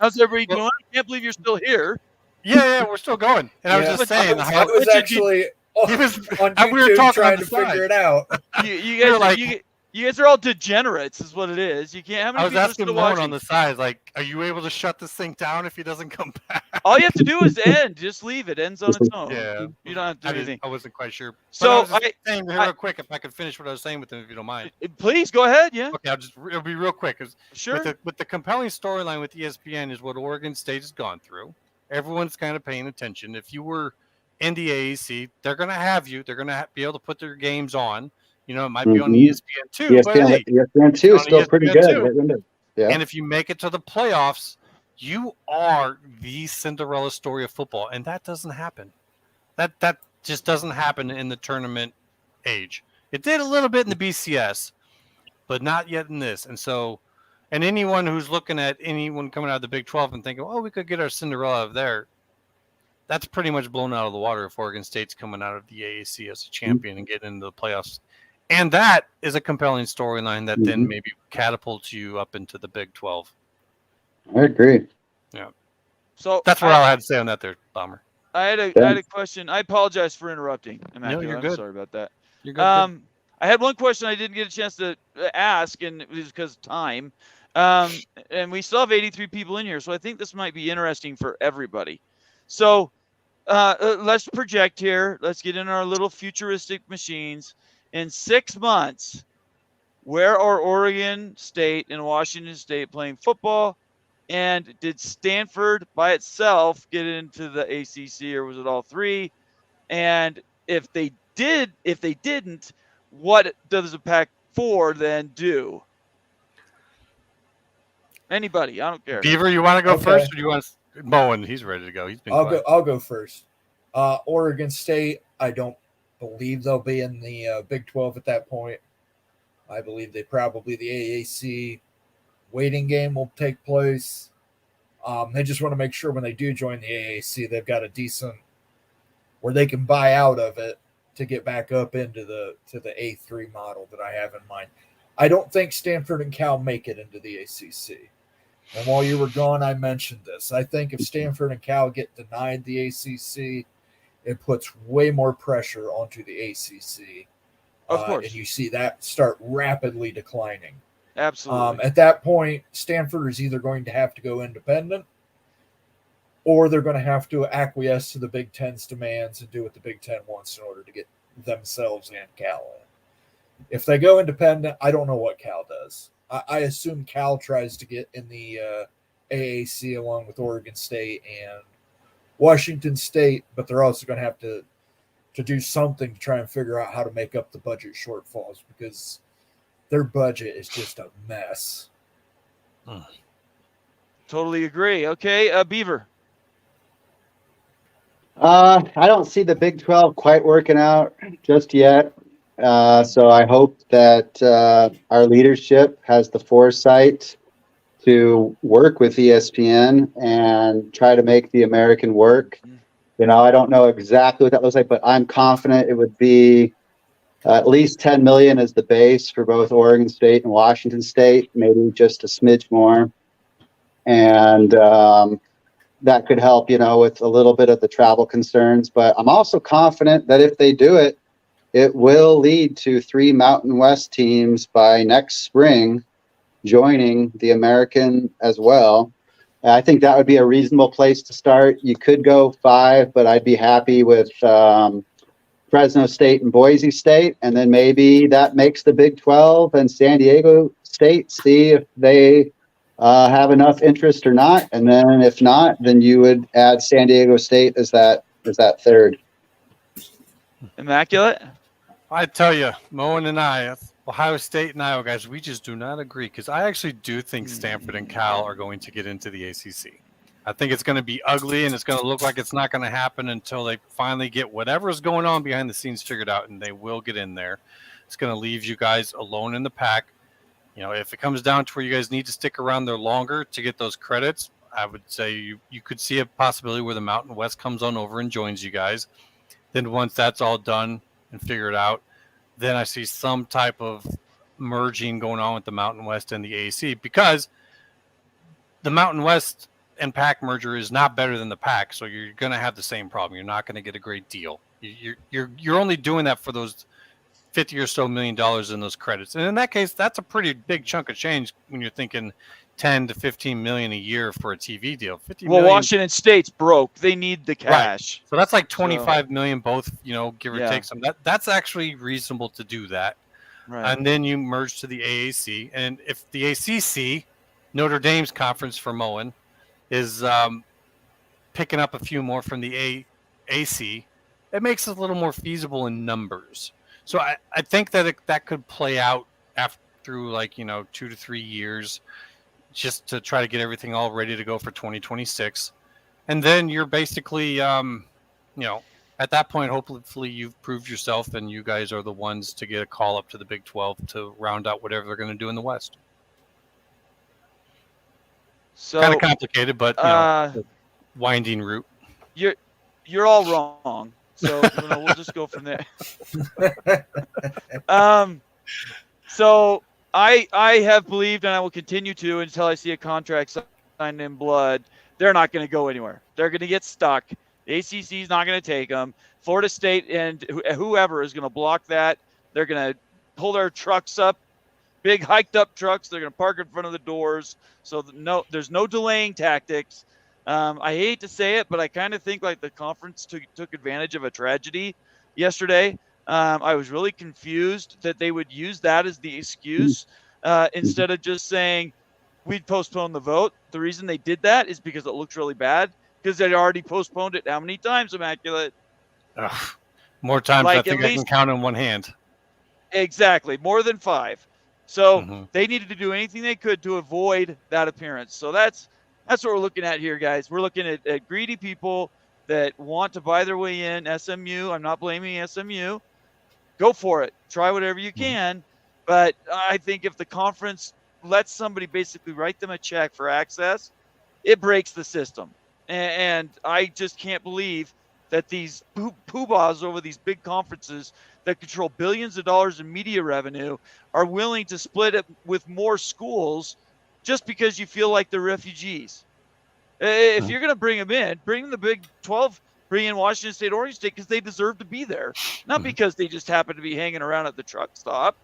How's everybody doing? I can't believe you're still here. Yeah, we're still going. And I was just saying, I was actually on YouTube we were talking trying to figure it out. You guys are all degenerates, is what it is. You can't. How many I was people asking are still Moan watching? on the side, like, are you able to shut this thing down if he doesn't come back? All you have to do is end. Just leave it. Ends on its own. Yeah, you don't have to do anything. I wasn't quite sure. So but I was saying real quick, if I could finish what I was saying with him, if you don't mind. Please go ahead. Yeah. Okay, it'll be real quick. Sure. With the compelling storyline with ESPN is what Oregon State has gone through. everyone's kind of paying attention. If you were in the AAC, they're going to have you. They're going to be able to put their games on. You know, it might be on Mhm. ESPN too, but ESPN, hey, ESPN it's two is on still pretty ESPN good. too. Yeah. And if you make it to the playoffs, you are the Cinderella story of football, and that doesn't happen. That just doesn't happen in the tournament age. It did a little bit in the BCS, but not yet in this. And so, and anyone who's looking at anyone coming out of the Big 12 and thinking, oh, we could get our Cinderella out of there, that's pretty much blown out of the water if Oregon State's coming out of the AAC as a champion and getting into the playoffs. And that is a compelling storyline that then maybe catapults you up into the Big 12. I agree. Yeah. So that's what I had to say on that there, Bomber. I had a question. I apologize for interrupting, Immaculate. No, you're good. I'm sorry about that. You're good. I had one question I didn't get a chance to ask, and it was because of time. And we still have 83 people in here, so I think this might be interesting for everybody. So let's project here. Let's get in our little futuristic machines. In 6 months, where are Oregon State and Washington State playing football? And did Stanford by itself get into the ACC, or was it all three? And if they didn't, what does the Pac-4 then do? Anybody? I don't care. Beaver, you want to go first, or do you want Bowen? He's ready to go. He's been. I'll go first. Oregon State, I don't believe they'll be in the Big 12 at that point. I believe the AAC waiting game will take place. They just want to make sure when they do join the AAC, they've got a decent where they can buy out of it to get back up into the A3 model that I have in mind. I don't think Stanford and Cal make it into the ACC. And while you were gone, I mentioned this. I think if Stanford and Cal get denied the ACC, it puts way more pressure onto the ACC. Of course. And you see that start rapidly declining. Absolutely. At that point, Stanford is either going to have to go independent, or they're going to have to acquiesce to the Big Ten's demands and do what the Big Ten wants in order to get themselves and Cal in. If they go independent, I don't know what Cal does. I assume Cal tries to get in the AAC along with Oregon State and Washington State, but they're also going to have to do something to try and figure out how to make up the budget shortfalls, because their budget is just a mess. Totally agree. Okay, Beaver. I don't see the Big 12 quite working out just yet. So I hope that our leadership has the foresight to work with ESPN and try to make the American work. You know, I don't know exactly what that looks like, but I'm confident it would be at least 10 million as the base for both Oregon State and Washington State, maybe just a smidge more. And that could help, you know, with a little bit of the travel concerns. But I'm also confident that if they do it, it will lead to 3 Mountain West teams by next spring joining the American as well. I think that would be a reasonable place to start. You could go 5, but I'd be happy with Fresno State and Boise State. And then maybe that makes the Big 12 and San Diego State see if they have enough interest or not. And then if not, then you would add San Diego State as that third. Immaculate? I tell you, Moen and I, Ohio State and Iowa guys, we just do not agree, because I actually do think Stanford and Cal are going to get into the ACC. I think it's going to be ugly, and it's going to look like it's not going to happen until they finally get whatever's going on behind the scenes figured out, and they will get in there. It's going to leave you guys alone in the pack. You know, if it comes down to where you guys need to stick around there longer to get those credits, I would say you could see a possibility where the Mountain West comes on over and joins you guys. Then once that's all done and figured out, then I see some type of merging going on with the Mountain West and the AAC, because the Mountain West and PAC merger is not better than the PAC, so you're going to have the same problem. You're not going to get a great deal. You're only doing that for those $50 or so million in those credits, and in that case, that's a pretty big chunk of change when you're thinking 10 to 15 million a year for a TV deal. 50 well, million, Washington State's broke. They need the cash. right. So that's like 25 million both, you know, give or Yeah. take some. That's actually reasonable to do that. Right. And then you merge to the AAC. And if the ACC, Notre Dame's conference for Moen, is picking up a few more from the AC, it makes it a little more feasible in numbers. So I think that that could play out through 2 to 3 years, just to try to get everything all ready to go for 2026. And then you're basically, at that point, hopefully you've proved yourself and you guys are the ones to get a call up to the Big 12 to round out whatever they're going to do in the West. So kind of complicated, but winding route. You're all wrong. So we'll just go from there. So I have believed, and I will continue to until I see a contract signed in blood. They're not going to go anywhere. They're going to get stuck. The ACC is not going to take them. Florida State and whoever is going to block that. They're going to pull their trucks up, big hiked up trucks. They're going to park in front of the doors. So there's no delaying tactics. I hate to say it, but I kind of think like the conference took advantage of a tragedy yesterday. I was really confused that they would use that as the excuse instead of just saying we'd postpone the vote. The reason they did that is because it looks really bad because they'd already postponed it how many times, Immaculate? More times I think I can count on one hand. Exactly. More than 5. So they needed to do anything they could to avoid that appearance. So that's what we're looking at here, guys. We're looking at greedy people that want to buy their way in. SMU, I'm not blaming SMU. Go for it. Try whatever you can. But I think if the conference lets somebody basically write them a check for access, it breaks the system. And I just can't believe that these poobahs over these big conferences that control billions of dollars in media revenue are willing to split it with more schools just because you feel like they're refugees. If you're going to bring them in, bring the Big 12, bring in Washington State, Oregon State, because they deserve to be there, not because they just happen to be hanging around at the truck stop.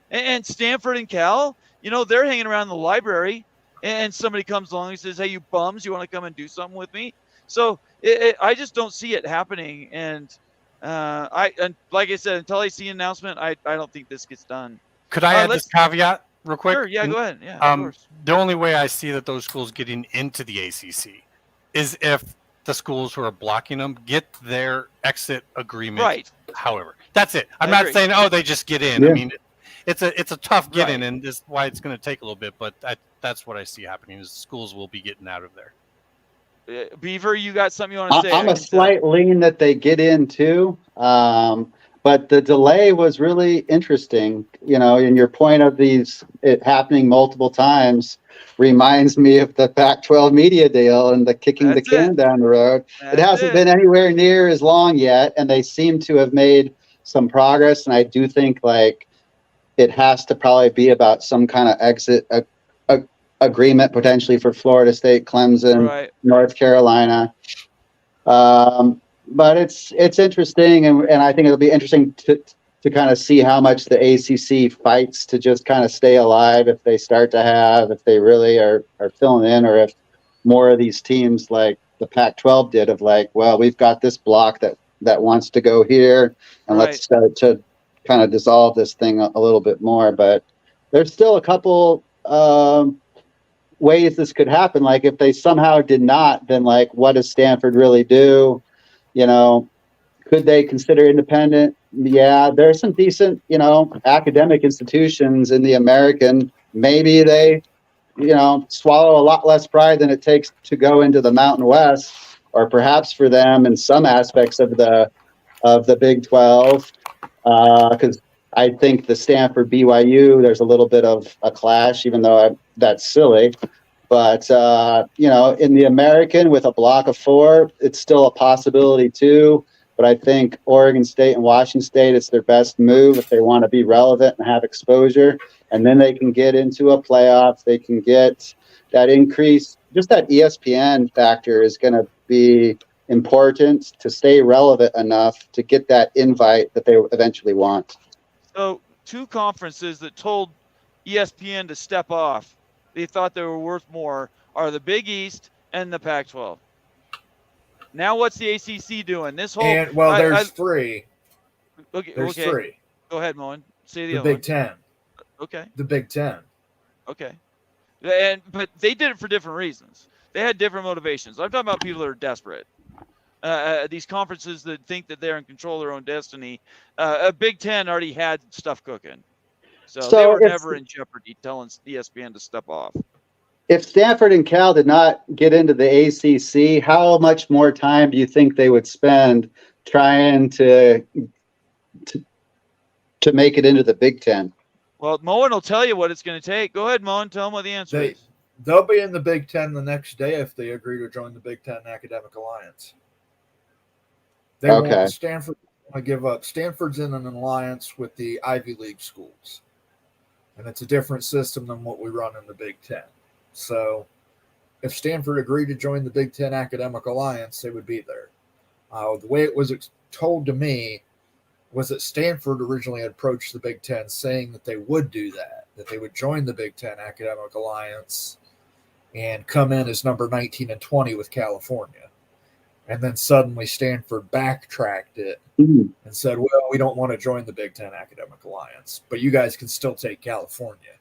And Stanford and Cal, they're hanging around the library, and somebody comes along and says, hey, you bums, you want to come and do something with me? So I just don't see it happening. And like I said, until I see an announcement, I don't think this gets done. Could I add this caveat real quick? Sure, yeah, go ahead. Yeah, of course. The only way I see that those schools getting into the ACC is if the schools who are blocking them get their exit agreement. Right. However, that's it. I'm not saying, they just get in. Yeah. I mean, it's a tough get in, and this is why it's going to take a little bit. But that's what I see happening is schools will be getting out of there. Beaver, you got something you want to say? I'm a slight lean that they get in too. But the delay was really interesting, and your point of it happening multiple times reminds me of the Pac-12 media deal and the kicking the can down the road. It hasn't been anywhere near as long yet, and they seem to have made some progress. And I do think it has to probably be about some kind of exit agreement potentially for Florida State, Clemson, North Carolina. But it's interesting, and I think it'll be interesting to kind of see how much the ACC fights to just kind of stay alive if they start to if they really are filling in, or if more of these teams like the Pac-12 did of we've got this block that wants to go here, and let's start to kind of dissolve this thing a little bit more. But there's still a couple ways this could happen. If they somehow did not, then what does Stanford really do? Could they consider independent? Yeah, there's some decent, academic institutions in the American. Maybe they, swallow a lot less pride than it takes to go into the Mountain West, or perhaps for them in some aspects of the Big 12. Because I think the Stanford BYU, there's a little bit of a clash, even though that's silly. But, in the American with a block of 4, it's still a possibility too. But I think Oregon State and Washington State, it's their best move if they want to be relevant and have exposure. And then they can get into a playoff. They can get that increase. Just that ESPN factor is going to be important to stay relevant enough to get that invite that they eventually want. So 2 conferences that told ESPN to step off, they thought they were worth more, are the Big East and the Pac-12. Now what's the ACC doing? This whole there's 3. Okay, there's 3. Go ahead, Moen. Say the other Big 10. Okay. The Big 10. Okay. But they did it for different reasons. They had different motivations. I'm talking about people that are desperate. These conferences that think that they're in control of their own destiny. Big Ten already had stuff cooking. So they were never in jeopardy telling ESPN to step off. If Stanford and Cal did not get into the ACC, how much more time do you think they would spend trying to make it into the Big Ten? Well, Moen will tell you what it's going to take. Go ahead, Moen. Tell them what the answer is. They'll be in the Big Ten the next day if they agree to join the Big Ten Academic Alliance. They won't. Stanford want to give up. Stanford's in an alliance with the Ivy League schools, and it's a different system than what we run in the Big Ten. So if Stanford agreed to join the Big Ten Academic Alliance, they would be there. The way it was told to me was that Stanford originally approached the Big Ten saying that they would do that they would join the Big Ten Academic Alliance and come in as number 19 and 20 with California. And then suddenly Stanford backtracked it and said, well, we don't want to join the Big Ten Academic Alliance, but you guys can still take California.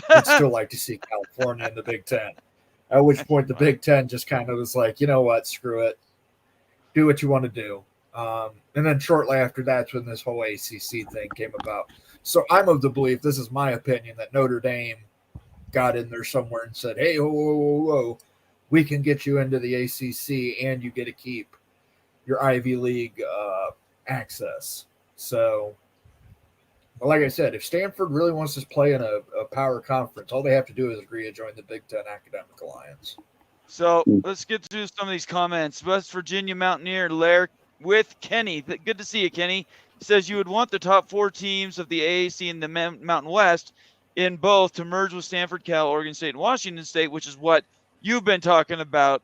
We'd still like to see California in the Big Ten. At which point the Big Ten just kind of was like, you know what, screw it. Do what you want to do. And then shortly after that's when this whole ACC thing came about. So I'm of the belief, this is my opinion, that Notre Dame got in there somewhere and said, hey, whoa, we can get you into the ACC and you get to keep your Ivy League access. So, like I said, if Stanford really wants to play in a power conference, all they have to do is agree to join the Big Ten Academic Alliance. So let's get through some of these comments. West Virginia Mountaineer Lair with Kenny. Good to see you, Kenny. He says you would want the top 4 teams of the AAC and the Mountain West in both to merge with Stanford, Cal, Oregon State, and Washington State, which is what you've been talking about,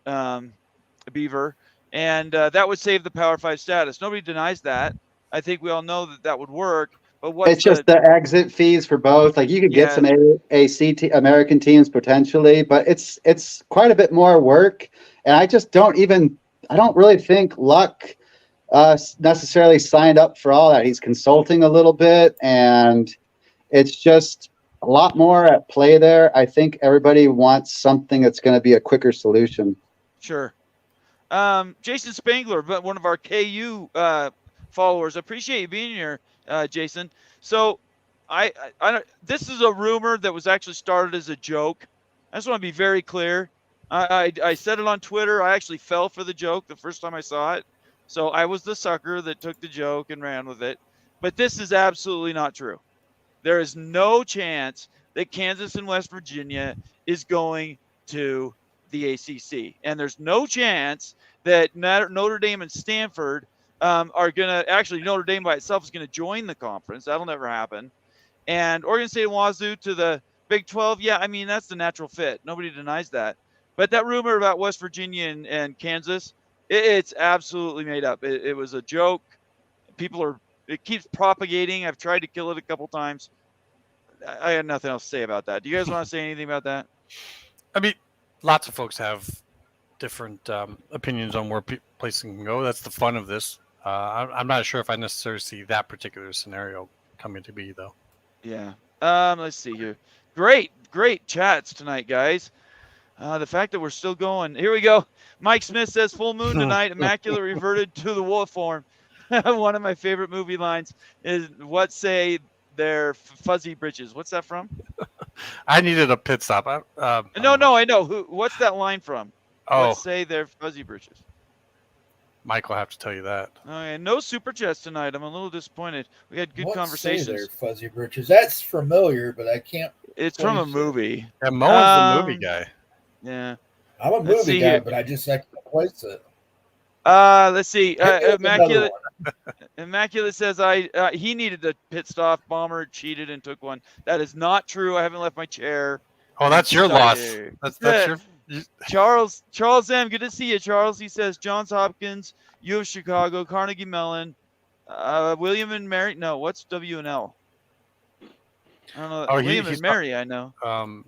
Beaver. And that would save the Power 5 status. Nobody denies that. I think we all know that would work. But it's just the exit fees for both. Like you could get some AAC American teams potentially, but it's quite a bit more work. And I just don't really think Luck necessarily signed up for all that. He's consulting a little bit, and it's just a lot more at play there. I think everybody wants something that's going to be a quicker solution. Sure. Jason Spangler, one of our KU followers. Appreciate you being here, Jason. So I this is a rumor that was actually started as a joke. I just want to be very clear. I said it on Twitter. I actually fell for the joke the first time I saw it. So I was the sucker that took the joke and ran with it. But this is absolutely not true. There is no chance that Kansas and West Virginia is going to the ACC. And there's no chance that Notre Dame and Stanford are going to – actually, Notre Dame by itself is going to join the conference. That'll never happen. And Oregon State and Wazoo to the Big 12, yeah, I mean, that's the natural fit. Nobody denies that. But that rumor about West Virginia and Kansas, it's absolutely made up. It was a joke. It keeps propagating. I've tried to kill it a couple times. I had nothing else to say about that. Do you guys want to say anything about that? I mean, lots of folks have different opinions on where places can go. That's the fun of this. I'm not sure if I necessarily see that particular scenario coming to be, though. Yeah. Let's see here. Great chats tonight, guys. The fact that we're still going. Here we go. Mike Smith says, full moon tonight, immaculate reverted to the wolf form. One of my favorite movie lines is, what say their fuzzy britches? What's that from? I needed a pit stop. No, I know. What's that line from? Oh. What say their fuzzy britches? Mike will have to tell you that. Okay, no super chats tonight. I'm a little disappointed. We had good conversations. Say their fuzzy britches? That's familiar, but I can't. It's from a movie. Yeah, Moen's the movie guy. Yeah. I'm a movie guy, but I can't place it. Let's see. Immaculate says he needed a pit stop. Bomber cheated and took one. That is not true. I haven't left my chair. Oh, that's your loss. That's your. Charles M. Good to see you, Charles. He says Johns Hopkins, U of Chicago, Carnegie Mellon, William and Mary. No, what's W and L? I don't know. William and Mary, I know. Yeah,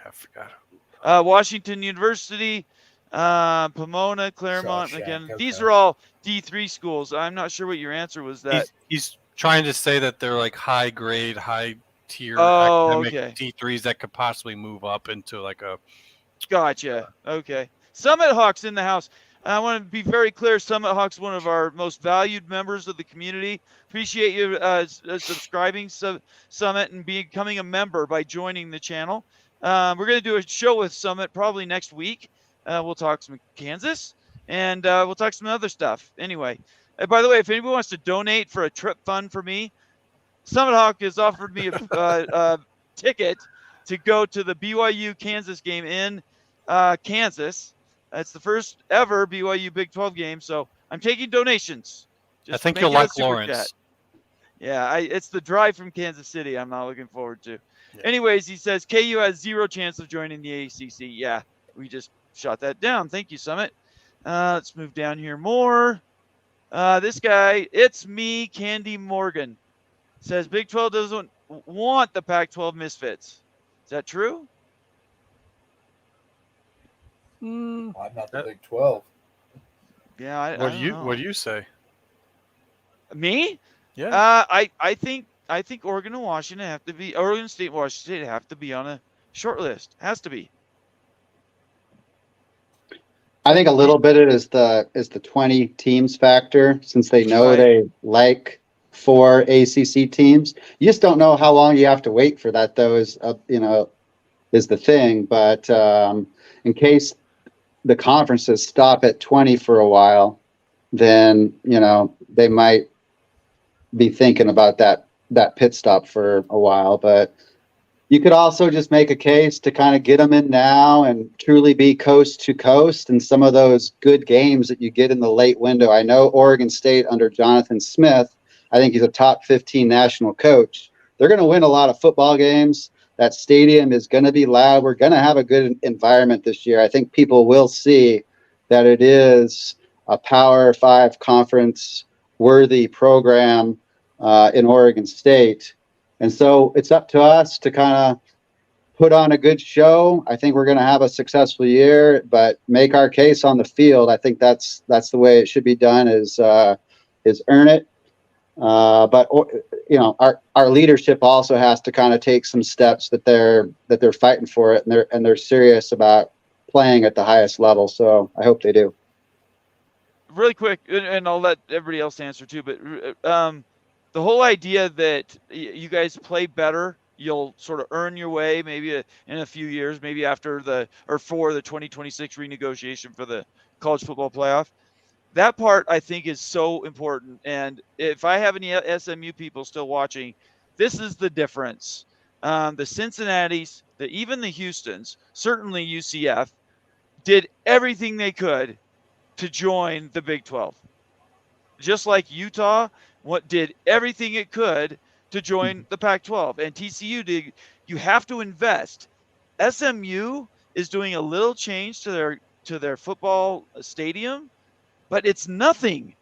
I forgot. Washington University, Pomona, Claremont, again. Okay. These are all D3 schools. I'm not sure what your answer was. That he's trying to say that they're like high grade, high tier academic D3s that could possibly move up into like a Gotcha. Okay. Summit Hawks in the house. I want to be very clear. Summit Hawks, one of our most valued members of the community. Appreciate you subscribing Summit and becoming a member by joining the channel. We're going to do a show with Summit probably next week. We'll talk some Kansas and we'll talk some other stuff. Anyway, by the way, if anybody wants to donate for a trip fund for me, Summit Hawk has offered me a ticket to go to the BYU Kansas game in Kansas. It's the first ever BYU Big 12 game, so I'm taking donations. I think you'll like Lawrence. Yeah, it's the drive from Kansas City I'm not looking forward to. Yeah. Anyways, he says KU has 0 chance of joining the ACC. Yeah, we just shot that down. Thank you, Summit. Let's move down here more. This guy, it's me, Candy Morgan, says Big 12 doesn't want the Pac-12 misfits. Is that true? I'm not the Big 12. Yeah, What do you say? Me? Yeah. I think Oregon and Washington have to be Oregon State and Washington State have to be on a short list. Has to be. I think a little bit it is the 20 teams factor, since they know Right. they like 4 ACC teams. You just don't know how long you have to wait for that, though, is the thing. But in case the conferences stop at 20 for a while, then they might be thinking about that pit stop for a while. But you could also just make a case to kind of get them in now and truly be coast to coast. And some of those good games that you get in the late window. I know Oregon State under Jonathan Smith, I think he's a top 15 national coach. They're going to win a lot of football games. That stadium is going to be loud. We're going to have a good environment this year. I think people will see that it is a Power 5 conference worthy program in Oregon State. And so it's up to us to kind of put on a good show. I think we're going to have a successful year, but make our case on the field. I think that's the way it should be done, is earn it. But our leadership also has to kind of take some steps that they're fighting for it, and they're serious about playing at the highest level. So I hope they do. Really quick, and I'll let everybody else answer too. But the whole idea that you guys play better, you'll sort of earn your way, maybe in a few years, maybe for the 2026 renegotiation for the college football playoff. That part I think is so important. And if I have any SMU people still watching, this is the difference. The Cincinnatis, even the Houstons, certainly UCF, did everything they could to join the Big 12. Just like Utah did everything it could to join the Pac-12. And TCU did. You have to invest. SMU is doing a little change to their football stadium, but it's nothing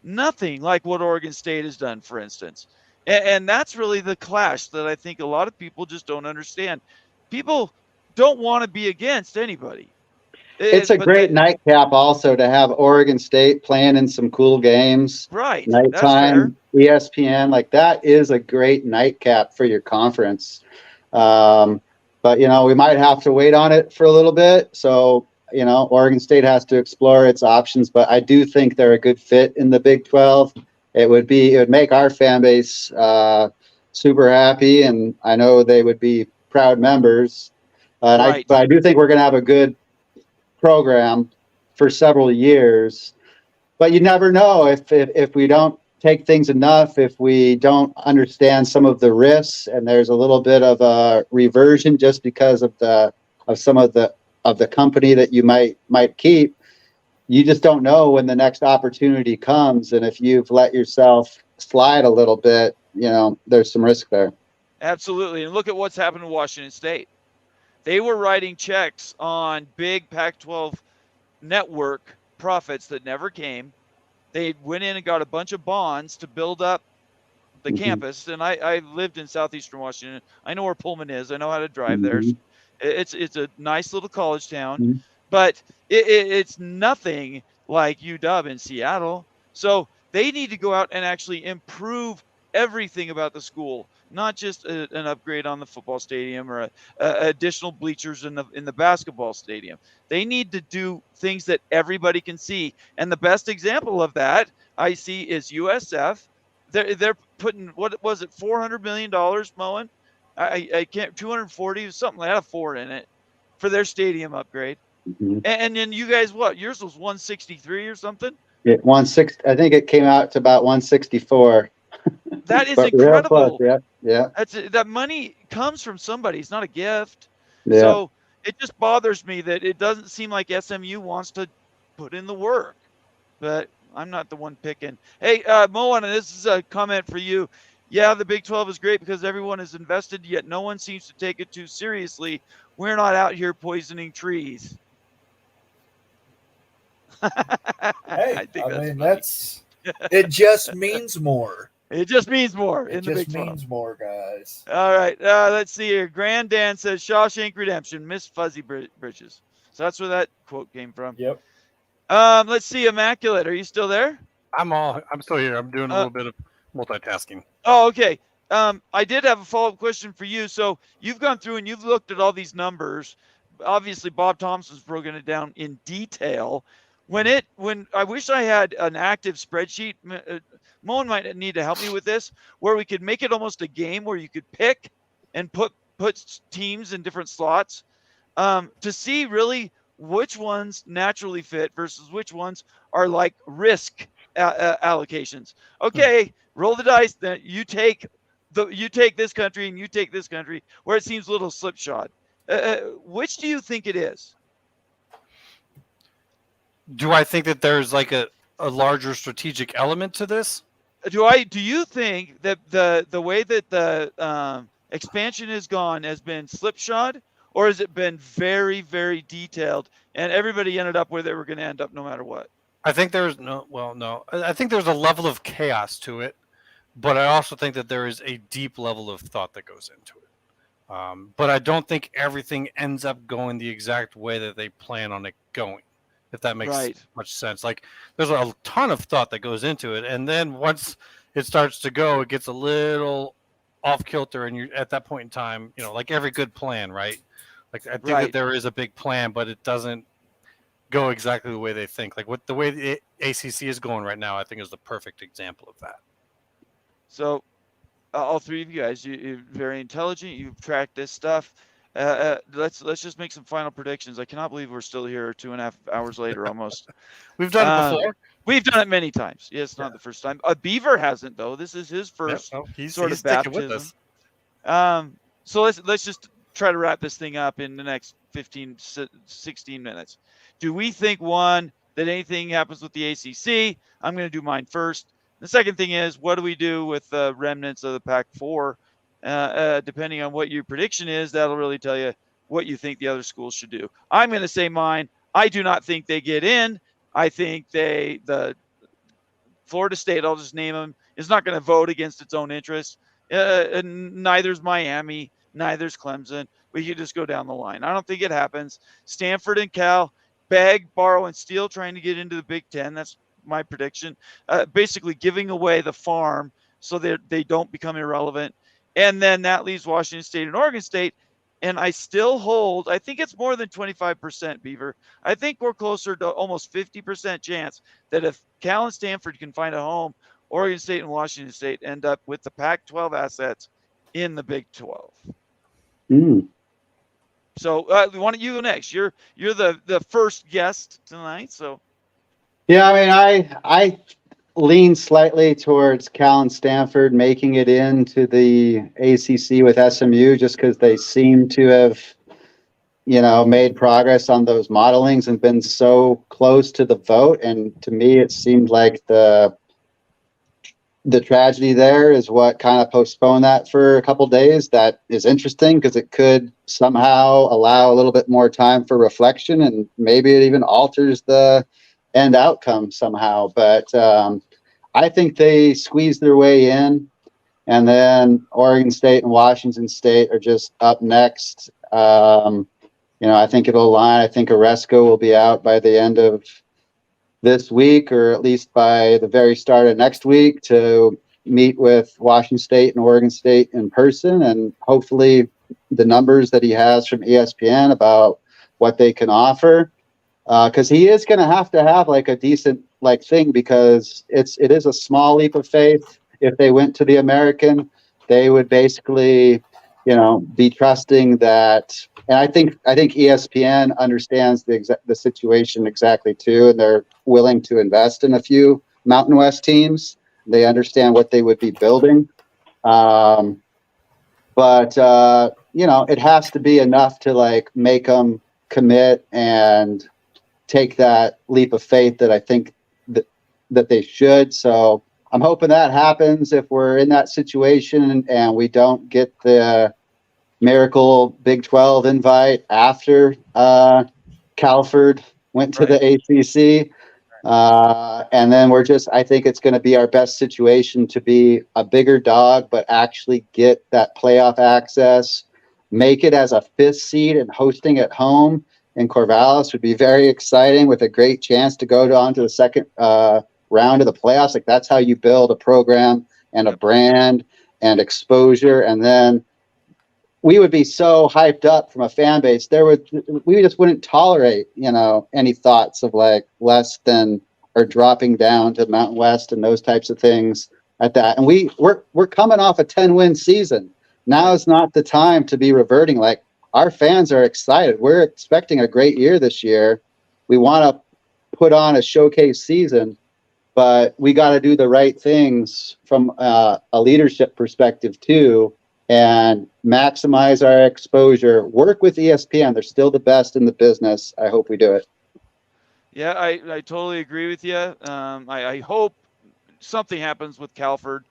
like what Oregon State has done, for instance. And that's really the clash that I think a lot of people just don't understand. People don't want to be against anybody. It's a great nightcap also to have Oregon State playing in some cool games. Right. Nighttime, ESPN, like that is a great nightcap for your conference. But, we might have to wait on it for a little bit. So, Oregon State has to explore its options, but I do think they're a good fit in the Big 12. It would make our fan base super happy, and I know they would be proud members. But I do think we're going to have a good program for several years. But you never know if we don't take things enough, if we don't understand some of the risks, and there's a little bit of a reversion just because of some of the company that you might keep. You just don't know when the next opportunity comes, and if you've let yourself slide a little bit, there's some risk there. Absolutely. And look at what's happened to Washington State. They were writing checks on big Pac-12 network profits that never came. They went in and got a bunch of bonds to build up the campus. And I lived in southeastern Washington. I know where Pullman is. I know how to drive there. It's a nice little college town, but it's nothing like UW in Seattle. So they need to go out and actually improve everything about the school. not just an upgrade on the football stadium or additional bleachers in the basketball stadium. They need to do things that everybody can see. And the best example of that I see is USF. They're putting, what was it, $400 million, Moen? I can't, 240, something like that, a four in it for their stadium upgrade. Mhm. And then you guys, what, yours was 163 or something? I think it came out to about 164. That is But real close. incredible. Yeah. That money comes from somebody. It's not a gift. Yeah. So it just bothers me that it doesn't seem like SMU wants to put in the work. But I'm not the one picking. Hey, Moana, this is a comment for you. Yeah, the Big 12 is great because everyone is invested, yet no one seems to take it too seriously. We're not out here poisoning trees. Hey, I mean, funny. it just means more. It just means more It in the Big just 12. means more, guys. All right, let's see here. Grand Dan says Shawshank Redemption, Miss Fuzzy Bridges. So that's where that quote came from. Yep. Let's see, Immaculate. Are you still there? I'm still here. I'm doing a little bit of multitasking. Oh, okay. I did have a follow-up question for you. So you've gone through and you've looked at all these numbers. Obviously, Bob Thompson's broken it down in detail. When I wish I had an active spreadsheet. Moen might need to help me with this, where we could make it almost a game where you could pick and put teams in different slots to see really which ones naturally fit versus which ones are like risk allocations. Okay, roll the dice. Then you take this country and you take this country where it seems a little slipshod. Which do you think it is? Do I think that there's like a larger strategic element to this? Do you think that the way that the expansion has gone has been slipshod, or has it been very, very detailed and everybody ended up where they were going to end up no matter what? I think there's no. I think there's a level of chaos to it, but I also think that there is a deep level of thought that goes into it. But I don't think everything ends up going the exact way that they plan on it going. If that makes much sense. Like there's a ton of thought that goes into it. And then once it starts to go, it gets a little off kilter. And you're at that point in time, like every good plan, right? Like I think that there is a big plan, but it doesn't go exactly the way they think. Like the way the ACC is going right now, I think is the perfect example of that. So all three of you guys, you're very intelligent. You've tracked this stuff. Let's just make some final predictions. I cannot believe we're still here 2.5 hours later almost. We've done it before. We've done it many times. Yeah, it's not the first time. Beaver hasn't though. This is his first he's sort of sticking baptism. with us. So let's just try to wrap this thing up in the next 15, 16 minutes. Do we think, one, that anything happens with the ACC? I'm going to do mine first. The second thing is, what do we do with the remnants of the Pac-4? Depending on what your prediction is, that'll really tell you what you think the other schools should do. I'm going to say mine. I do not think they get in. I think the Florida State, I'll just name them, is not going to vote against its own interests. Neither's Miami, neither's Clemson. We could just go down the line. I don't think it happens. Stanford and Cal beg, borrow, and steal, trying to get into the Big Ten. That's my prediction. Basically giving away the farm so that they don't become irrelevant. And then that leaves Washington State and Oregon State. And I still hold, I think it's more than 25%, Beaver. I think we're closer to almost 50% chance that if Cal and Stanford can find a home, Oregon State and Washington State end up with the Pac-12 assets in the Big 12. So why don't you go next? You're the first guest tonight. So yeah, I mean, I lean slightly towards Cal and Stanford making it into the ACC with SMU, just because they seem to have, made progress on those modelings and been so close to the vote. And to me, it seemed like the tragedy there is what kind of postponed that for a couple days. That is interesting because it could somehow allow a little bit more time for reflection, and maybe it even alters the end outcome somehow. But I think they squeeze their way in, and then Oregon State and Washington State are just up next. I think it'll align. I think Oresco will be out by the end of this week, or at least by the very start of next week, to meet with Washington State and Oregon State in person, and hopefully the numbers that he has from ESPN about what they can offer, because he is going to have like a decent like thing, because it is a small leap of faith. If they went to the American, they would basically, be trusting that. And I think ESPN understands the situation exactly too, and they're willing to invest in a few Mountain West teams. They understand what they would be building. But it has to be enough to like make them commit and take that leap of faith that I think that they should. So I'm hoping that happens if we're in that situation and we don't get the miracle Big 12 invite after Calford went to the ACC. And then I think it's going to be our best situation to be a bigger dog, but actually get that playoff access, make it as a 5th seed, and hosting at home in Corvallis would be very exciting, with a great chance to go on to the second round of the playoffs. Like, that's how you build a program and a brand and exposure. And then we would be so hyped up from a fan base. We just wouldn't tolerate, any thoughts of like less than or dropping down to Mountain West and those types of things at that. And we're coming off a 10-win season. Now is not the time to be reverting. Like, our fans are excited. We're expecting a great year this year. We want to put on a showcase season, but we got to do the right things from a leadership perspective too, and maximize our exposure. Work with ESPN. They're still the best in the business. I hope we do it. Yeah, I totally agree with you. I hope something happens with Calford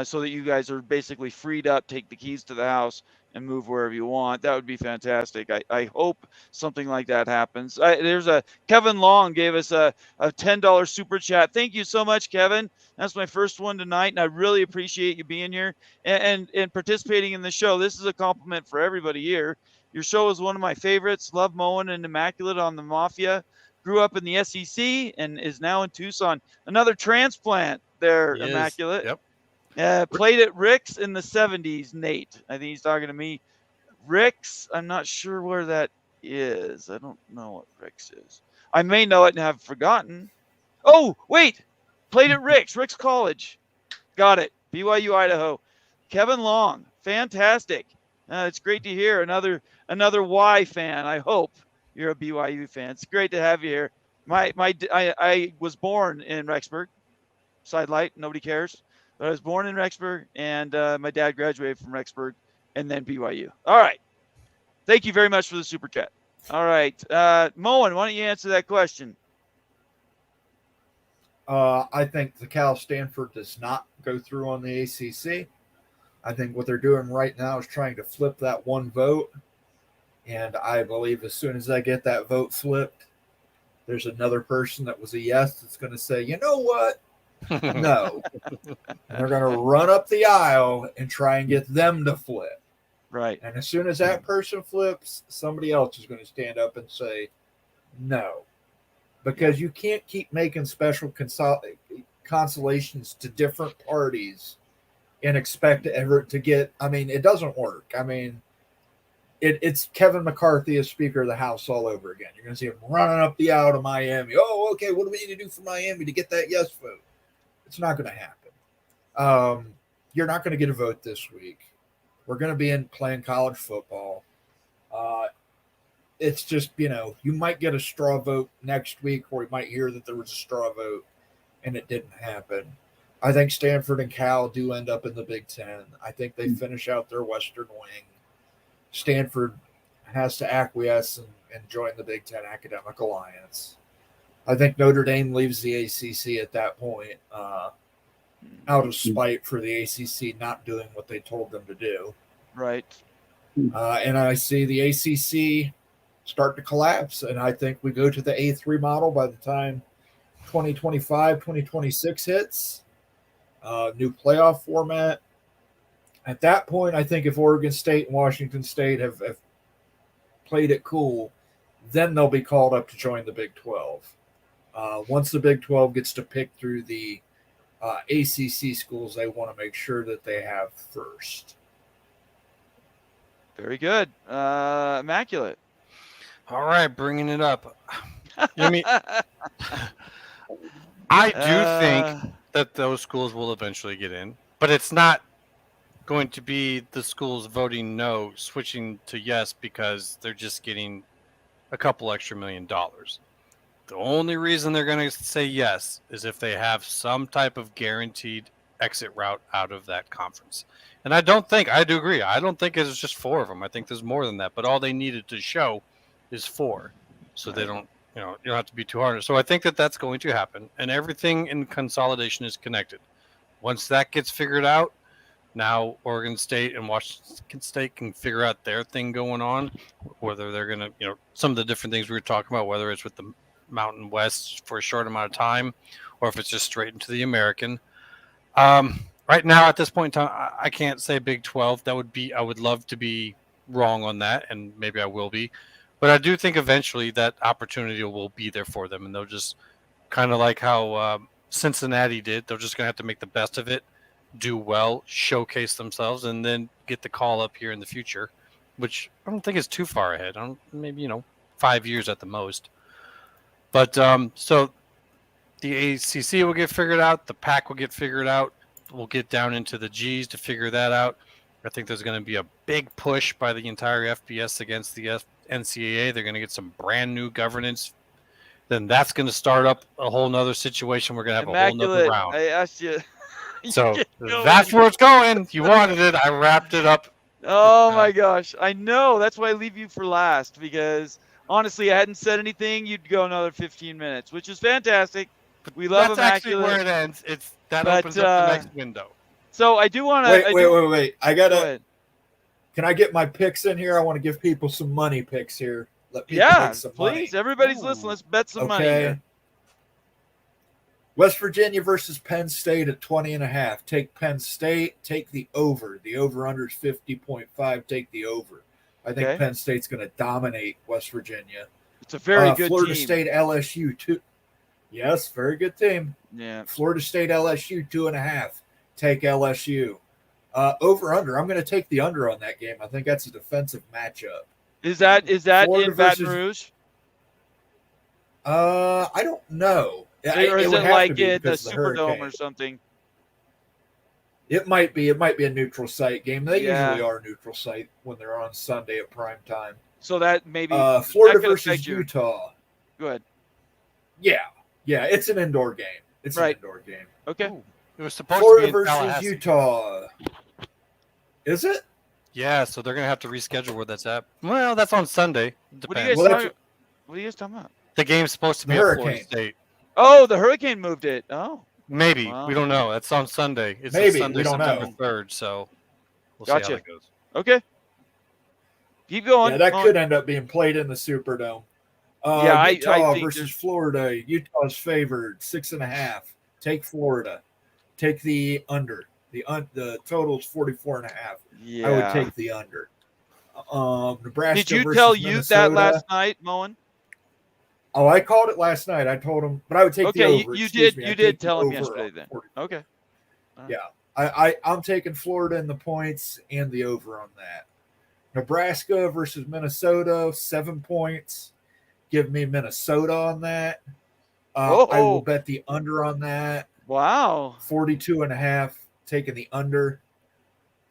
so that you guys are basically freed up, take the keys to the house, and move wherever you want. That would be fantastic. I hope something like that happens. Kevin Long gave us a $10 super chat. Thank you so much, Kevin. That's my first one tonight, and I really appreciate you being here and participating in the show. This is a compliment for everybody here. Your show is one of my favorites. Love Moen and Immaculate on the Mafia. Grew up in the SEC and is now in Tucson. Another transplant there, Immaculate. Yep. Played at Rick's in the 70s, Nate. I think he's talking to me. Rick's, I'm not sure where that is. I don't know what Rick's is. I may know it and have forgotten. Oh, wait. Played at Rick's College. Got it. BYU, Idaho. Kevin Long. Fantastic. It's great to hear. Another Y fan, I hope. You're a BYU fan. It's great to have you here. I was born in Rexburg. Sidelight, nobody cares. But I was born in Rexburg, and my dad graduated from Rexburg and then BYU. All right. Thank you very much for the super chat. All right. Moen, why don't you answer that question? I think the Cal Stanford does not go through on the ACC. I think what they're doing right now is trying to flip that one vote. And I believe as soon as I get that vote flipped, there's another person that was a yes that's going to say, you know what? No. They're going to run up the aisle and try and get them to flip. Right. And as soon as that person flips, somebody else is going to stand up and say no. Because you can't keep making special consolations to different parties and expect to get, it doesn't work. It's Kevin McCarthy as Speaker of the House all over again. You're going to see him running up the aisle to Miami. Oh, okay, what do we need to do for Miami to get that yes vote? It's not going to happen. You're not going to get a vote this week. We're going to be playing college football. It's just, you might get a straw vote next week, or you might hear that there was a straw vote and it didn't happen. I think Stanford and Cal do end up in the Big Ten. I think they finish out their Western wing. Stanford has to acquiesce and join the Big Ten Academic Alliance. I think Notre Dame leaves the ACC at that point out of spite for the ACC not doing what they told them to do. Right. And I see the ACC start to collapse, and I think we go to the A3 model by the time 2025, 2026 hits. New playoff format. At that point, I think if Oregon State and Washington State have played it cool, then they'll be called up to join the Big 12. Once the Big 12 gets to pick through the ACC schools they want to make sure that they have first. Very good. Immaculate. All right, bringing it up. I mean, I do think that those schools will eventually get in, but it's not going to be the schools voting no, switching to yes because they're just getting a couple extra $1 million. The only reason they're going to say yes is if they have some type of guaranteed exit route out of that conference. And I do agree. I don't think it's just 4 of them. I think there's more than that. But all they needed to show is 4. So they don't, you don't have to be too hard. So I think that that's going to happen. And everything in consolidation is connected. Once that gets figured out, now Oregon State and Washington State can figure out their thing going on, whether they're going to, some of the different things we were talking about, whether it's with the Mountain West for a short amount of time, or if it's just straight into the American. Right now, at this point in time, I can't say Big 12. I would love to be wrong on that, and maybe I will be. But I do think eventually that opportunity will be there for them, and they'll just kind of like how Cincinnati did. They're just going to have to make the best of it, do well, showcase themselves, and then get the call up here in the future, which I don't think is too far ahead. Maybe 5 years at the most. But so the ACC will get figured out. The PAC will get figured out. We'll get down into the G's to figure that out. I think there's going to be a big push by the entire FBS against the NCAA. They're going to get some brand new governance. Then that's going to start up a whole nother situation. We're going to have a whole nother round. I asked you. So that's where it's going. You wanted it. I wrapped it up. Oh my gosh. I know. That's why I leave you for last, because honestly, I hadn't said anything. You'd go another 15 minutes, which is fantastic. We love That's Immaculate. actually where it ends. Opens up the next window. So I do want to. Wait. I gotta. Can I get my picks in here? I want to give people some money picks here. Let people make some please. money. Everybody's listening. Let's bet some money here. West Virginia versus Penn State at 20.5. Take Penn State. Take the over. The over/under is 50.5. Take the over. I think Penn State's going to dominate West Virginia. It's a very good Florida team. State LSU too. Yes, very good team. Yeah. Florida State LSU 2.5. Take LSU. Over/under. I'm going to take the under on that game. I think that's a defensive matchup. Is that Florida in Baton Rouge? I don't know. Or is it like in the Superdome or something? It might be. It might be a neutral site game. They usually are neutral site when they're on Sunday at prime time. So that maybe Florida versus Utah. Go ahead. Yeah, it's an indoor game. It's an indoor game. Okay. Ooh, it was supposed Florida to be in versus Tallahassee. Utah. Is it? Yeah, so they're gonna have to reschedule where that's at. Well, that's on Sunday. What are Depends. you guys talking about? The game's supposed to be at Florida State. Oh, the Hurricane moved it. Oh. Maybe. Wow. We don't know. That's on Sunday. It's Maybe. Sunday, We don't September know. 3rd, so we'll see Gotcha. how it goes. Okay. Keep going. Yeah, that could end up being played in the Superdome. Utah think versus Florida. Utah's favored 6.5. Take Florida. Take the under. The total is 44.5. Yeah. I would take the under. Nebraska. Did you versus tell you Minnesota. that last night, Moen? Oh, I called it last night. I told him, but I would take the over. You Excuse did. me. You I'd did take the tell him over yesterday. on Then 40. okay. Yeah, I'm taking Florida in the points and the over on that. Nebraska versus Minnesota, 7 points. Give me Minnesota on that. I will bet the under on that. Wow. 42.5. Taking the under.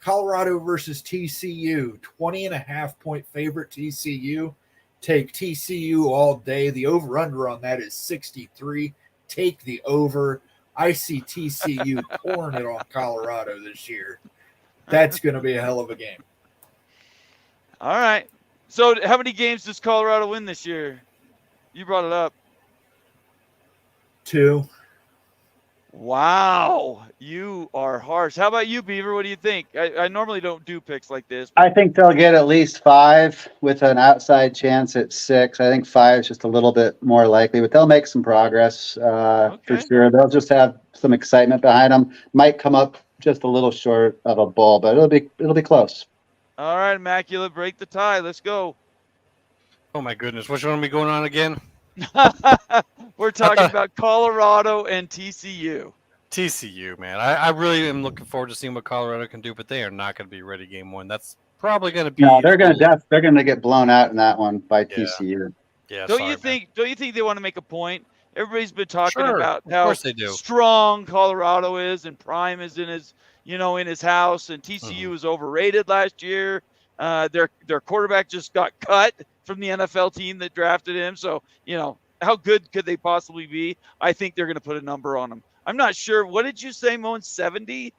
Colorado versus TCU, 20.5 point favorite TCU. Take TCU all day. The over/under on that is 63. Take the over. I see TCU pouring it on Colorado this year. That's going to be a hell of a game. All right. So how many games does Colorado win this year? You brought it up. 2. Wow. You are harsh. How about you, Beaver? What do you think? I normally don't do picks like this. I think they'll get at least 5 with an outside chance at 6. I think 5 is just a little bit more likely, but they'll make some progress for sure. They'll just have some excitement behind them. Might come up just a little short of a bowl, but it'll be close. All right, Immaculate, break the tie. Let's go. Oh my goodness, which one are we going on again? We're talking about Colorado and TCU. TCU, man. I really am looking forward to seeing what Colorado can do, but they are not going to be ready game one. That's probably going to be. No, they're gonna get blown out in that one by TCU. Yeah. Don't sorry, you think? Don't you think they want to make a point? Everybody's been talking Sure, about of how course they do. strong Colorado is, and Prime is in his, in his house, and TCU was overrated last year. Their quarterback just got cut from the NFL team that drafted him. So how good could they possibly be? I think they're going to put a number on them. I'm not sure. What did you say, Moen? 70?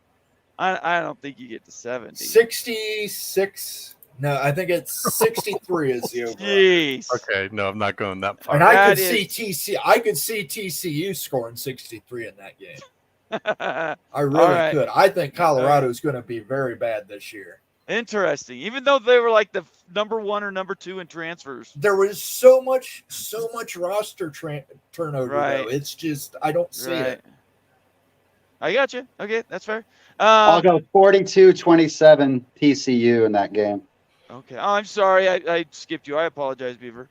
I don't think you get to 70. 66. No, I think it's 63 is the over. Jeez. Okay, no, I'm not going that far. And I That could see TCU scoring 63 in that game. I All really right. could. I think Colorado is going to be very bad this year. Interesting. Even though they were like the number 1 or number 2 in transfers. There was so much roster turnover. Right. Though. It's just I don't see it. I got you. Okay, that's fair. I'll go 42-27 TCU in that game. Okay. Oh, I'm sorry. I skipped you. I apologize, Beaver.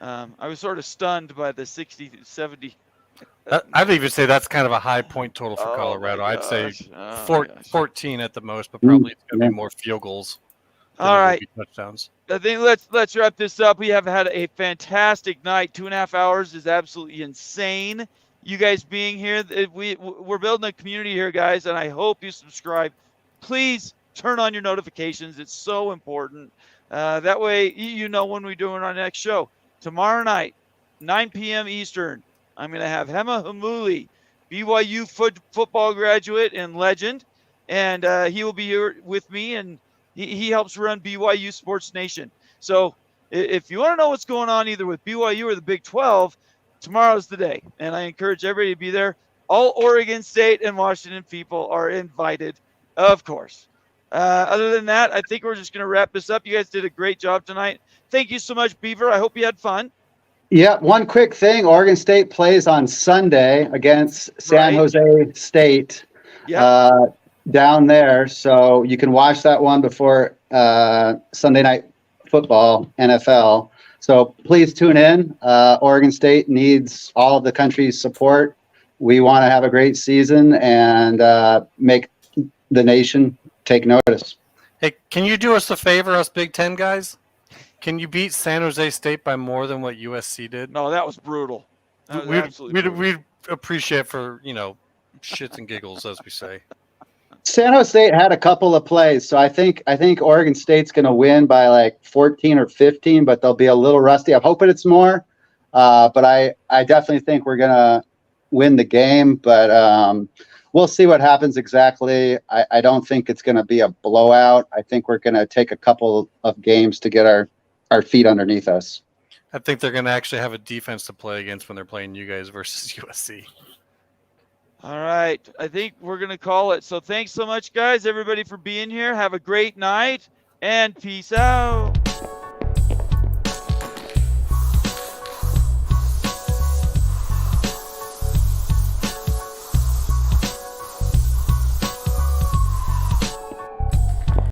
I was sort of stunned by the 60, 70. I'd even say that's kind of a high point total for Oh, Colorado. my I'd say gosh. Oh, my gosh. 14 at the most, but probably it's going to be more field goals. than All it will right. be touchdowns. I think let's wrap this up. We have had a fantastic night. 2.5 hours is absolutely insane. You guys being here, we're building a community here, guys, and I hope you subscribe. Please turn on your notifications. It's so important. That way you know when we're doing our next show. Tomorrow night, 9 p.m. Eastern, I'm going to have Hema Hamuli, BYU football graduate and legend, and he will be here with me, and he helps run BYU Sports Nation. So if you want to know what's going on either with BYU or the Big 12, tomorrow's the day, and I encourage everybody to be there. All Oregon State and Washington people are invited, of course. Other than that, I think we're just going to wrap this up. You guys did a great job tonight. Thank you so much, Beaver. I hope you had fun. Yeah, one quick thing. Oregon State plays on Sunday against San Jose State down there. So you can watch that one before Sunday Night Football, NFL. So please tune in. Oregon State needs all of the country's support. We want to have a great season and make the nation take notice. Hey, can you do us a favor, us Big Ten guys? Can you beat San Jose State by more than what USC did? No, that was brutal. That was absolutely brutal. We'd appreciate for, shits and giggles, as we say. San Jose State had a couple of plays, so I think Oregon State's going to win by like 14 or 15, but they'll be a little rusty. I'm hoping it's more, but I definitely think we're going to win the game, but we'll see what happens exactly. I don't think it's going to be a blowout. I think we're going to take a couple of games to get our feet underneath us. I think they're going to actually have a defense to play against when they're playing you guys versus USC. All right. I think we're going to call it. So thanks so much, guys, everybody, for being here. Have a great night, and peace out.